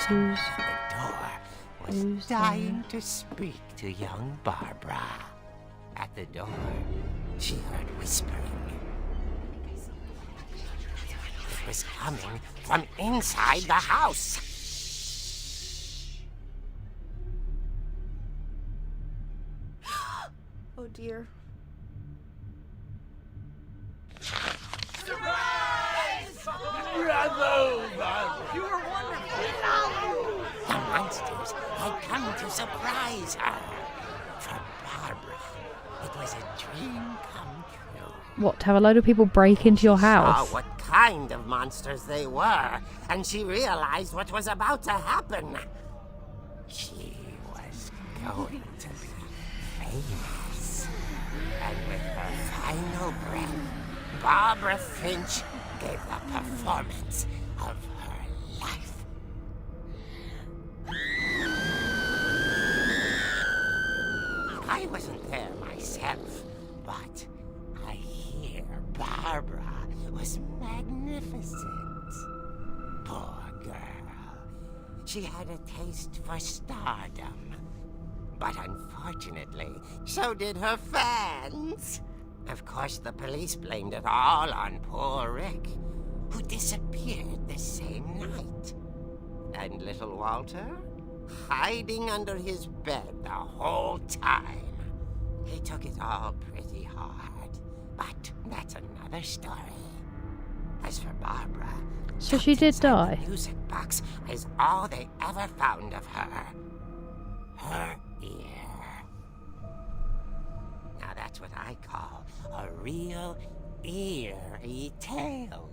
Who's The door was dying to speak to young Barbara. At the door, she heard whispering. It was coming from inside the house. Oh dear. The monsters had come to surprise her. For Barbara, it was a dream come true. what? To have a load of people break into your She saw house? what kind of monsters they were, and she realized what was about to happen. She was going to be famous. And with her final breath, Barbara Finch gave the performance of her life. I wasn't there myself, but I hear Barbara was magnificent. Poor girl. She had a taste for stardom. But unfortunately, so did her fans. Of course, the police blamed it all on poor Rick, who disappeared the same night. And little Walter? Hiding under his bed the whole time. He took it all pretty hard, but that's another story. As for Barbara, So she did tucked inside die? the music box is all they ever found of her. Her ear. Now that's what I call a real eerie tale.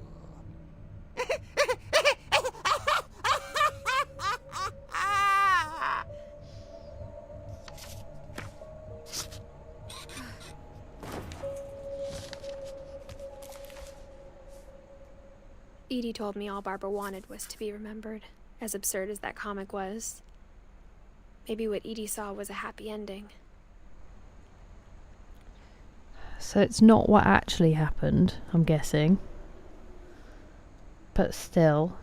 Edie told me all Barbara wanted was to be remembered, as absurd as that comic was. Maybe what Edie saw was a happy ending. So it's not what actually happened, I'm guessing. But still.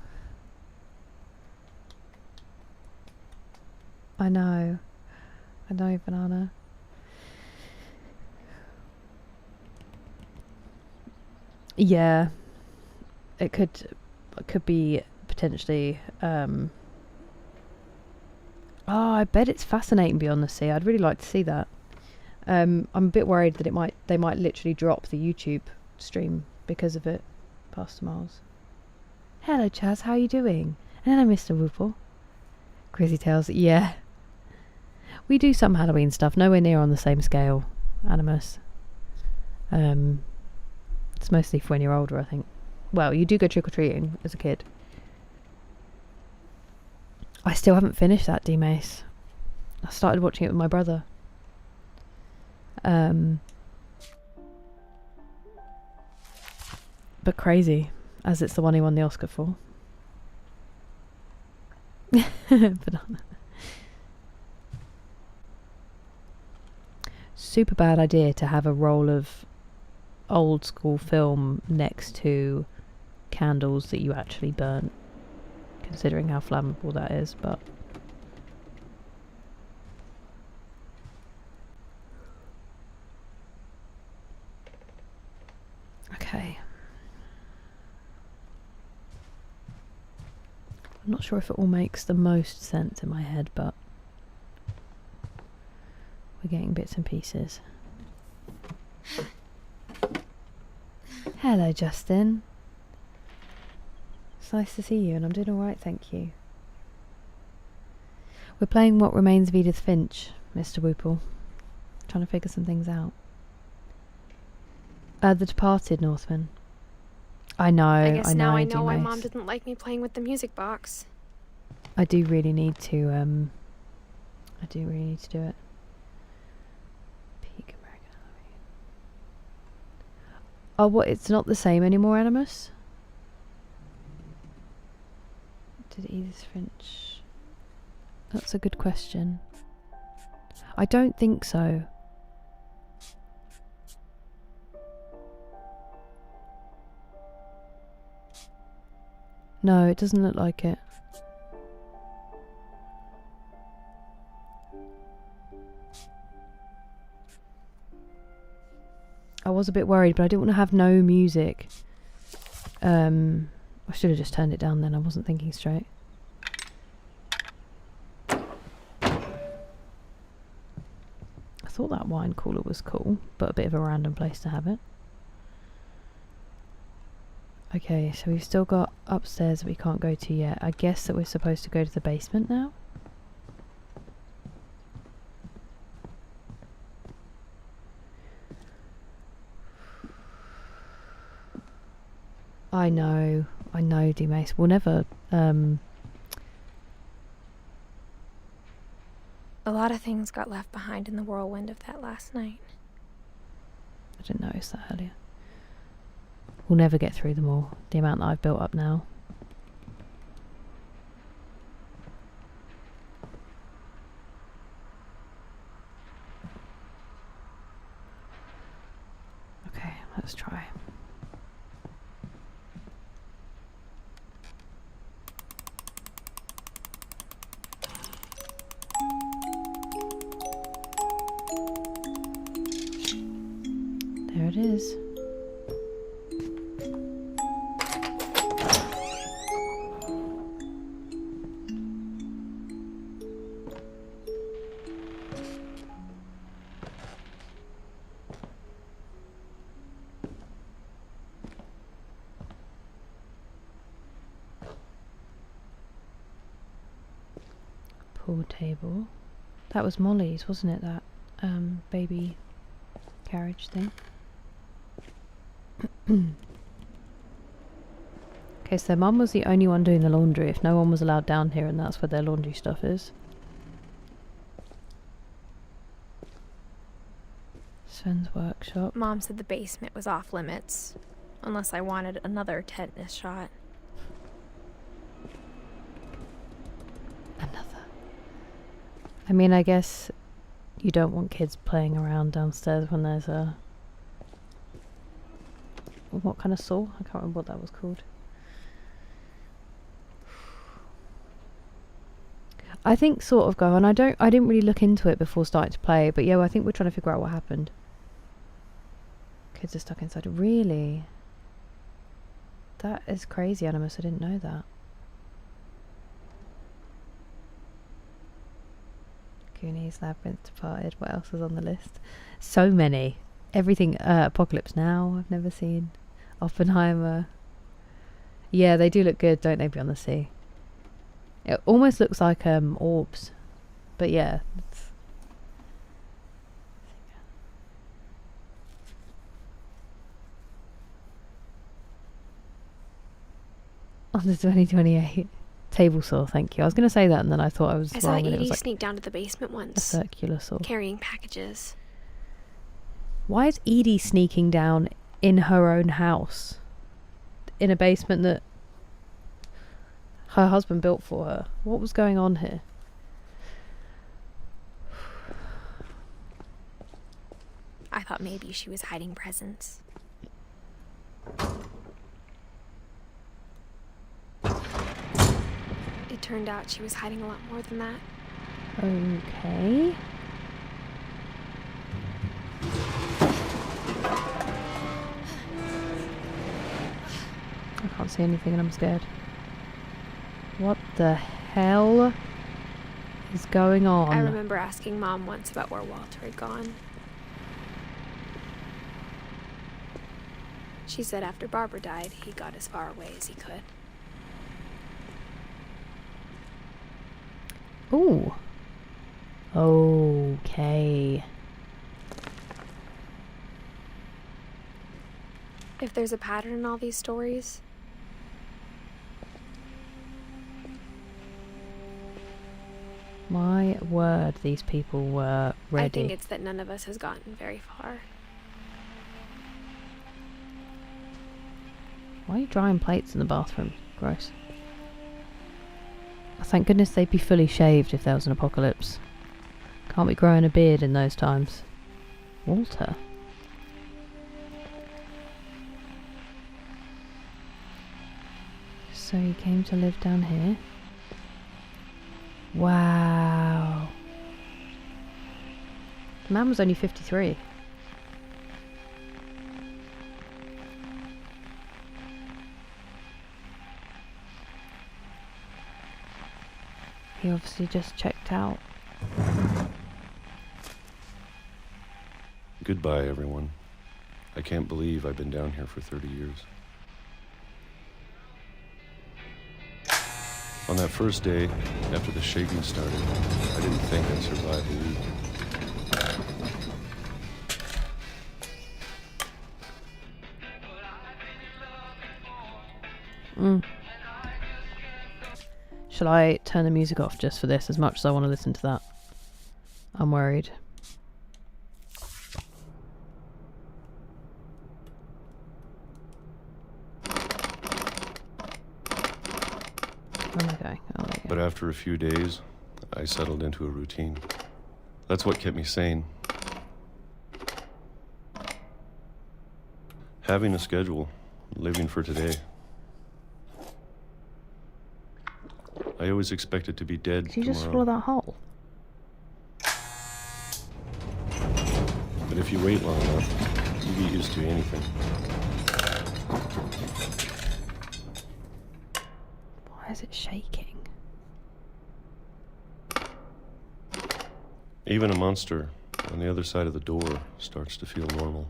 I know, Banana. Yeah. It could be potentially oh, I bet it's fascinating beyond the sea. I'd really like to see that. I'm a bit worried that they might literally drop the YouTube stream because of it, Pastor Miles. Hello Chaz, how are you doing? And hello Mr. Whoople. Crazy Tales, yeah. We do some Halloween stuff, nowhere near on the same scale, Animus. It's mostly for when you're older, I think. Well, you do go trick-or-treating as a kid. I still haven't finished that, D-Mace. I started watching it with my brother. But crazy, as it's the one he won the Oscar for. Banana. Super bad idea to have a roll of old school film next to candles that you actually burnt, considering how flammable that is, but okay. I'm not sure if it all makes the most sense in my head, but we're getting bits and pieces. Hello, Justin. It's nice to see you, and I'm doing alright, thank you. We're playing What Remains of Edith Finch, Mr. Whoople. Trying to figure some things out. The Departed, Northman. I know, I guess now I know why D-Mace. Mom didn't like me playing with the music box. I do really need to do it. Oh, what? It's not the same anymore, Animus? Did Edith Finch... That's a good question. I don't think so. No, it doesn't look like it. I was a bit worried, but I didn't want to have no music. I should have just turned it down then. I wasn't thinking straight. I thought that wine cooler was cool, but a bit of a random place to have it. Okay, so we've still got upstairs that we can't go to yet. I guess that we're supposed to go to the basement now. I know, D-Mace. We'll never, A lot of things got left behind in the whirlwind of that last night. I didn't notice that earlier. We'll never get through them all. The amount that I've built up now. Okay, let's try. There it is. Pool table. That was Molly's, wasn't it? That baby carriage thing. Okay, so Mum was the only one doing the laundry if no one was allowed down here, and that's where their laundry stuff is. Sven's workshop. Mom said the basement was off limits, unless I wanted another tetanus shot. Another. I mean, I guess you don't want kids playing around downstairs when there's a... What kind of saw? I can't remember what that was called. I think sort of go, and I didn't really look into it before starting to play, but yeah, I think we're trying to figure out what happened. Kids are stuck inside. Really? That is crazy, Animus. I didn't know that. Goonies, Labyrinth, Departed. What else was on the list? So many. Everything. Apocalypse Now, I've never seen. Oppenheimer. Yeah, they do look good, don't they, Beyond the Sea? It almost looks like orbs. But yeah. It's on the 2028. Table saw, thank you. I was going to say that and then I thought I was I saw wrong. And it Edie was like sneak down to the basement a once, circular saw. carrying packages. Why is Edie sneaking down in her own house? In a basement that her husband built for her? What was going on here? I thought maybe she was hiding presents. It turned out she was hiding a lot more than that. Okay. I can't see anything and I'm scared. What the hell is going on? I remember asking Mom once about where Walter had gone. She said after Barbara died, he got as far away as he could. Ooh. Okay. If there's a pattern in all these stories, My word, these people were ready. I think it's that none of us has gotten very far. Why are you drying plates in the bathroom? Gross. Thank goodness they'd be fully shaved if there was an apocalypse. Can't be growing a beard in those times. Walter. So he came to live down here. Wow. The man was only 53. He obviously just checked out. Goodbye, everyone. I can't believe I've been down here for 30 years. On that first day, after the shaking started, I didn't think I'd survive a week. Shall I turn the music off just for this, as much as I want to listen to that? I'm worried. Okay. Oh, there you go. But after a few days, I settled into a routine. That's what kept me sane. Having a schedule, living for today. I always expected to be dead Did you tomorrow. just swallow that whole? But if you wait long enough, you get used to anything. Why is it shaking? Even a monster on the other side of the door starts to feel normal.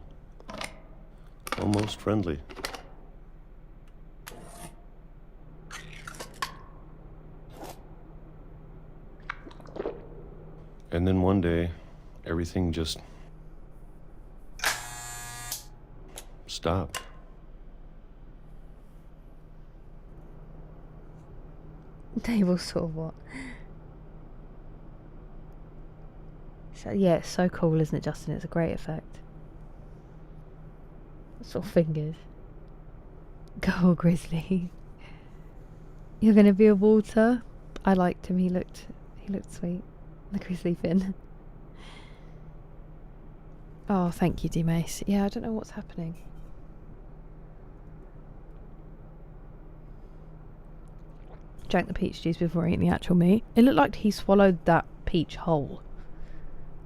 Almost friendly. And then one day, everything just stopped. Table saw what? So, yeah, it's so cool, isn't it, Justin? It's a great effect. Sort of fingers. Go, Grizzly. You're gonna be a Walter? I liked him. He looked sweet. The Grizzly fin. Oh, thank you, D-Mace. Yeah, I don't know what's happening. Drank the peach juice before eating the actual meat. It looked like he swallowed that peach whole.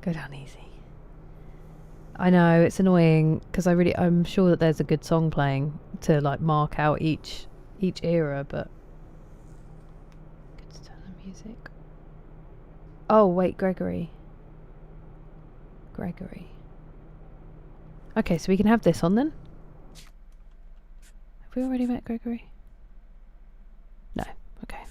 Go down easy. I know, it's annoying because I'm sure that there's a good song playing to like mark out each era, but good to turn the music. Oh wait, Gregory. Okay, so we can have this on then? Have we already met Gregory? No, okay.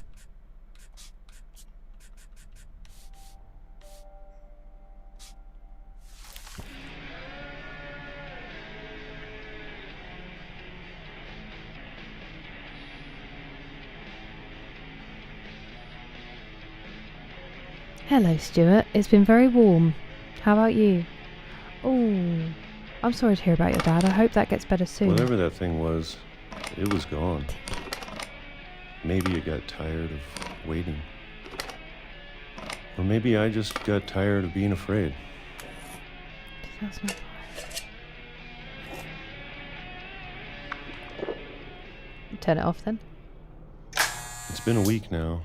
Hello, Stuart. It's been very warm. How about you? Oh, I'm sorry to hear about your dad. I hope that gets better soon. Whatever that thing was, it was gone. Maybe it got tired of waiting. Or maybe I just got tired of being afraid. 2005. Turn it off then. It's been a week now,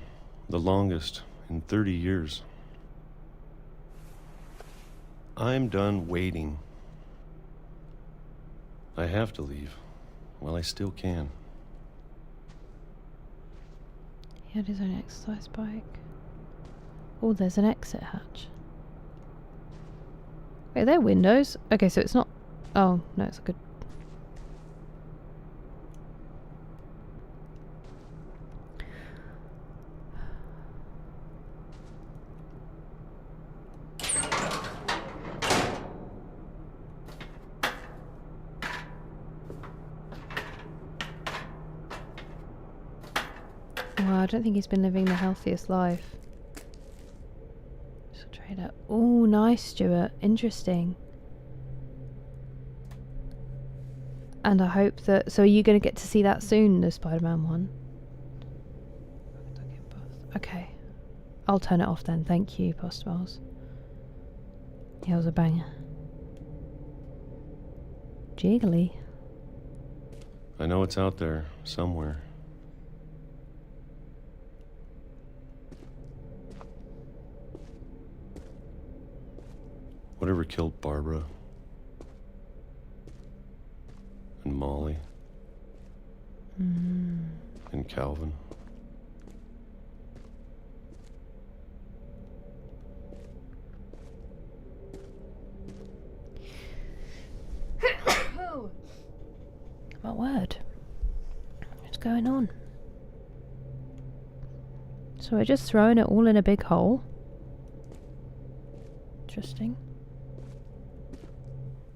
the longest in 30 years. I'm done waiting. I have to leave while I still can. He had his own exercise bike. Oh, there's an exit hatch. Wait, are there windows? Okay, so it's not... Oh, no, it's a good... Wow, I don't think he's been living the healthiest life. Just a trader. Oh, nice, Stuart. Interesting. And I hope that... So are you going to get to see that soon, the Spider-Man one? Okay. I'll turn it off then. Thank you, Postmiles. Yeah, it was a banger. Jiggly. I know it's out there, somewhere. Whatever killed Barbara and Molly and Calvin. What word? What's going on? So we're just throwing it all in a big hole. Interesting.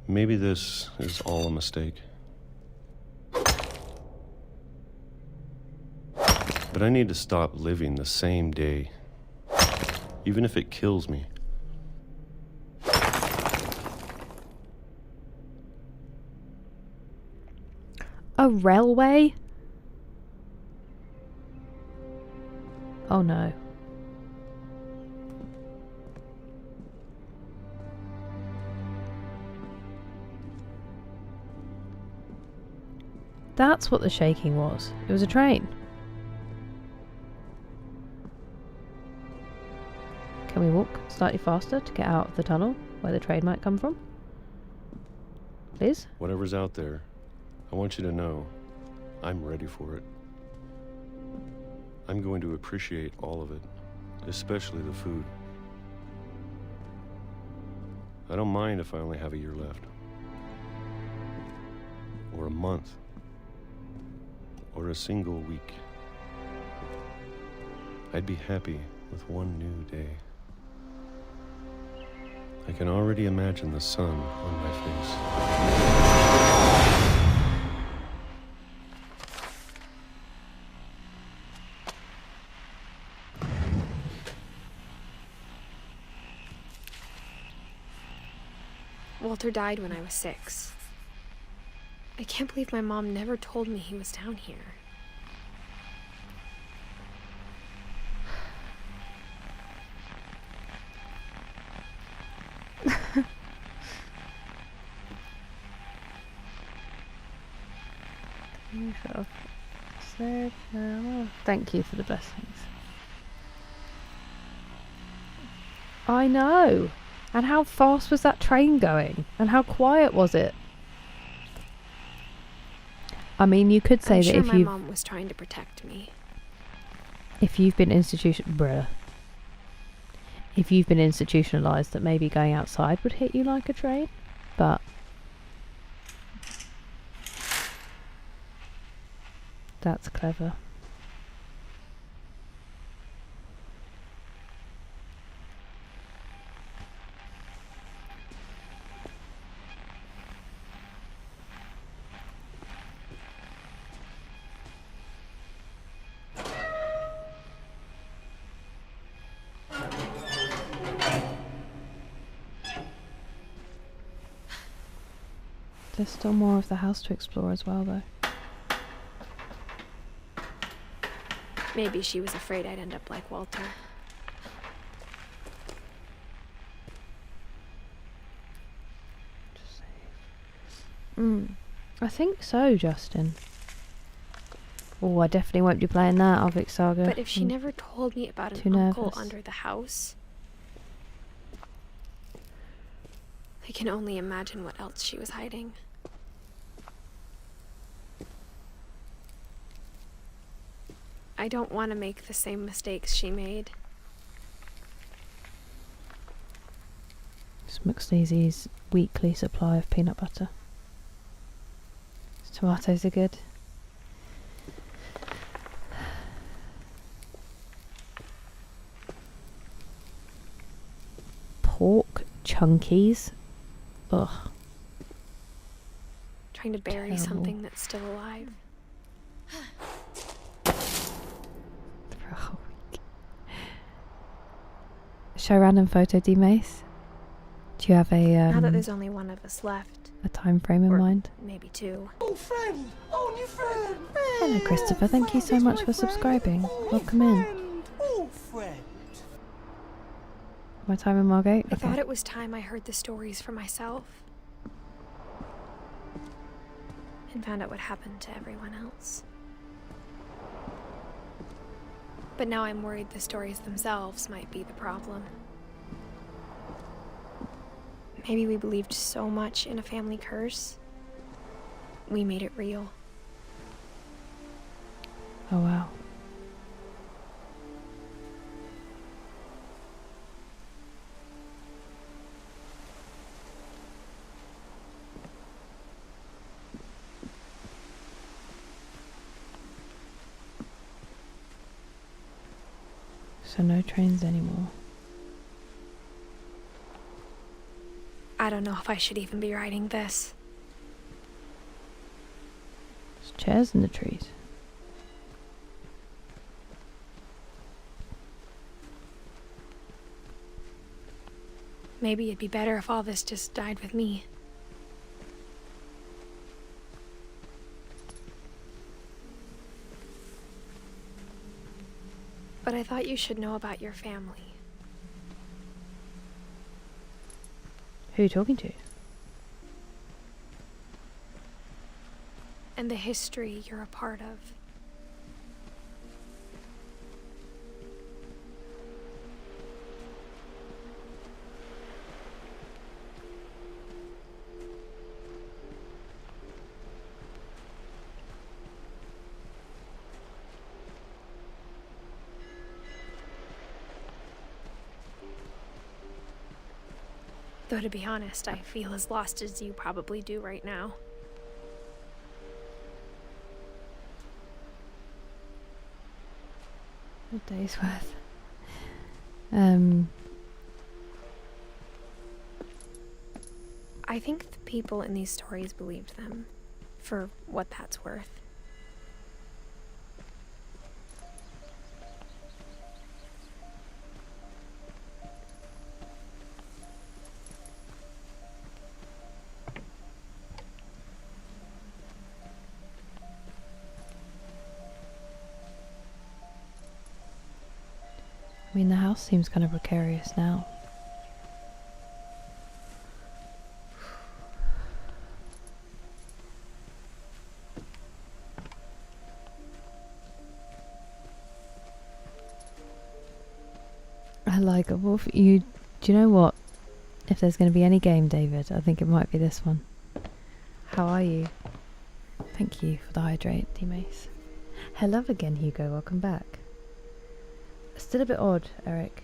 Maybe this is all a mistake. But I need to stop living the same day, even if it kills me. A railway? Oh no. That's what the shaking was. It was a train. Can we walk slightly faster to get out of the tunnel where the train might come from? Please? Whatever's out there, I want you to know I'm ready for it. I'm going to appreciate all of it, especially the food. I don't mind if I only have a year left. Or a month. Or a single week. I'd be happy with one new day. I can already imagine the sun on my face. Walter died when I was 6. I can't believe my mom never told me he was down here. Thank you for the blessings. I know. And how fast was that train going? And how quiet was it? I mean, you could say I'm that sure if my you mom was trying to protect me. if you've been institutionalized, that maybe going outside would hit you like a train, but that's clever. There's still more of the house to explore as well, though. Maybe she was afraid I'd end up like Walter. I think so, Justin. Oh, I definitely won't be playing that Arctic Saga. But if she never told me about too an uncle nervous. under the house, I can only imagine what else she was hiding. I don't want to make the same mistakes she made. It's McSneezy's weekly supply of peanut butter. His tomatoes are good. Pork chunkies. Ugh. Trying to bury Terrible. something that's still alive. Show random photo, D Mace. Do you have a Now that there's only one of us left, a time frame in Or mind. maybe 2. Oh, friend! Oh, new friend! Hello, Christopher. Thank you so much for subscribing. Welcome in. Oh, friend! My time in Margate? I thought it was time I heard the stories for myself. And found out what happened to everyone else. But now I'm worried the stories themselves might be the problem. Maybe we believed so much in a family curse, we made it real. Oh, wow. So no trains anymore. I don't know if I should even be writing this. There's chairs in the trees. Maybe it'd be better if all this just died with me. But I thought you should know about your family. Who are you talking to? And the history you're a part of. Though to be honest, I feel as lost as you probably do right now. A day's worth. I think the people in these stories believed them, for what that's worth. I mean, the house seems kind of precarious now. I like it. Well, do you know what? If there's going to be any game, David, I think it might be this one. How are you? Thank you for the hydrate, Mace. Hello again, Hugo. Welcome back. Still a bit odd, Eric.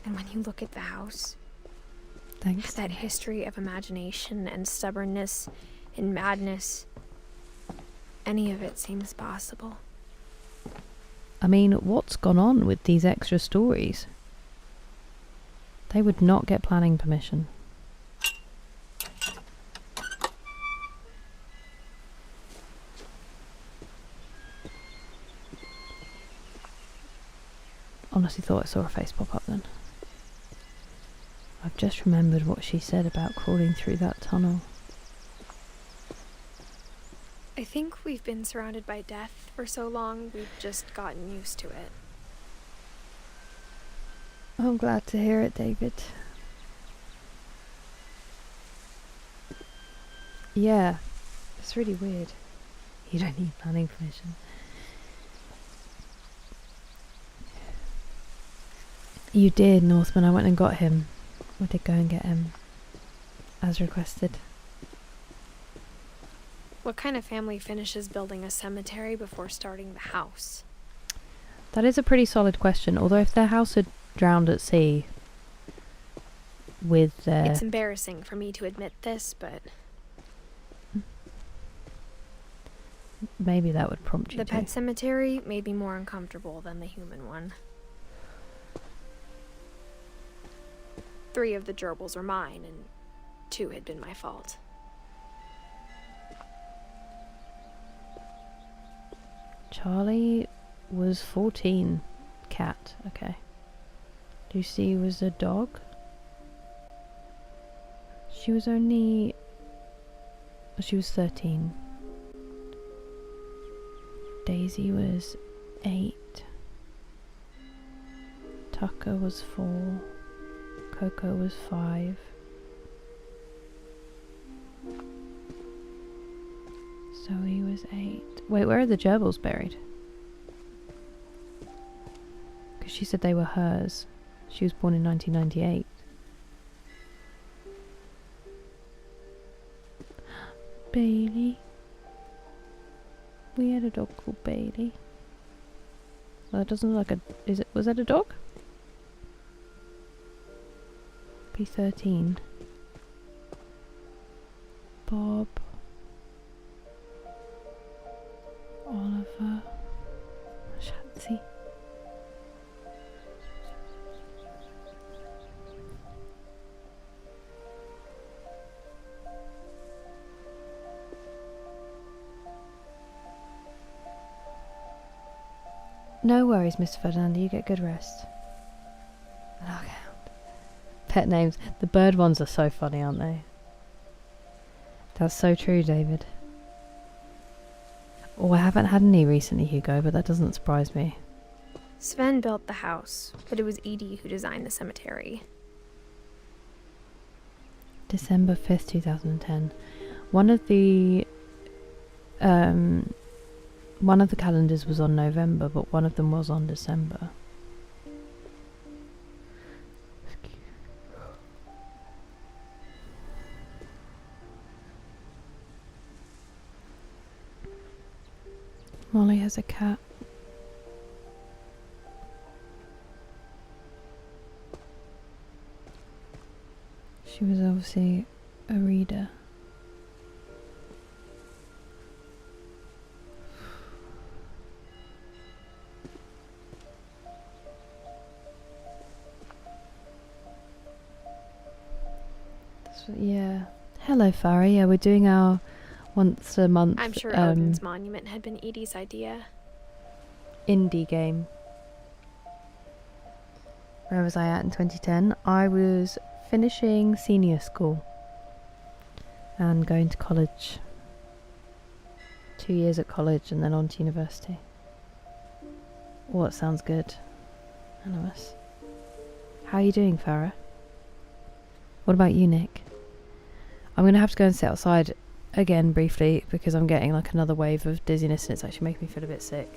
And when you look at the house, Thanks. that history of imagination and stubbornness and madness, any of it seems possible. I mean, what's gone on with these extra stories? They would not get planning permission. Honestly thought I saw her face pop up then. I've just remembered what she said about crawling through that tunnel. I think we've been surrounded by death for so long, we've just gotten used to it. I'm glad to hear it, David. Yeah, it's really weird. You don't need planning permission. You did, Northman. I went and got him. I did go and get him, as requested. What kind of family finishes building a cemetery before starting the house? That is a pretty solid question, although if their house had drowned at sea with their... It's embarrassing for me to admit this, but... Maybe that would prompt you The to. pet cemetery made me more uncomfortable than the human one. 3 of the gerbils were mine, and 2 had been my fault. Charlie was 14. Cat, okay. Lucy was a dog. She was 13. Daisy was 8. Tucker was 4. Coco was 5. Zoe was 8. Wait, where are the gerbils buried? Because she said they were hers. She was born in 1998. Bailey. We had a dog called Bailey. Well, it doesn't look like a... was that a dog? P13. Bob. Oliver. Shatsy. No worries, Mr. Ferdinando, you get good rest. Okay. Pet names. The bird ones are so funny, aren't they? That's so true, David. Oh, I haven't had any recently, Hugo, but that doesn't surprise me. Sven built the house, but it was Edie who designed the cemetery. December 5th, 2010. One of the calendars was on November, but one of them was on December. Molly has a cat. She was obviously a reader. Yeah. Hello, Farah. Yeah, we're doing our once a month. I'm sure Odin's monument had been Edie's idea. Indie game. Where was I at in 2010? I was finishing senior school and going to college. 2 years at college and then on to university. Oh, that sounds good. Anonymous. How are you doing, Farah? What about you, Nick? I'm going to have to go and sit outside again briefly because I'm getting like another wave of dizziness and it's actually making me feel a bit sick.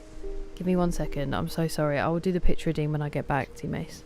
Give me 1 second. I'm so sorry. I will do the pitch reading when I get back, T Mace.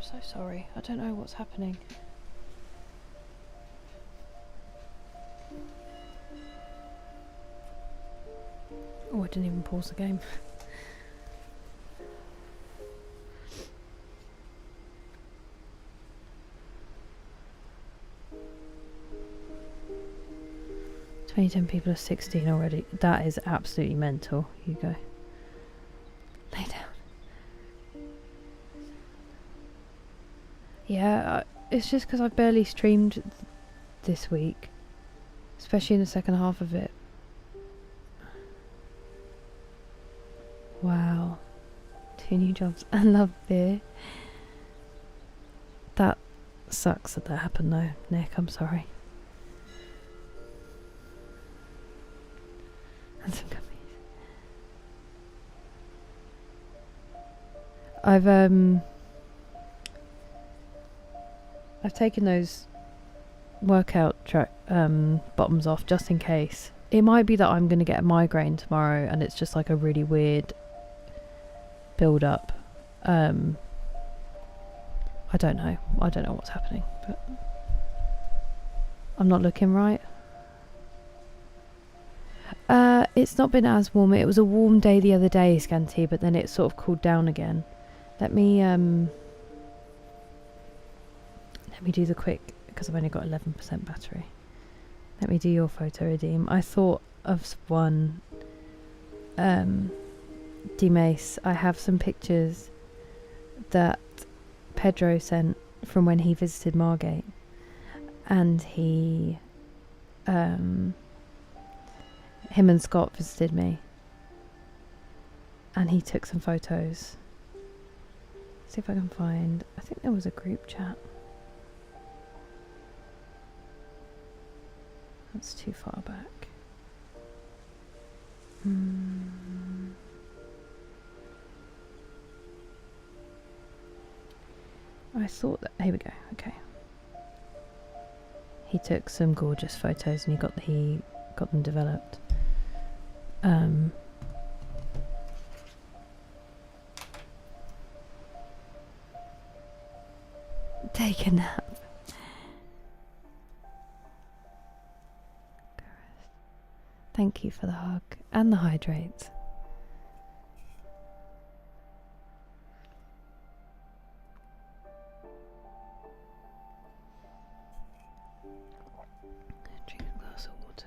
so sorry. I don't know what's happening. Oh, I didn't even pause the game. $20 people are 16 already. That is absolutely mental. You go. Lay down. Yeah, it's just because I've barely streamed this week. Especially in the second half of it. Wow. 2 new jobs. I love beer. That sucks that happened though, Nick. I'm sorry. And some gummies. I've taken those workout bottoms off just in case. It might be that I'm going to get a migraine tomorrow and it's just like a really weird build up. I don't know what's happening, but I'm not looking right. It's not been as warm. It was a warm day the other day, Scanty, but then it sort of cooled down again. Let me do the quick, because I've only got 11% battery. Let me do your photo redeem. I thought of one. D-Mace, I have some pictures that Pedro sent from when he visited Margate, and he him and Scott visited me and he took some photos. See if I can find, I think there was a group chat. That's too far back. I thought that, here we go, okay. He took some gorgeous photos and he got them developed. Take a nap. Thank you for the hug and the hydrates. Drink a glass of water.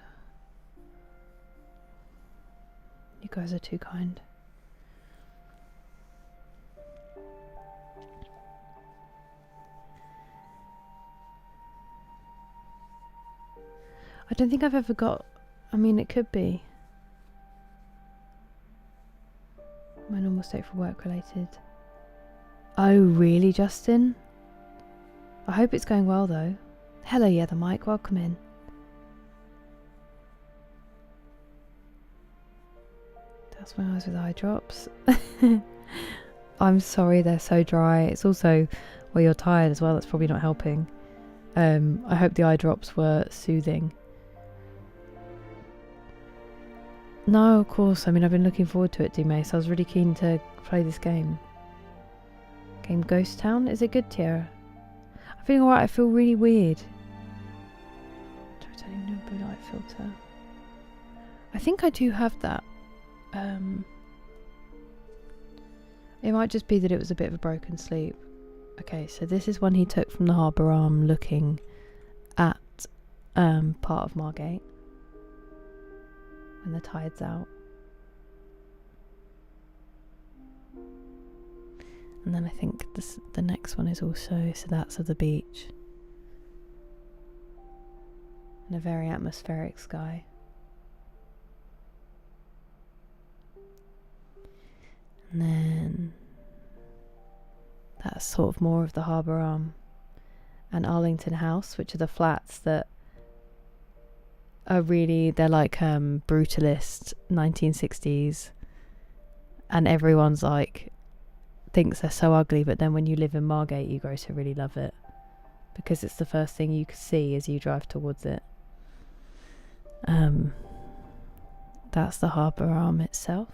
You guys are too kind. I don't think I've ever got, I mean it could be my normal state for work related. Oh really, Justin? I hope it's going well though. Hello, yeah, the mic, welcome in. That's when I was with eye drops. I'm sorry they're so dry. It's also, well, you're tired as well, that's probably not helping. I hope the eye drops were soothing. No, of course. I mean, I've been looking forward to it, D-Mace. I was really keen to play this game. Game Ghost Town? Is it good, Tiara? I'm feeling alright. I feel really weird. Titanium no blue light filter. I think I do have that. It might just be that it was a bit of a broken sleep. Okay, so this is one he took from the harbour arm looking at part of Margate. And the tide's out. And then I think the next one is also, so that's of the beach. And a very atmospheric sky. And then that's sort of more of the harbour arm. And Arlington House, which are the flats that are really, they're like brutalist 1960s, and everyone's like thinks they're so ugly, but then when you live in Margate you grow to really love it because it's the first thing you can see as you drive towards it. That's the harbour arm itself.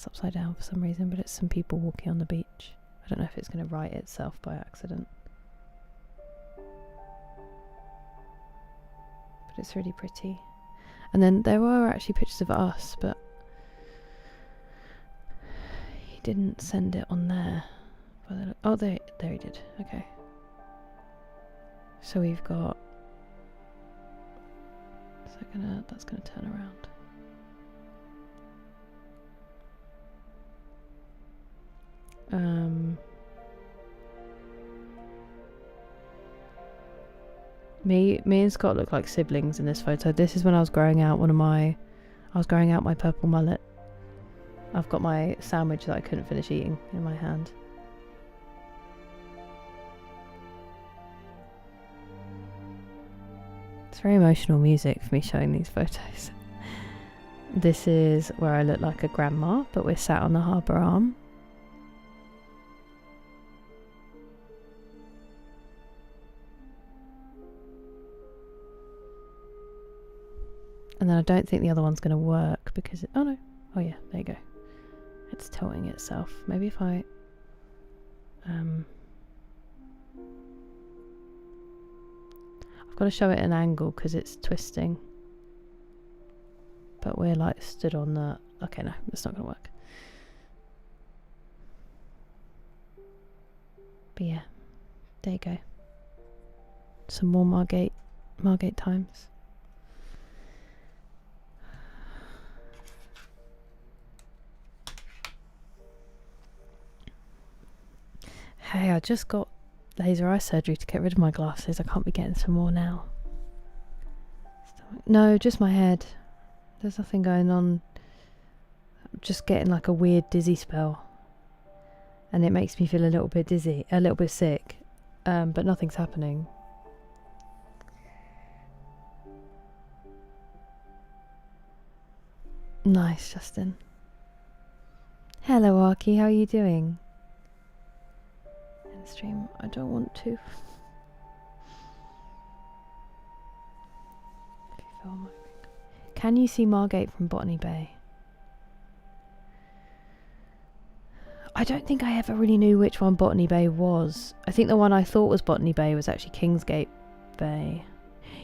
that's upside down for some reason, but it's some people walking on the beach. I don't know if it's going to right itself by accident. But it's really pretty. And then there were actually pictures of us, but he didn't send it on there. Oh, there he did. Okay. So we've got... that's gonna turn around. Me and Scott look like siblings in this photo. This is when I was growing out my purple mullet. I've got my sandwich that I couldn't finish eating in my hand. It's very emotional music for me showing these photos. This is where I look like a grandma, but we're sat on the harbour arm. And then I don't think the other one's going to work because... oh no. Oh yeah, there you go. It's tilting itself. Maybe if I... I've got to show it an angle because it's twisting. But we're like stood on the... okay, no, it's not going to work. But yeah, there you go. Some more Margate times. Hey, I just got laser eye surgery to get rid of my glasses. I can't be getting some more now. No, just my head. There's nothing going on. I'm just getting like a weird dizzy spell. And it makes me feel a little bit dizzy, a little bit sick. But nothing's happening. Nice, Justin. Hello, Arky, how are you doing? In stream, I don't want to. Can you see Margate from Botany Bay? I don't think I ever really knew which one Botany Bay was. I think the one I thought was Botany Bay was actually Kingsgate Bay.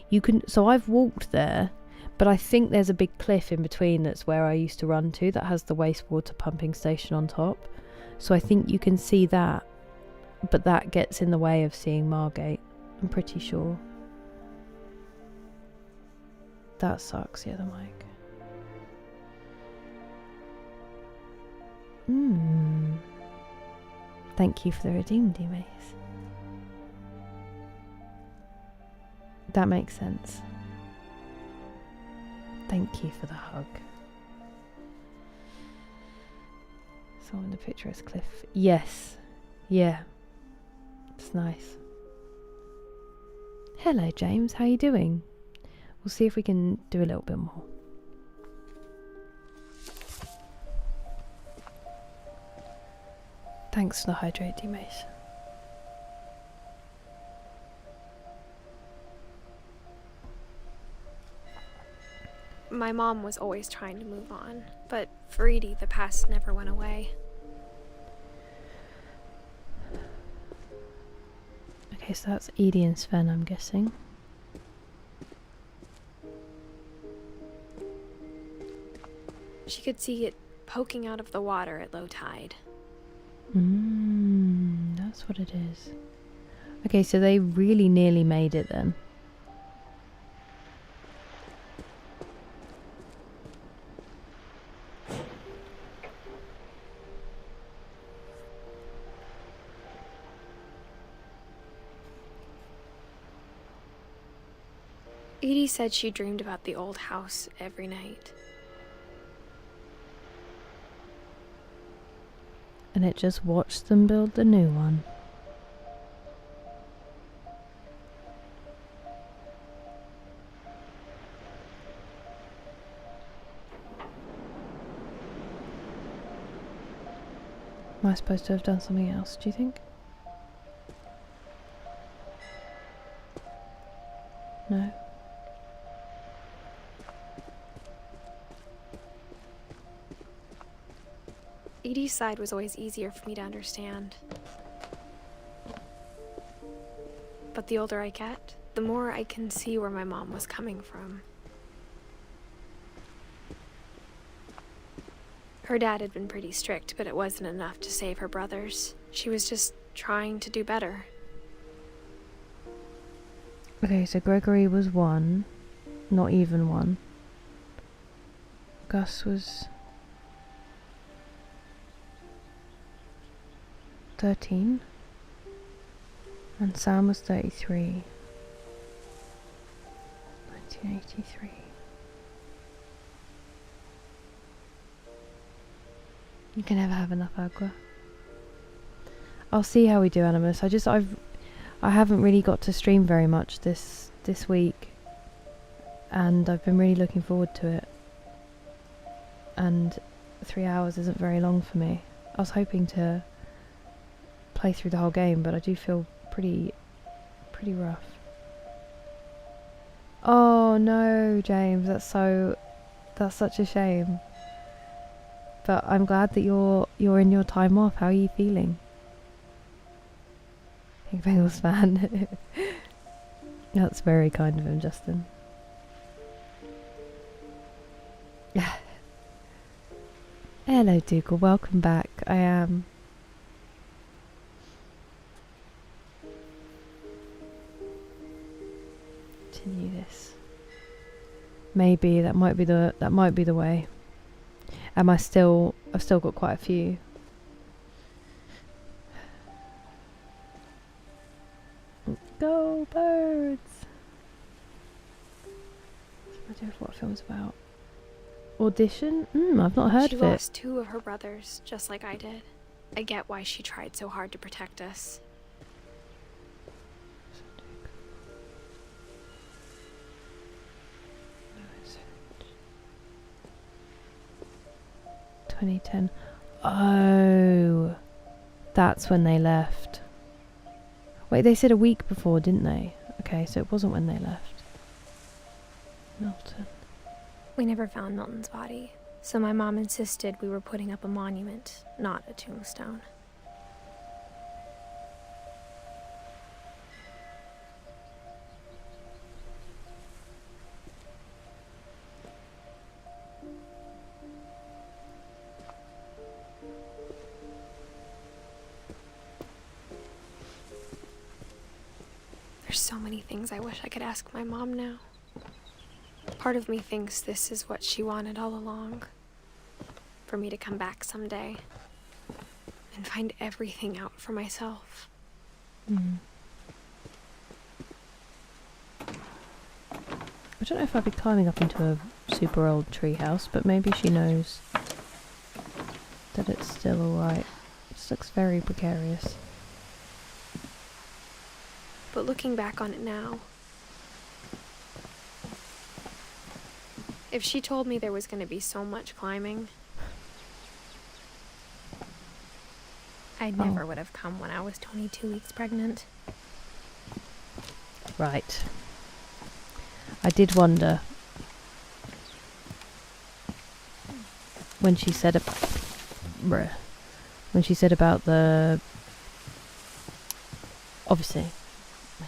You can, so I've walked there, but I think there's a big cliff in between that's where I used to run to that has the wastewater pumping station on top. So I think you can see that, but that gets in the way of seeing Margate, I'm pretty sure. That sucks, yeah, the mic. Thank you for the redeem, D-Mace. That makes sense. Thank you for the hug. So in the picturesque cliff. Yes. Yeah. It's nice. Hello, James. How you doing? We'll see if we can do a little bit more. Thanks for the hydrate, D-Mace. My mom was always trying to move on, but for Edie, the past never went away. Okay, so that's Edie and Sven, I'm guessing. She could see it poking out of the water at low tide. That's what it is. Okay, so they really nearly made it then. Edie said she dreamed about the old house every night. And it just watched them build the new one. Am I supposed to have done something else, do you think? No? Edie's side was always easier for me to understand. But the older I get, the more I can see where my mom was coming from. Her dad had been pretty strict, but it wasn't enough to save her brothers. She was just trying to do better. Okay, so Gregory was 1, not even 1. Gus was 13. And Sam was 33. 1983. You can never have enough Agua. I'll see how we do, Animus. I haven't really got to stream very much this week, and I've been really looking forward to it. And 3 hours isn't very long for me. I was hoping to play through the whole game, but I do feel pretty rough. Oh no, James, that's such a shame. But I'm glad that you're in your time off. How are you feeling? Big Bengals fan. That's very kind of him, Justin. Hello, Dougal. Welcome back. I am. Continue this. Maybe that might be the way. I've still got quite a few. Go birds! I don't know what film's about. Audition? I've not heard of it. She lost 2 of her brothers, just like I did. I get why she tried so hard to protect us. ...2010. Oh, that's when they left. Wait, they said a week before, didn't they? Okay, so it wasn't when they left. Milton. We never found Milton's body, so my mom insisted we were putting up a monument, not a tombstone. There's so many things I wish I could ask my mom now. Part of me thinks this is what she wanted all along. For me to come back someday and find everything out for myself. I don't know if I'd be climbing up into a super old treehouse, but maybe she knows that it's still alright. This looks very precarious. But looking back on it now, if she told me there was going to be so much climbing, I never would have come when I was 22 weeks pregnant. Right. I did wonder when she said about the obviously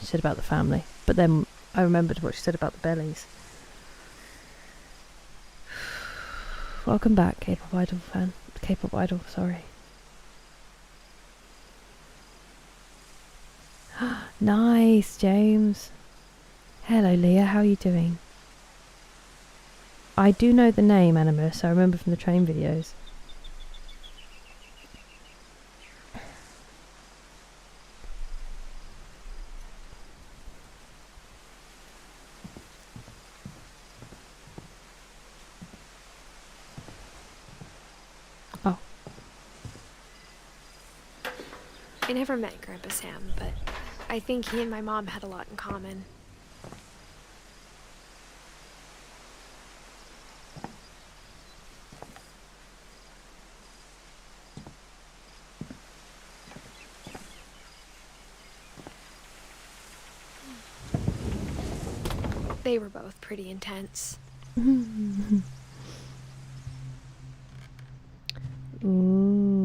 she said about the family, but then I remembered what she said about the bellies. Welcome back, K-pop idol fan. K-pop idol, sorry. Nice, James. Hello, Leah. How are you doing? I do know the name Animus. I remember from the train videos. Oh. I never met Grandpa Sam, but I think he and my mom had a lot in common. They were both pretty intense. Ooh.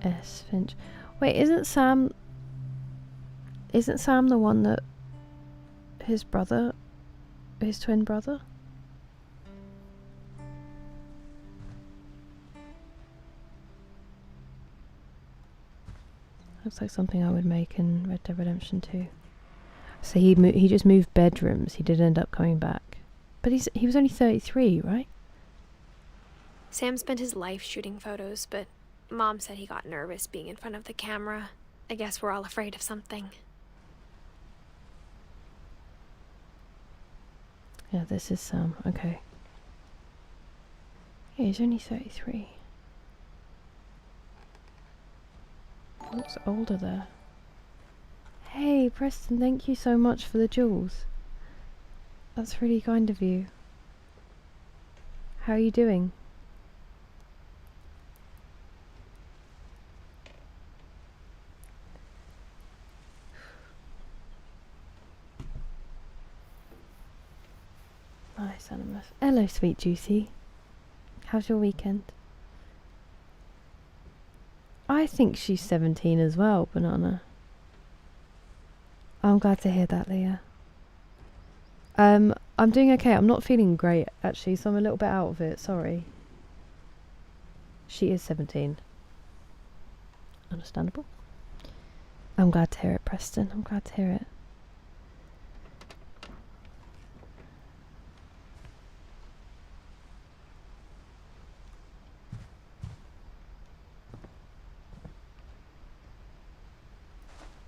S. Finch. Wait, isn't Sam the one that his brother, his twin brother? Looks like something I would make in Red Dead Redemption 2. So he just moved bedrooms. He did end up coming back, but he was only 33, right? Sam spent his life shooting photos, but Mom said he got nervous being in front of the camera. I guess we're all afraid of something. Yeah, this is Sam. Okay. Yeah, he's only 33. He looks older there. Hey, Preston, thank you so much for the jewels. That's really kind of you. How are you doing? Nice, Animus. Hello, sweet Juicy. How's your weekend? I think she's 17 as well, Banana. I'm glad to hear that, Leah. I'm doing okay. I'm not feeling great, actually, so I'm a little bit out of it. Sorry. She is 17. Understandable. I'm glad to hear it, Preston. I'm glad to hear it.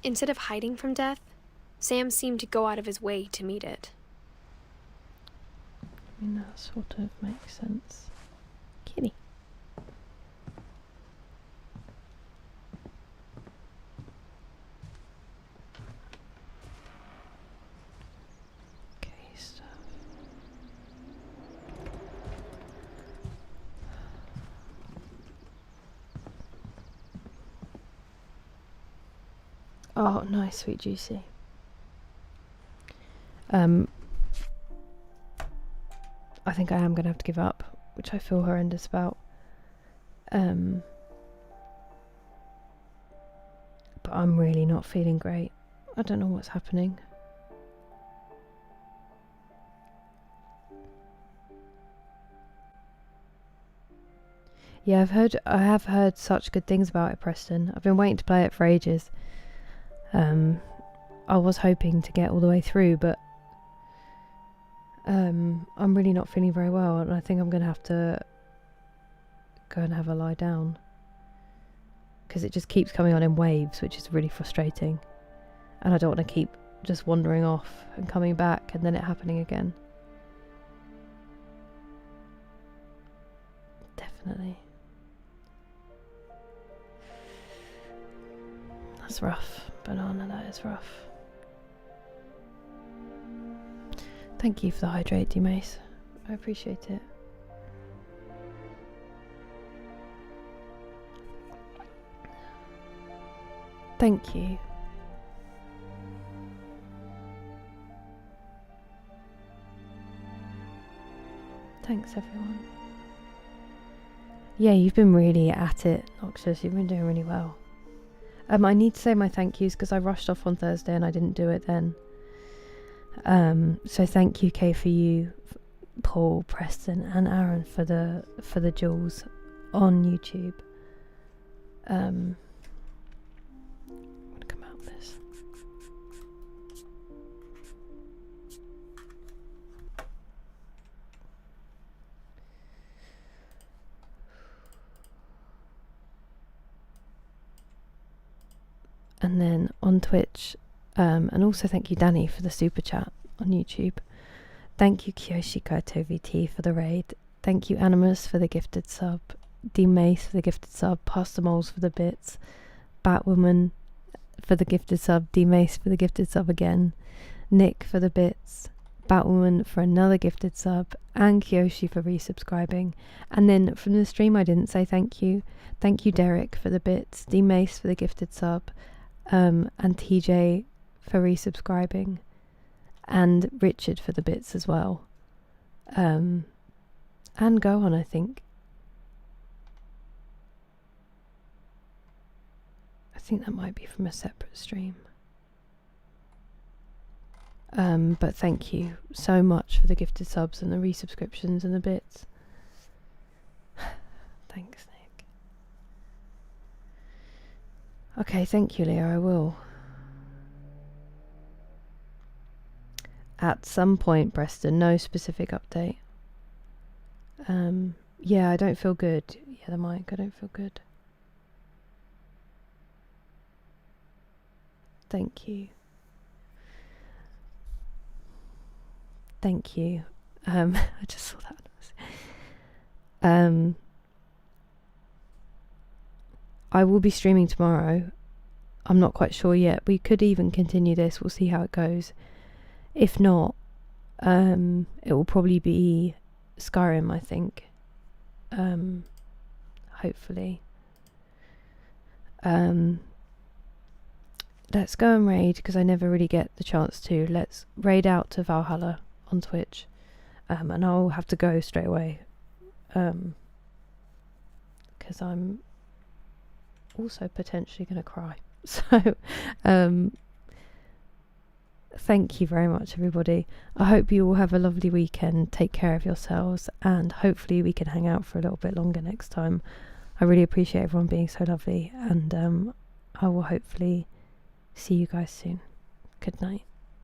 Instead of hiding from death, Sam seemed to go out of his way to meet it. I mean, that sort of makes sense. Kitty. Okay, stuff. Oh, nice, sweet Juicy. I think I am going to have to give up, which I feel horrendous about. But I'm really not feeling great. I don't know what's happening. Yeah, I have heard such good things about it, Preston. I've been waiting to play it for ages. I was hoping to get all the way through, but I'm really not feeling very well, and I think I'm going to have to go and have a lie down, because it just keeps coming on in waves, which is really frustrating, and I don't want to keep just wandering off and coming back and then it happening again. Definitely. That's rough, Banana, that is rough. Thank you for the hydrate, D-Mace. I appreciate it. Thank you. Thanks, everyone. Yeah, you've been really at it, Noxus. You've been doing really well. I need to say my thank yous because I rushed off on Thursday and I didn't do it then. So thank you, Kay, for you, Paul, Preston, and Aaron for the jewels on YouTube. I'm gonna come out of this. And then on Twitch, and also thank you, Danny, for the super chat on YouTube. Thank you, Kyoshika ToVT, for the raid. Thank you, Animus, for the gifted sub. D Mace for the gifted sub. Pastor Moles for the bits. Batwoman for the gifted sub. D Mace for the gifted sub again. Nick for the bits. Batwoman for another gifted sub. And Kyoshi for resubscribing. And then from the stream, I didn't say thank you. Thank you, Derek, for the bits. D Mace for the gifted sub. And TJ for resubscribing, and Richard for the bits as well, and go on, I think. think that might be from a separate stream. But thank you so much for the gifted subs and the resubscriptions and the bits. Thanks, Nick. Okay, thank you, Leo. I will. At some point, Preston, no specific update. Yeah, I don't feel good. Yeah, the mic, I don't feel good. Thank you. Thank you. I just saw that. I will be streaming tomorrow. I'm not quite sure yet. We could even continue this. We'll see how it goes. If not, it will probably be Skyrim, I think. Hopefully. Let's go and raid, because I never really get the chance to. Let's raid out to Valhalla on Twitch. And I'll have to go straight away. Because I'm also potentially going to cry. So, thank you very much, everybody. I hope you all have a lovely weekend. Take care of yourselves, and hopefully we can hang out for a little bit longer next time. I really appreciate everyone being so lovely, and I will hopefully see you guys soon. Good night.